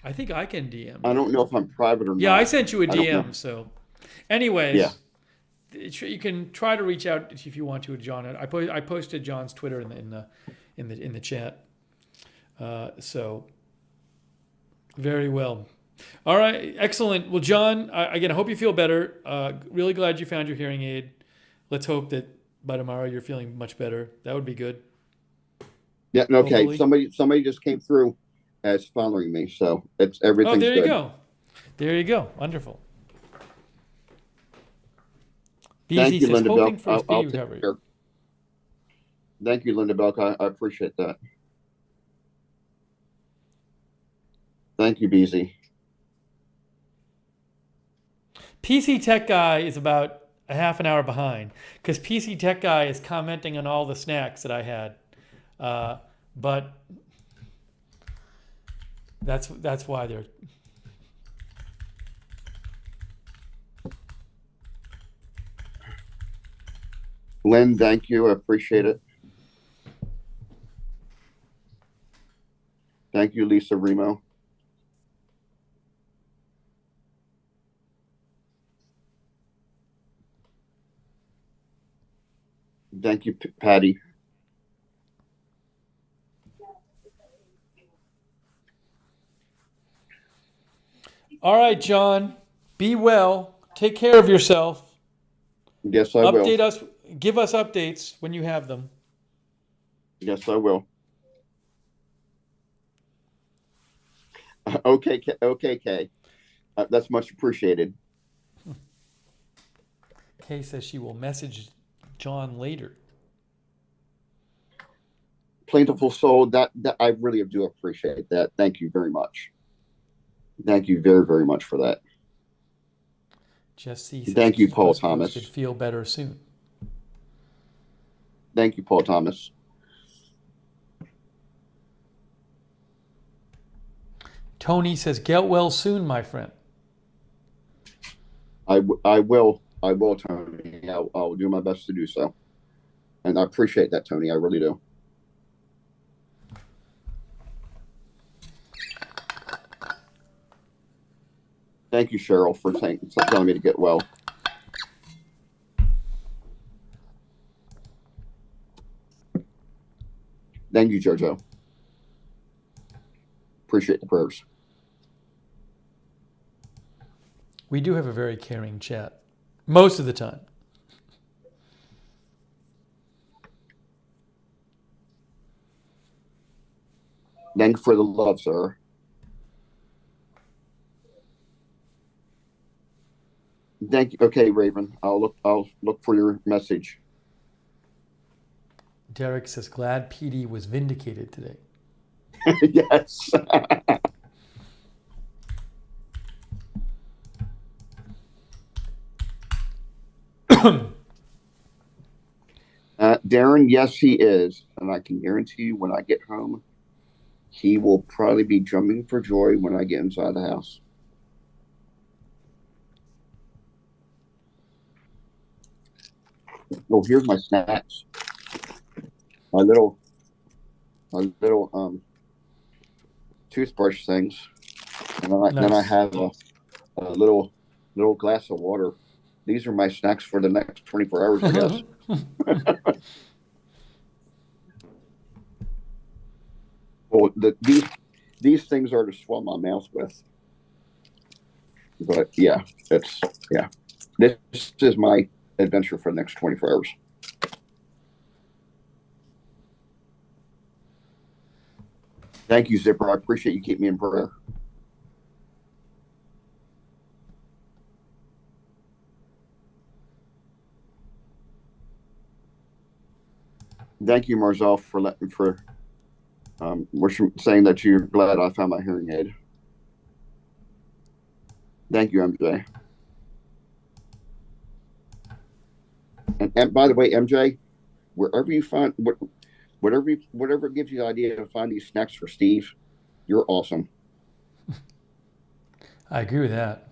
I think I can DM. I don't know if I'm private or not. Yeah, I sent you a DM, so. Anyways. Yeah. You can try to reach out if you want to, John. I posted John's Twitter in the chat. So very well. All right, excellent. Well, John, again, I hope you feel better. Really glad you found your hearing aid. Let's hope that by tomorrow you're feeling much better. That would be good. Yeah. Okay. Hopefully. Somebody just came through as following me, so it's everything's Oh, there you good. go. There you go. Wonderful. Thank BZ you, says, Linda hoping Belk. for a I'll speedy take recovery. care. Thank you, Linda Belk. I appreciate that. Thank you, BZ. PC Tech Guy is about a half an hour behind because PC Tech Guy is commenting on all the snacks that I had. But that's why they're... Lynn, thank you. I appreciate it. Thank you, Lisa Remo. Thank you, Patty. All right, John. Be well. Take care of yourself. Yes, I will. Update us. Give us updates when you have them. Yes, I will. Okay, Kay. That's much appreciated. Kay says she will message John later. Plaintiful soul, that I really do appreciate that. Thank you very much. Thank you very, very much for that. Jesse says thank you, keep Paul us Thomas. posted. Feel better soon. Thank you, Paul Thomas. Tony says, get well soon, my friend. I will, Tony. I'll do my best to do so. And I appreciate that, Tony. I really do. Thank you, Cheryl, for telling me to get well. Thank you, JoJo. Appreciate the prayers. We do have a very caring chat. Most of the time. Thank you for the love, sir. Thank you. Okay, Raven. I'll look for your message. Derek says, glad PD was vindicated today. Yes. Darren, yes, he is. And I can guarantee you when I get home, he will probably be jumping for joy when I get inside the house. Oh, here's my snacks. My little toothbrush things. And then I have a little glass of water. These are my snacks for the next 24 hours, I guess. Well, these things are to swell my mouth with. But yeah, this is my adventure for the next 24 hours. Thank you, Zipper. I appreciate you keeping me in prayer. Thank you, Marzal, saying that you're glad I found my hearing aid. Thank you, MJ. And by the way, MJ, wherever you find whatever gives you the idea to find these snacks for Steve, you're awesome. I agree with that.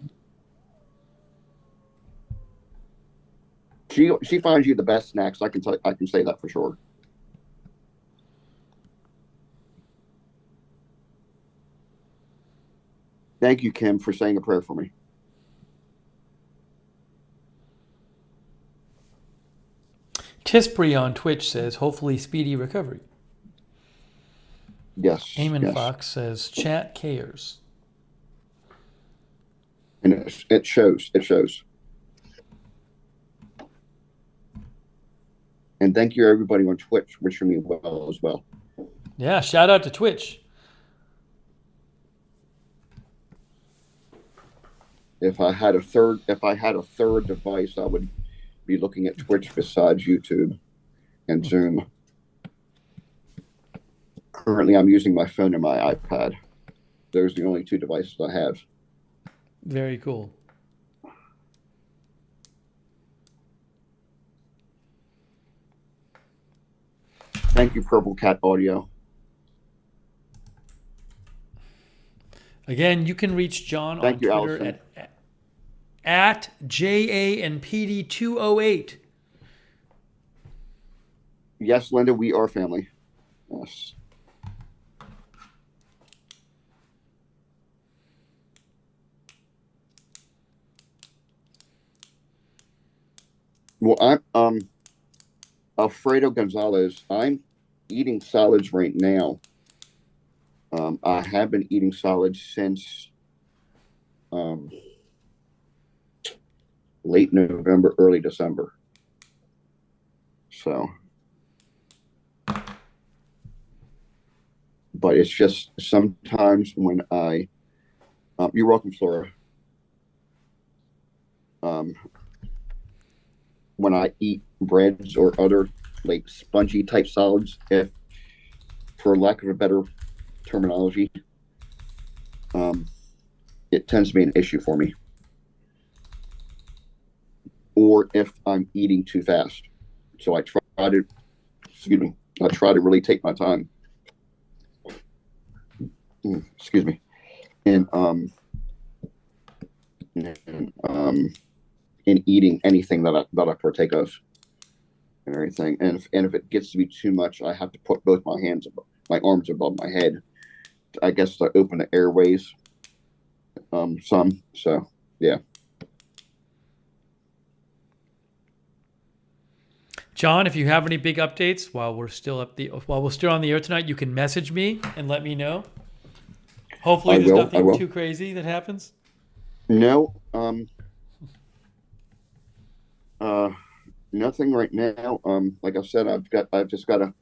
She finds you the best snacks. I can say that for sure. Thank you, Kim, for saying a prayer for me. Tisbury on Twitch says, hopefully speedy recovery. Yes. Eamon yes. Fox says, chat cares. And it shows. It shows. And thank you, everybody on Twitch, wishing me well as well. Yeah, shout out to Twitch. If I had a third device, I would be looking at Twitch besides YouTube and Zoom. Currently, I'm using my phone and my iPad. Those are the only two devices I have. Very cool. Thank you, Purple Cat Audio. Again, you can reach John Thank on you, Twitter Allison. at JANPD208. Yes, Linda, we are family. Yes. Well, I'm Alfredo Gonzalez. I'm eating solids right now. I have been eating solids since late November, early December. So, but it's just sometimes when you're welcome, Flora. When I eat breads or other like spongy type solids, if for lack of a better terminology, it tends to be an issue for me. Or if I'm eating too fast. So I try to really take my time. Excuse me. And in eating anything that I partake of and everything. And if it gets to be too much, I have to put both my arms above my head, I guess, to open the airways some. So yeah. John, if you have any big updates while we're still on the air tonight, you can message me and let me know. Hopefully there's nothing too crazy that happens. No, nothing right now. Like I said, I've just got to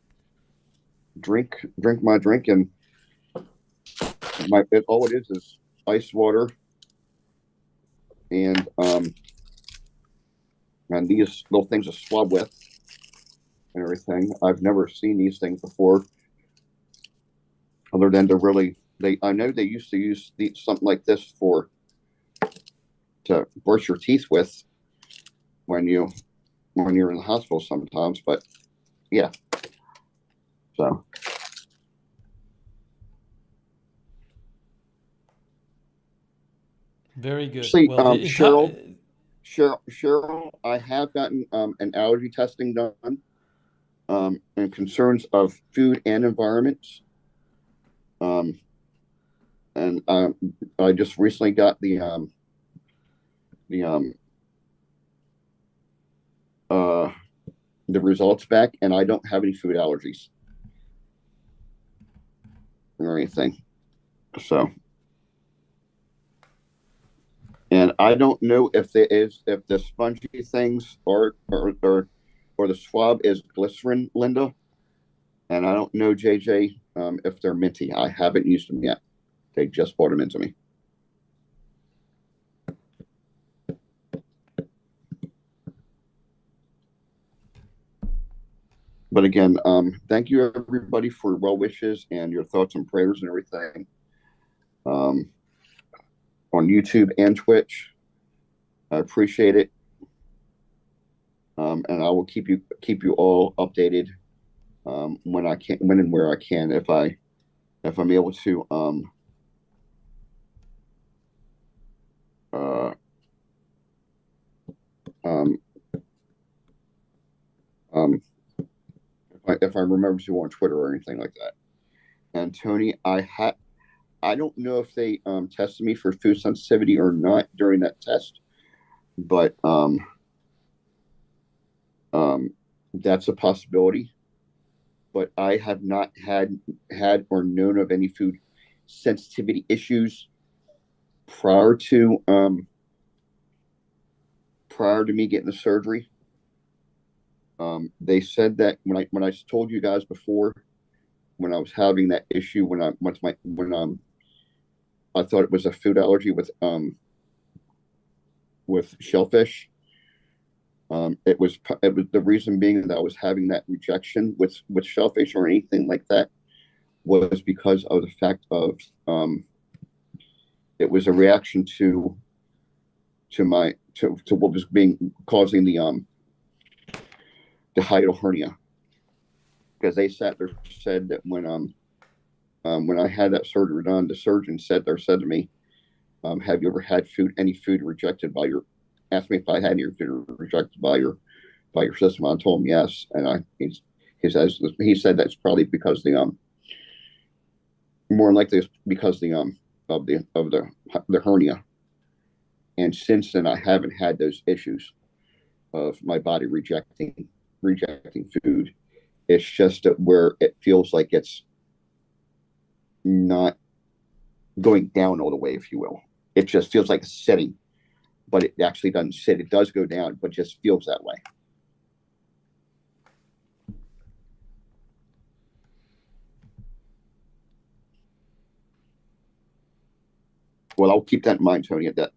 drink my drink, and all it is ice water, and these little things to swab with and everything. I've never seen these things before, other than I know they used to use something like this to brush your teeth with when you're in the hospital sometimes, but yeah. So very good. See, well, Cheryl, I have gotten an allergy testing done, and concerns of food and environments. And I just recently got the results back, and I don't have any food allergies or anything. So, and I don't know if the spongy things or the swab is glycerin, Linda. And I don't know, JJ, if they're minty. I haven't used them yet. They just brought them into me. But again, thank you everybody for well wishes and your thoughts and prayers and everything. On YouTube and Twitch, I appreciate it. And I will keep you all updated when I can, when and where I can, if I'm able to uh, um, if I remember to on Twitter or anything like that. And Tony, I don't know if they tested me for food sensitivity or not during that test, but that's a possibility. But I have not had or known of any food sensitivity issues prior to me getting the surgery. They said that when I told you guys before, when I was having that issue, when I thought it was a food allergy with shellfish. It was the reason being that I was having that rejection with shellfish or anything like that was because of the fact of it was a reaction to what was causing the hiatal hernia, because they said that when I had that surgery done, the surgeon said to me, have you ever had any food rejected by your, asked me if I had any food rejected by your system. I told him yes, and he said that's probably because more likely it's because of the hernia. And since then, I haven't had those issues of my body rejecting food. It's just that where it feels like it's not going down all the way, if you will. It just feels like it's sitting, but it actually doesn't sit. It does go down, but just feels that way. Well, I'll keep that in mind, Tony, to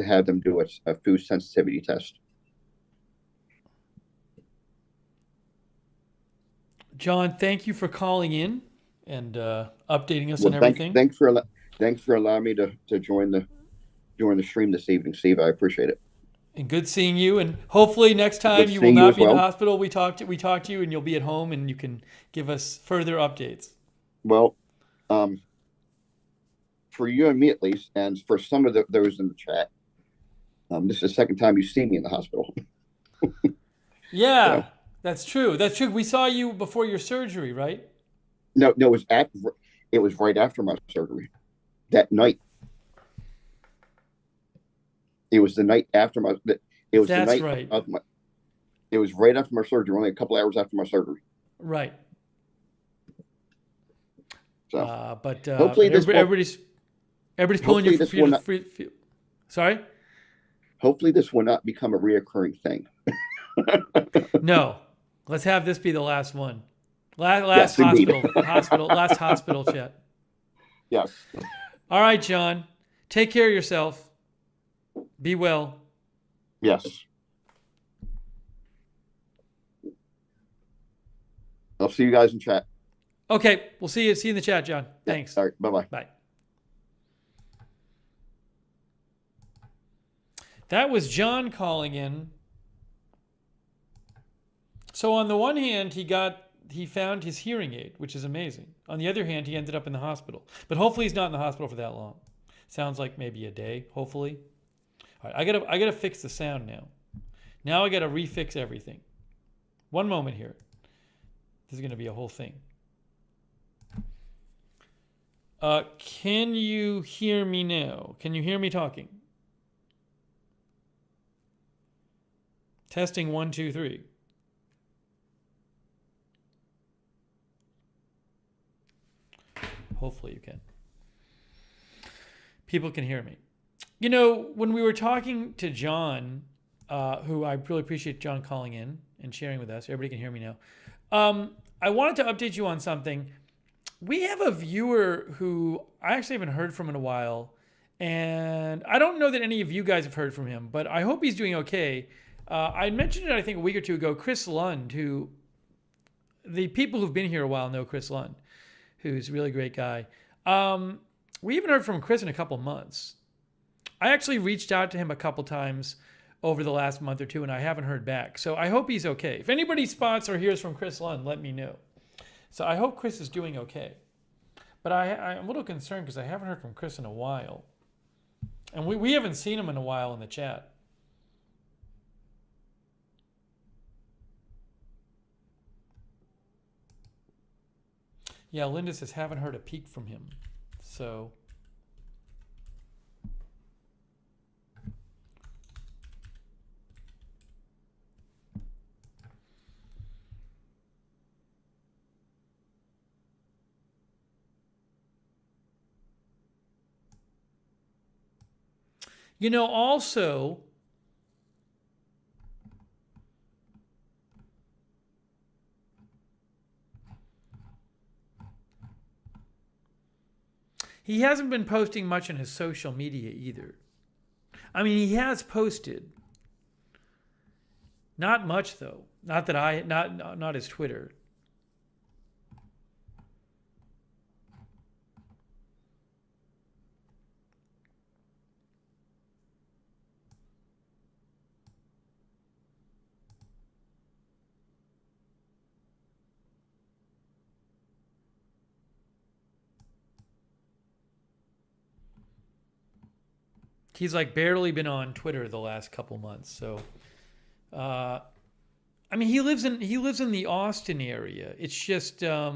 have them do a food sensitivity test. John, thank you for calling in and updating us on everything. Thanks for allowing me to join the stream this evening, Steve. I appreciate it. And good seeing you. And hopefully next time you will not be in the hospital. We talk to you, and you'll be at home, and you can give us further updates. Well, for you and me at least, and for some of those in the chat, this is the second time you see me in the hospital. Yeah, so. That's true. That's true. We saw you before your surgery, right? No, it was right after my surgery. That night. It was the night after my. It was That's the night right. of my. It was right after my surgery. Only a couple hours after my surgery. Right. So, but hopefully everybody's pulling you for free. Sorry. Hopefully, this will not become a reoccurring thing. No, let's have this be the last one. Last hospital chat. Yes. All right, John. Take care of yourself. Be well. Yes. I'll see you guys in chat. Okay, we'll see you in the chat, John. Thanks. All right, bye-bye. Bye. That was John calling in. So on the one hand, he found his hearing aid, which is amazing. On the other hand, he ended up in the hospital. But hopefully he's not in the hospital for that long. Sounds like maybe a day, hopefully. All right, I gotta fix the sound now. Now I gotta refix everything. One moment here. This is gonna be a whole thing. Can you hear me now? Can you hear me talking? Testing 1, 2, 3. Hopefully you can. People can hear me. You know, when we were talking to John, who I really appreciate John calling in and sharing with us. Everybody can hear me now. I wanted to update you on something. We have a viewer who I actually haven't heard from in a while, and I don't know that any of you guys have heard from him, but I hope he's doing okay. I mentioned it, I think, a week or two ago. Chris Lund, who the people who've been here a while know Chris Lund, who's a really great guy. We haven't heard from Chris in a couple months. I actually reached out to him a couple times over the last month or two, and I haven't heard back. So I hope he's okay. If anybody spots or hears from Chris Lund, let me know. So I hope Chris is doing okay. But I'm a little concerned because I haven't heard from Chris in a while. And we haven't seen him in a while in the chat. Yeah, Linda says, haven't heard a peep from him. So... You know, also, he hasn't been posting much on his social media either. I mean, he has posted. Not much though. Not his Twitter. He's like barely been on Twitter the last couple months. So, I mean, he lives in the Austin area. It's just, I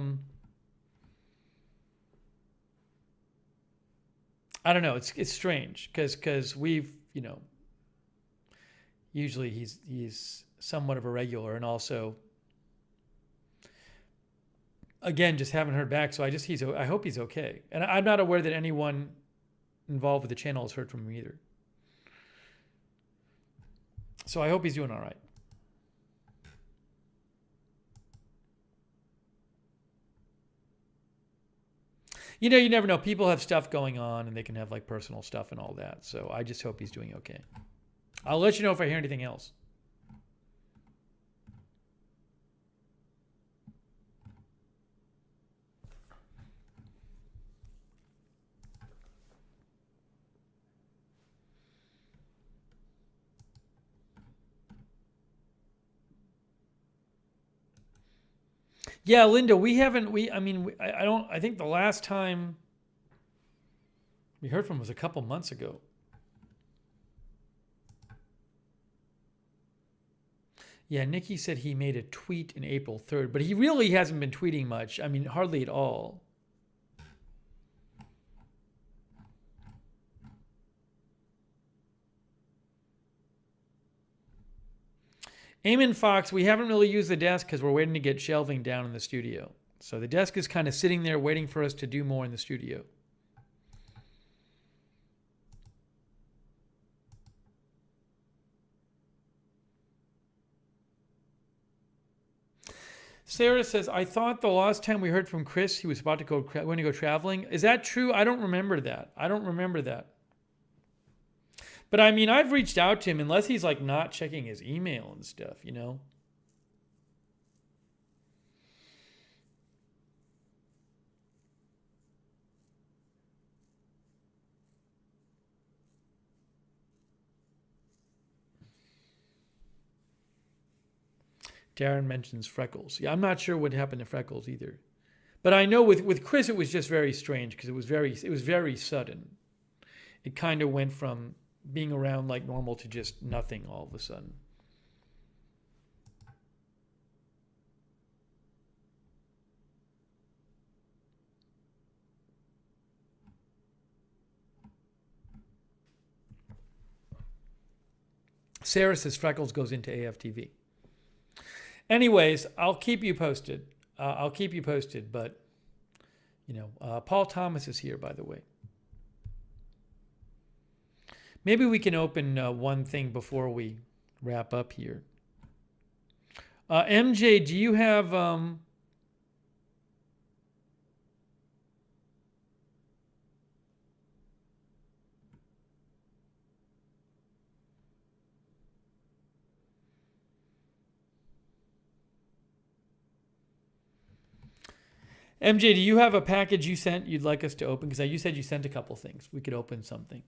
don't know. It's strange because we've, you know, usually he's somewhat of a regular, and also, again, just haven't heard back. So I hope he's okay. And I'm not aware that anyone involved with the channel has heard from him either. So I hope he's doing all right. You know, you never know. People have stuff going on and they can have like personal stuff and all that. So I just hope he's doing okay. I'll let you know if I hear anything else. Yeah, Linda, I think the last time we heard from him was a couple months ago. Yeah, Nikki said he made a tweet in April 3rd, but he really hasn't been tweeting much. I mean, hardly at all. Eamon Fox, we haven't really used the desk because we're waiting to get shelving down in the studio. So the desk is kind of sitting there waiting for us to do more in the studio. Sarah says, I thought the last time we heard from Chris, he was about to go traveling. Is that true? I don't remember that. But I mean, I've reached out to him, unless he's like not checking his email and stuff, you know? Darren mentions Freckles. Yeah, I'm not sure what happened to Freckles either. But I know with Chris, it was just very strange because it was very sudden. It kind of went from being around like normal to just nothing all of a sudden. Sarah says Freckles goes into AFTV. Anyways, I'll keep you posted. But, you know, Paul Thomas is here, by the way. Maybe we can open one thing before we wrap up here. MJ, do you have MJ, do you have a package you sent you'd like us to open? Because you said you sent a couple things. We could open something.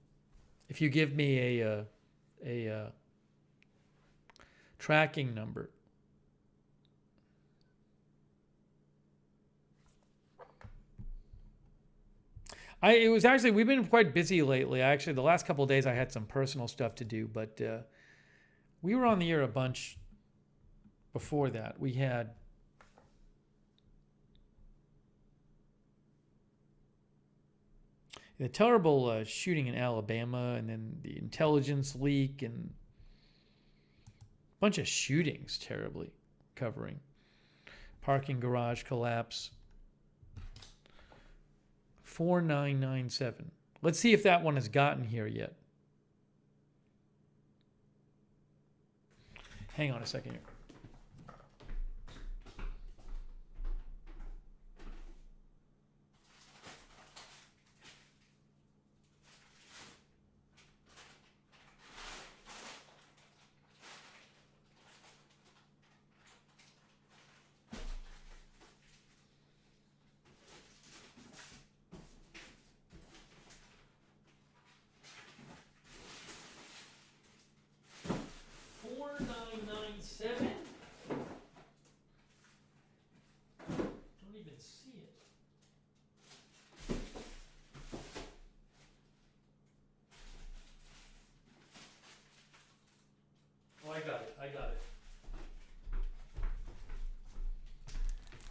If you give me a tracking number. It was actually, we've been quite busy lately. Actually, the last couple of days I had some personal stuff to do, but we were on the air a bunch before that. We had the terrible shooting in Alabama, and then the intelligence leak, and a bunch of shootings terribly covering. Parking garage collapse. 4997. Let's see if that one has gotten here yet. Hang on a second here.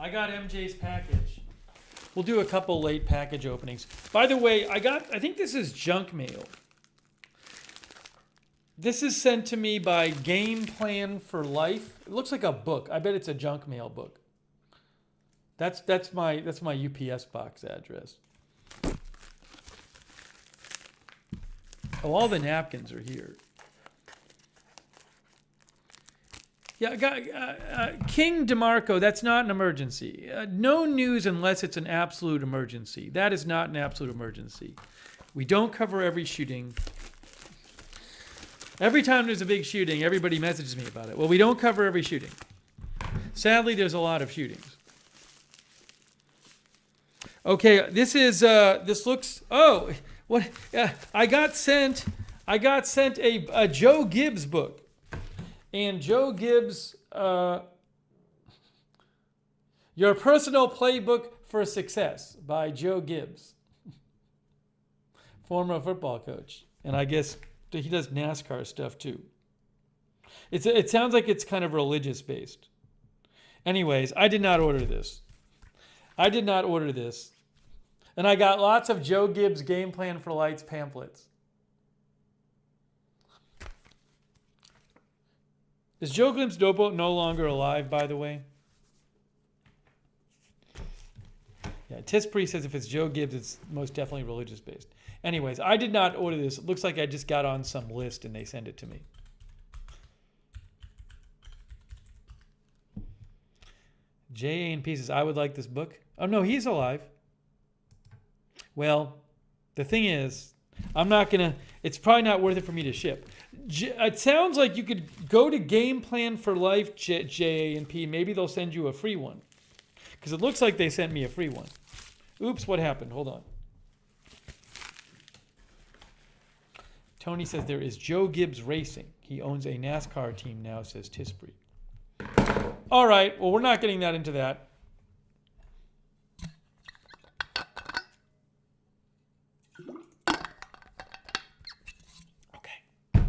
I got MJ's package. We'll do a couple late package openings. By the way, I think this is junk mail. This is sent to me by Game Plan for Life. It looks like a book. I bet it's a junk mail book. That's my UPS box address. Oh, all the napkins are here. Yeah, King DeMarco, that's not an emergency. No news unless it's an absolute emergency. That is not an absolute emergency. We don't cover every shooting. Every time there's a big shooting, everybody messages me about it. Well, we don't cover every shooting. Sadly, there's a lot of shootings. Okay, this looks, oh, what? I got sent a Joe Gibbs book. And Joe Gibbs, Your Personal Playbook for Success by Joe Gibbs, former football coach. And I guess he does NASCAR stuff too. It sounds like it's kind of religious based. Anyways, I did not order this. And I got lots of Joe Gibbs Game Plan for Lights pamphlets. Is Joe Gibbs Dope no longer alive, by the way? Yeah, Tispree says if it's Joe Gibbs, it's most definitely religious based. Anyways, I did not order this. It looks like I just got on some list and they sent it to me. J.A.N.P. says, I would like this book. Oh, no, he's alive. Well, the thing is, it's probably not worth it for me to ship. It sounds like you could go to Game Plan for Life, J.A.N.P. Maybe they'll send you a free one. Because it looks like they sent me a free one. Oops, what happened? Hold on. Tony says there is Joe Gibbs Racing. He owns a NASCAR team now, says Tispree. All right, well, we're not getting that into that. Okay.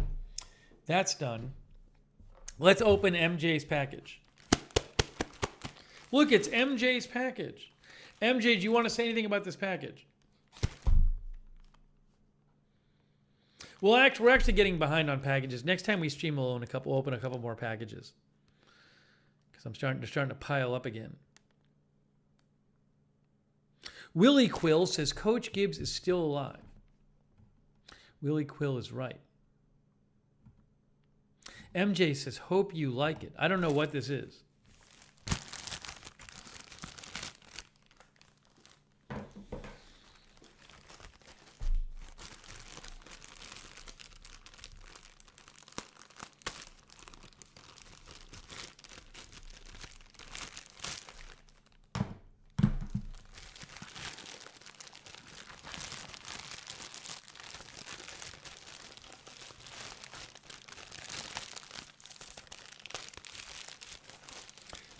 That's done. Let's open MJ's package. Look, it's MJ's package. MJ, do you want to say anything about this package? We're actually getting behind on packages. Next time we stream, we'll open a couple more packages. Because I'm starting to pile up again. Willie Quill says Coach Gibbs is still alive. Willie Quill is right. MJ says, hope you like it. I don't know what this is.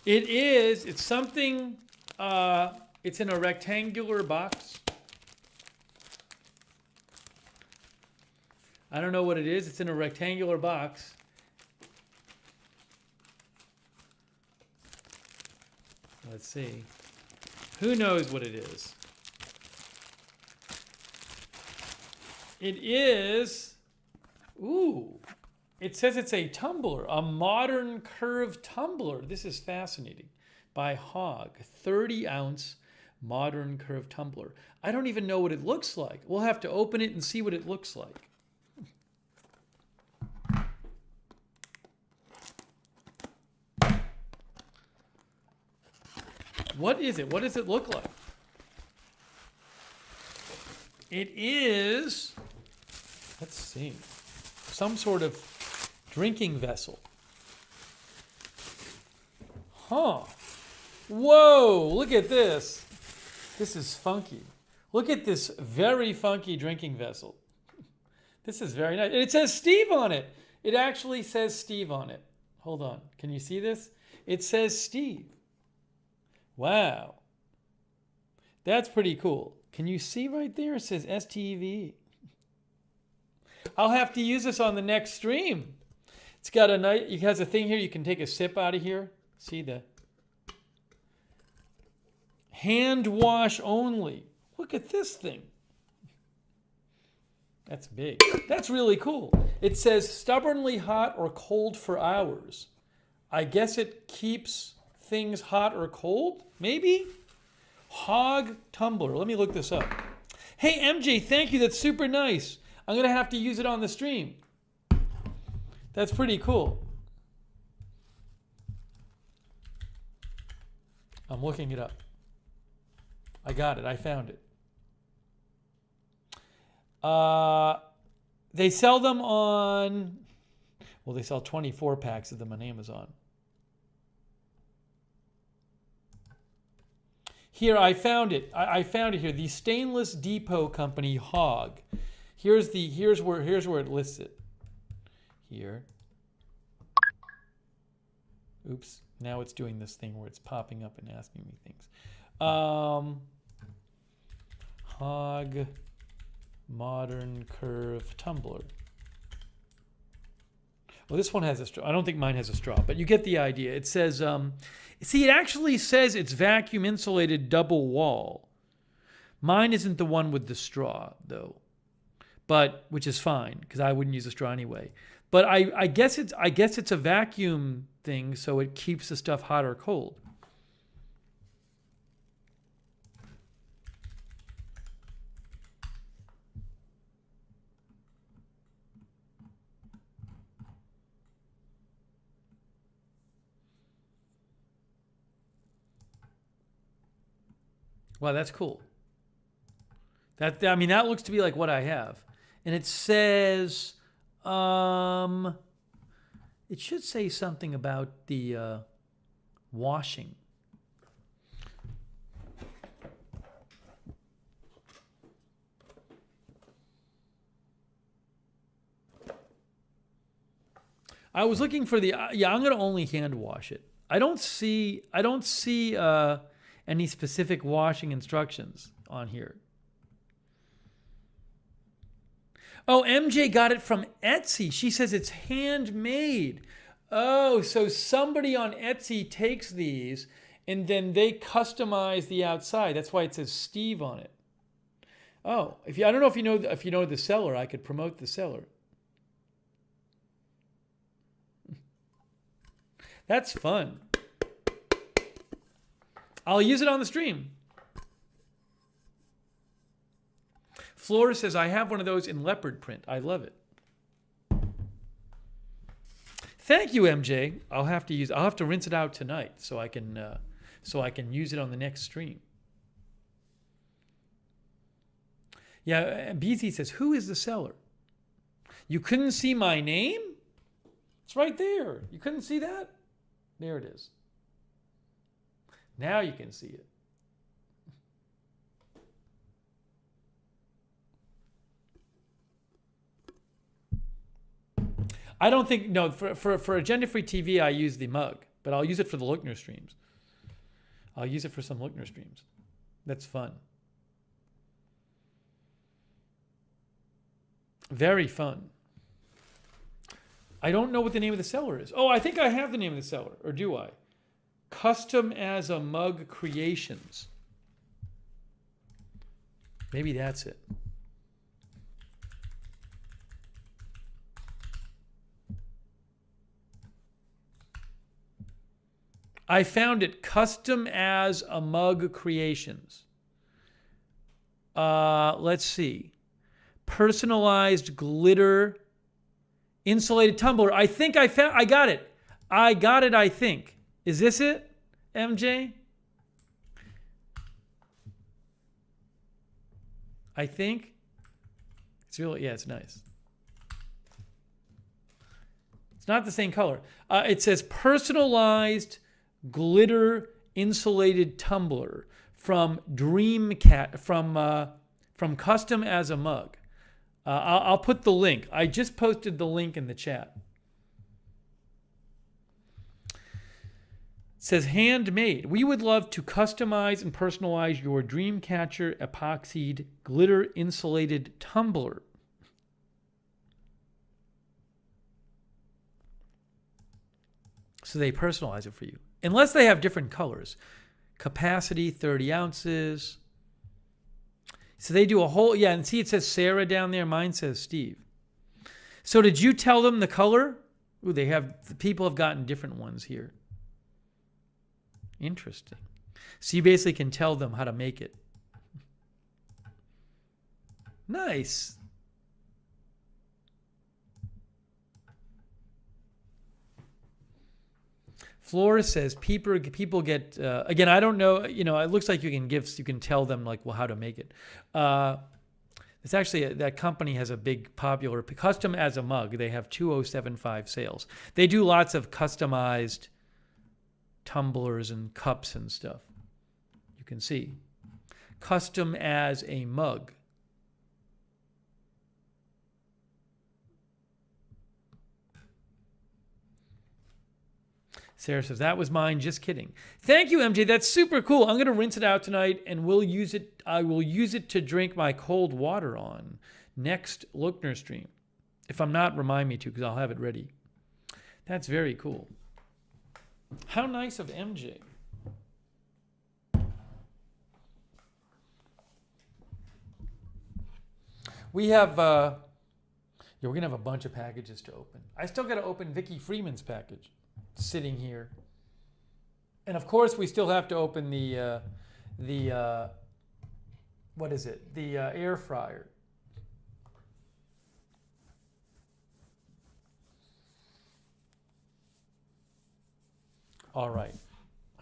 It is. It's something. It's in a rectangular box. I don't know what it is. It's in a rectangular box. Let's see. Who knows what it is? It is. Ooh. It says it's a tumbler, a modern curved tumbler. This is fascinating. By Hog, 30-ounce modern curved tumbler. I don't even know what it looks like. We'll have to open it and see what it looks like. What is it? What does it look like? It is, let's see, some sort of drinking vessel. Huh. Whoa, look at this. This is funky. Look at this very funky drinking vessel. This is very nice. It says Steve on it. It actually says Steve on it. Hold on. Can you see this? It says Steve. Wow. That's pretty cool. Can you see right there? It says STV. I'll have to use this on the next stream. It's got a nice, it has a thing here. You can take a sip out of here. See the hand wash only. Look at this thing. That's big. That's really cool. It says stubbornly hot or cold for hours. I guess it keeps things hot or cold, maybe? Hog tumbler. Let me look this up. Hey, MJ, thank you. That's super nice. I'm going to have to use it on the stream. That's pretty cool. I'm looking it up. I got it. I found it. They sell them on, well, they sell 24 packs of them on Amazon. Here, I found it. I found it here. The Stainless Depot Company Hog. Here's where it lists it. Here. Oops. Now it's doing this thing where it's popping up and asking me things. Hog modern curve tumbler. Well, this one has a straw. I don't think mine has a straw, but you get the idea. It says, see, it actually says it's vacuum insulated double wall. Mine isn't the one with the straw, though, but which is fine because I wouldn't use a straw anyway. But I guess it's a vacuum thing, so it keeps the stuff hot or cold. Wow, that's cool. That looks to be like what I have. And it says, it should say something about the washing. I was looking for the, yeah, I'm going to only hand wash it. I don't see any specific washing instructions on here. Oh, MJ got it from Etsy. She says it's handmade. Oh, so somebody on Etsy takes these and then they customize the outside. That's why it says Steve on it. Oh, I don't know if you know the seller. I could promote the seller. That's fun. I'll use it on the stream. Flora says, I have one of those in leopard print. I love it. Thank you, MJ. I'll have to rinse it out tonight so I can use it on the next stream. Yeah, BZ says, who is the seller? You couldn't see my name? It's right there. You couldn't see that? There it is. Now you can see it. I don't think, no, for Agenda Free TV, I use the mug. but I'll use it for the Lookner streams. I'll use it for some Lookner streams. That's fun. Very fun. I don't know what the name of the seller is. Oh, I think I have the name of the seller, or do I? Custom as a Mug Creations. Maybe that's it. I found it. Custom as a Mug Creations. Let's see. Personalized glitter insulated tumbler. I think I got it. I think. Is this it, MJ? I think. It's really, yeah, it's nice. It's not the same color. It says personalized glitter insulated tumbler from Dreamcat, from Custom as a Mug. I'll put the link. I just posted the link in the chat. It says handmade. We would love to customize and personalize your Dreamcatcher epoxied glitter insulated tumbler. So they personalize it for you. Unless they have different colors. Capacity 30 ounces. So they do a whole, yeah, and see it says Sarah down there. Mine says Steve. So did you tell them the color? Ooh, the people have gotten different ones here. Interesting. So you basically can tell them how to make it. Nice. Flora says people get again. I don't know. You know, it looks like you can tell them like, well, how to make it. It's actually that company has a big popular Custom as a Mug. They have 2075 sales. They do lots of customized tumblers and cups and stuff. You can see Custom as a Mug. Sarah says, that was mine, just kidding. Thank you, MJ. That's super cool. I'm going to rinse it out tonight, and we'll use it. I will use it to drink my cold water on next Lookner stream. If I'm not, remind me to, because I'll have it ready. That's very cool. How nice of MJ. We have, we're going to have a bunch of packages to open. I still got to open Vicky Freeman's package. Sitting here, and of course we still have to open the what is it? The air fryer. All right,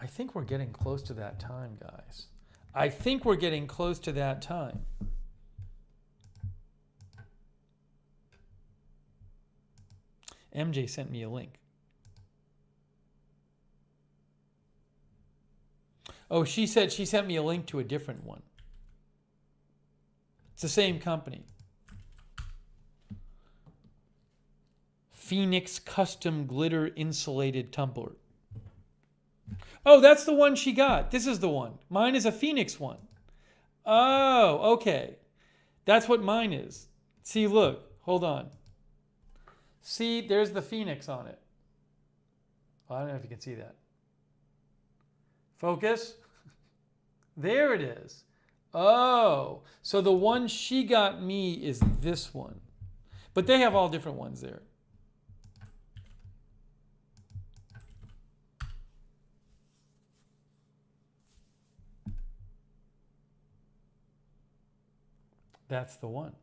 I think we're getting close to that time, guys. I think we're getting close to that time. MJ sent me a link. Oh, she said she sent me a link to a different one. It's the same company. Phoenix Custom Glitter Insulated Tumbler. Oh, that's the one she got. This is the one. Mine is a Phoenix one. Oh, okay. That's what mine is. See, look. Hold on. See, there's the Phoenix on it. Oh, I don't know if you can see that. Focus. There it is. Oh, so the one she got me is this one. But they have all different ones there. That's the one.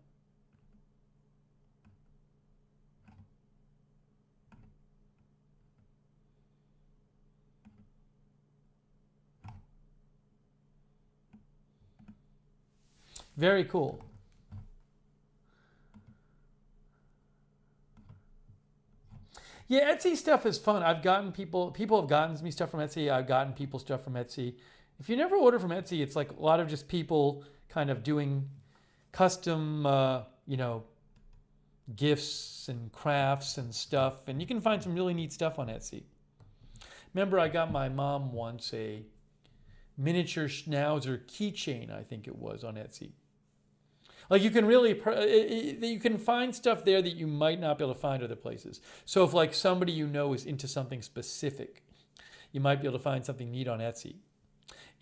Very cool. Yeah, Etsy stuff is fun. I've gotten people have gotten me stuff from Etsy. I've gotten people stuff from Etsy. If you never order from Etsy, it's like a lot of just people kind of doing custom, gifts and crafts and stuff. And you can find some really neat stuff on Etsy. Remember, I got my mom once a miniature schnauzer keychain, I think it was, on Etsy. Like you can really, you can find stuff there that you might not be able to find other places. So if like somebody you know is into something specific, you might be able to find something neat on Etsy.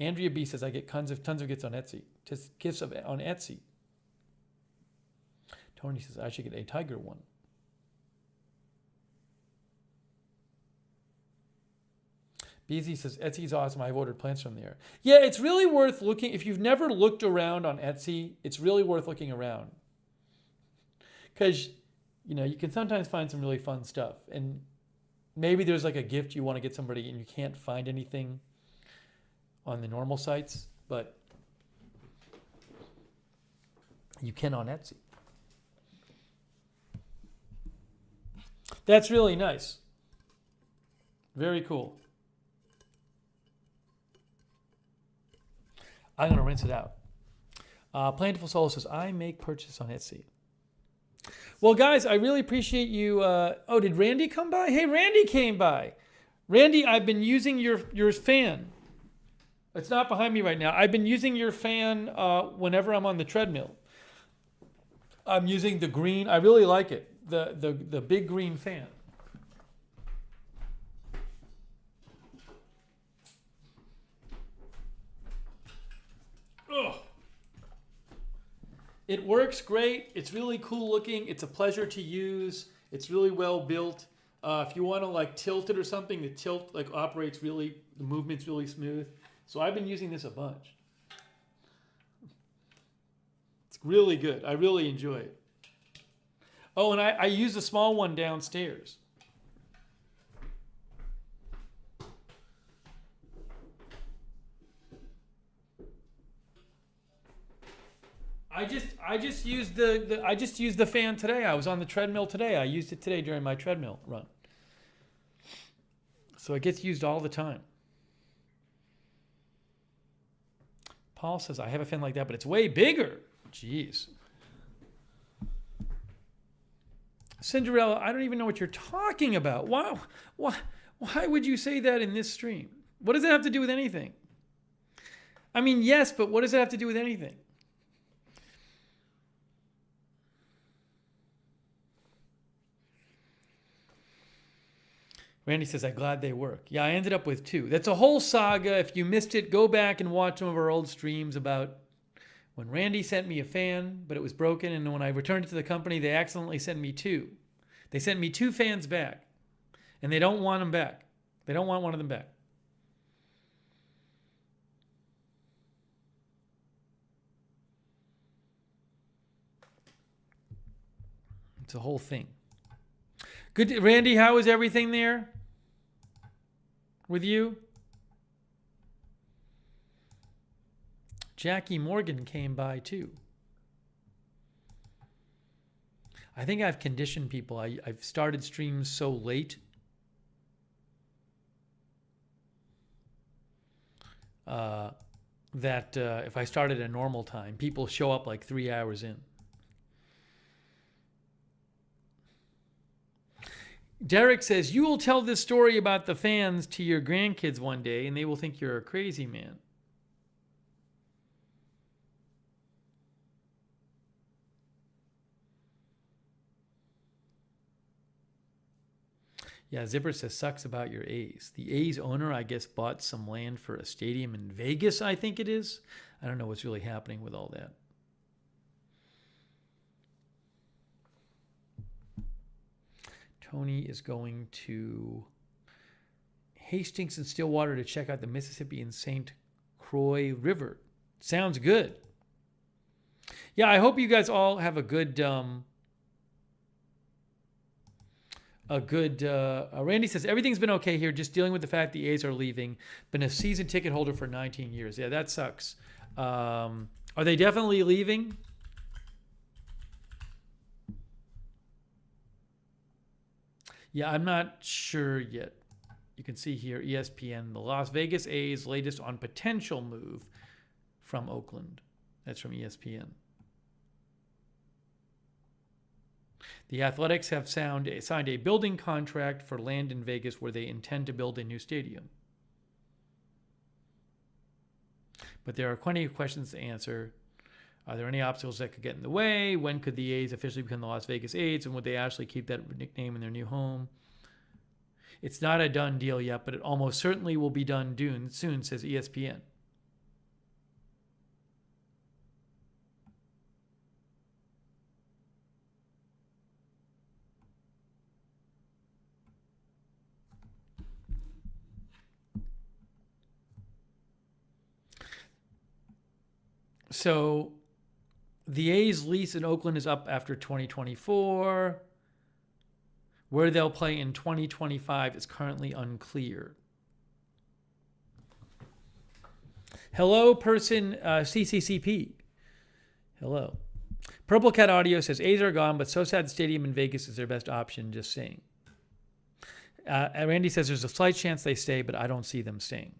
Andrea B says, I get tons of gifts on Etsy. Just gifts on Etsy. Tony says, I should get a tiger one. BZ says, Etsy's awesome. I've ordered plants from there. Yeah, it's really worth looking. If you've never looked around on Etsy, it's really worth looking around. Because, you can sometimes find some really fun stuff. And maybe there's like a gift you want to get somebody and you can't find anything on the normal sites, but you can on Etsy. That's really nice. Very cool. I'm going to rinse it out. Plentiful Soul says, I make purchase on Etsy. Well, guys, I really appreciate you. Oh, did Randy come by? Hey, Randy came by. Randy, I've been using your fan. It's not behind me right now. I've been using your fan whenever I'm on the treadmill. I'm using the green. I really like it. The big green fan. Ugh. It works great. It's really cool looking. It's a pleasure to use. It's really well built. If you want to like tilt it or something, the tilt like operates really, the movement's really smooth. So I've been using this a bunch. It's really good. I really enjoy it. Oh, and I use a small one downstairs. I just used the fan today. I was on the treadmill today. I used it today during my treadmill run. So it gets used all the time. Paul says, I have a fan like that, but it's way bigger. Jeez. Cinderella, I don't even know what you're talking about. Why would you say that in this stream? What does that have to do with anything? I mean, yes, but what does it have to do with anything? Randy says, I'm glad they work. Yeah, I ended up with 2. That's a whole saga. If you missed it, go back and watch some of our old streams about when Randy sent me a fan, but it was broken. And when I returned it to the company, they accidentally sent me 2. They sent me 2 fans back. And they don't want them back. They don't want one of them back. It's a whole thing. Good, Randy, how is everything there with you? Jackie Morgan came by too. I think I've conditioned people. I've started streams so late that if I start at a normal time, people show up like 3 hours in. Derek says, you will tell this story about the fans to your grandkids one day and they will think you're a crazy man. Yeah, Zipper says, sucks about your A's. The A's owner, I guess, bought some land for a stadium in Vegas, I think it is. I don't know what's really happening with all that. Tony is going to Hastings and Stillwater to check out the Mississippi and St. Croix River. Sounds good. Yeah, I hope you guys all have a good Randy says, everything's been okay here, just dealing with the fact the A's are leaving. Been a season ticket holder for 19 years. Yeah, that sucks. Are they definitely leaving? Yeah, I'm not sure yet. You can see here, ESPN, the Las Vegas A's latest on potential move from Oakland. That's from ESPN. The Athletics have signed a building contract for land in Vegas where they intend to build a new stadium. But there are plenty of questions to answer. Are there any obstacles that could get in the way? When could the A's officially become the Las Vegas A's? And would they actually keep that nickname in their new home? It's not a done deal yet, but it almost certainly will be done soon, says ESPN. So the A's lease in Oakland is up after 2024. Where they'll play in 2025 is currently unclear. Hello, person CCCP. Hello. Purple Cat Audio says, A's are gone, but so sad stadium in Vegas is their best option, just saying. Randy says there's a slight chance they stay, but I don't see them staying.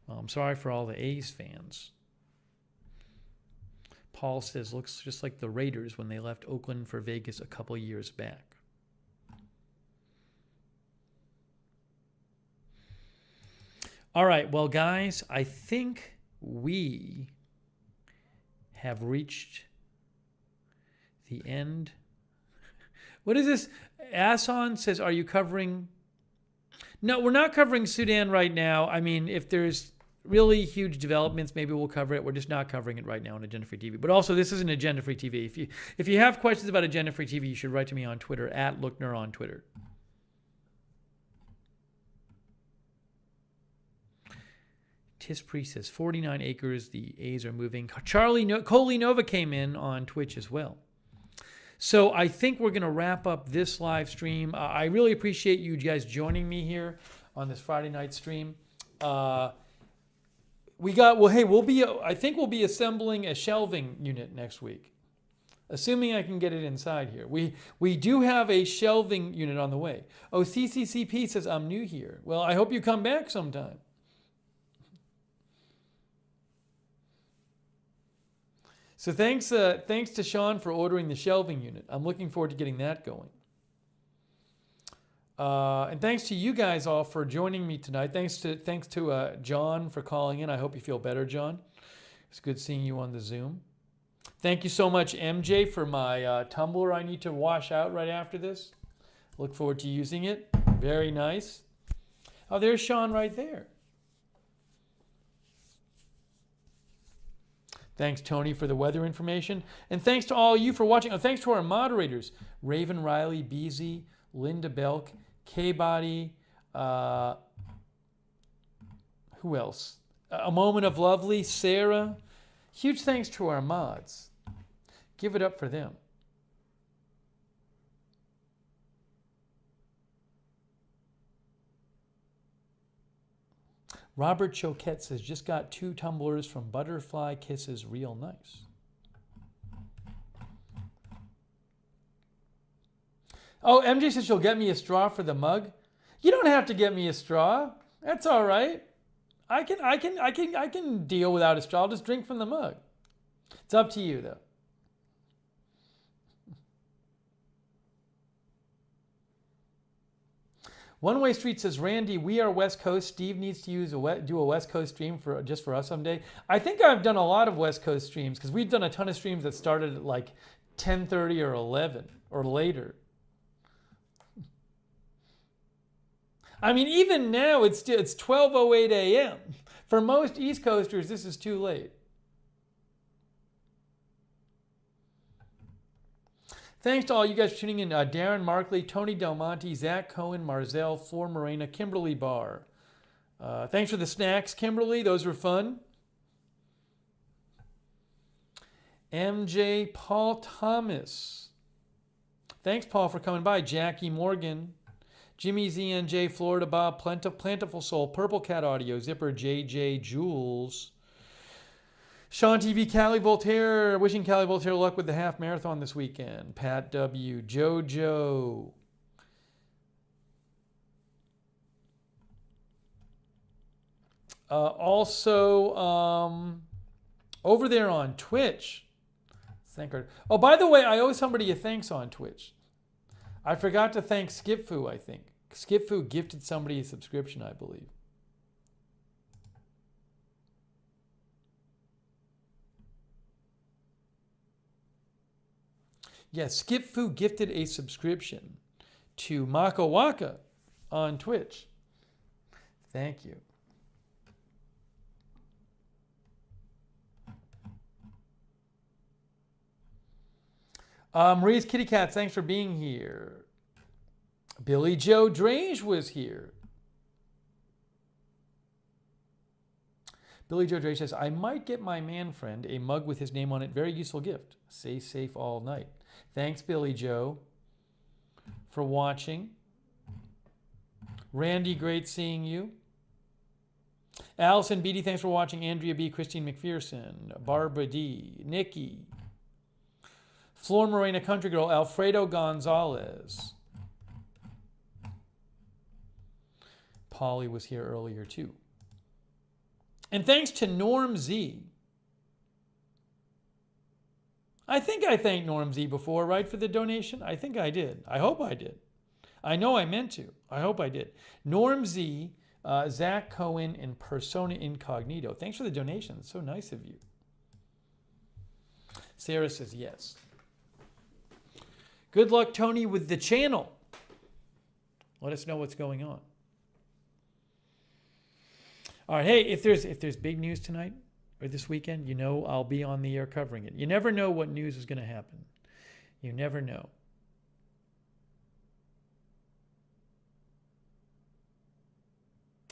Well, I'm sorry for all the A's fans. Paul says, looks just like the Raiders when they left Oakland for Vegas a couple years back. All right, well, guys, I think we have reached the end. What is this? Asan says, are you covering? No, we're not covering Sudan right now. I mean, if there's really huge developments, maybe we'll cover it. We're just not covering it right now on Agenda Free TV. But also, this isn't Agenda Free TV. If you have questions about Agenda Free TV, you should write to me on Twitter, @Lookner on Twitter. Tispree says 49 acres. The A's are moving. Coley Nova came in on Twitch as well. So I think we're going to wrap up this live stream. I really appreciate you guys joining me here on this Friday night stream. I think we'll be assembling a shelving unit next week, assuming I can get it inside here. We do have a shelving unit on the way. Oh, CCCP says I'm new here. Well, I hope you come back sometime. So thanks to Sean for ordering the shelving unit. I'm looking forward to getting that going. And thanks to you guys all for joining me tonight. Thanks to John for calling in. I hope you feel better, John. It's good seeing you on the Zoom. Thank you so much, MJ, for my tumbler I need to wash out right after this. Look forward to using it. Very nice. Oh, there's Sean right there. Thanks, Tony, for the weather information. And thanks to all you for watching. Oh, thanks to our moderators, Raven Riley, Beezy, Linda Belk, K-Body, who else? A Moment of Lovely, Sarah. Huge thanks to our mods. Give it up for them. Robert Choquette says, just got 2 tumblers from Butterfly Kisses, real nice. Oh, MJ says she'll get me a straw for the mug. You don't have to get me a straw. That's all right. I can deal without a straw. I'll just drink from the mug. It's up to you, though. One Way Street says, Randy, we are West Coast. Steve needs to do a West Coast stream just for us someday. I think I've done a lot of West Coast streams because we've done a ton of streams that started at like 10:30 or 11 or later. I mean, even now it's 12:08 a.m. For most East Coasters, this is too late. Thanks to all you guys for tuning in. Darren Markley, Tony Del Monte, Zach Cohen, Marzell, Flor Morena, Kimberly Barr. Thanks for the snacks, Kimberly. Those were fun. MJ Paul Thomas. Thanks, Paul, for coming by. Jackie Morgan. Jimmy ZNJ, Florida Bob, Plentiful Soul, Purple Cat Audio, Zipper, JJ, Jules. Sean TV, Callie Voltaire, wishing Callie Voltaire luck with the half marathon this weekend. Pat W, Jojo. Also, over there on Twitch. Oh, by the way, I owe somebody a thanks on Twitch. I forgot to thank Skipfu, I think. Skipfu gifted somebody a subscription, I believe. Yes, Skipfu gifted a subscription to Mako Waka on Twitch. Thank you. Marie's Kitty Cat, thanks for being here. Billy Joe Drange was here. Billy Joe Drange says, I might get my man friend a mug with his name on it. Very useful gift. Stay safe all night. Thanks, Billy Joe, for watching. Randy, great seeing you. Allison Beatty, thanks for watching. Andrea B., Christine McPherson, Barbara D., Nikki, Flor Morena Country Girl, Alfredo Gonzalez. Polly was here earlier too. And thanks to Norm Z. I think I thanked Norm Z before, right, for the donation? I think I did. I hope I did. I know I meant to. I hope I did. Norm Z, Zach Cohen, and Persona Incognito. Thanks for the donation. It's so nice of you. Sarah says yes. Good luck, Tony, with the channel. Let us know what's going on. All right, hey, if there's big news tonight or this weekend, you know I'll be on the air covering it. You never know what news is going to happen. You never know.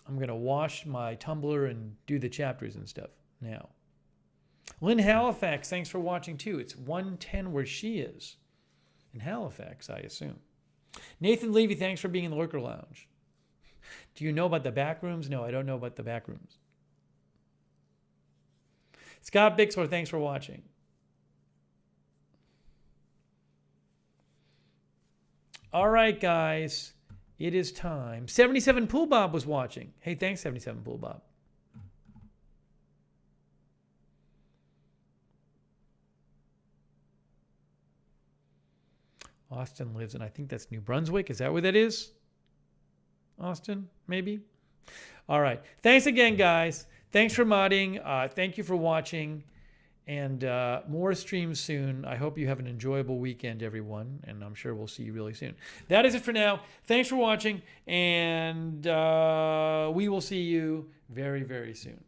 I'm going to wash my tumbler and do the chapters and stuff now. Lynn Halifax, thanks for watching too. It's 1:10 where she is. In Halifax, I assume. Nathan Levy, thanks for being in the Lurker Lounge. Do you know about the back rooms? No, I don't know about the back rooms. Scott Bixler, thanks for watching. All right, guys. It is time. 77 Pool Bob was watching. Hey, thanks, 77 Pool Bob. Austin lives in, I think that's New Brunswick. Is that where that is? Austin, maybe? All right. Thanks again, guys. Thanks for modding. Thank you for watching. And more streams soon. I hope you have an enjoyable weekend, everyone. And I'm sure we'll see you really soon. That is it for now. Thanks for watching. And we will see you very, very soon.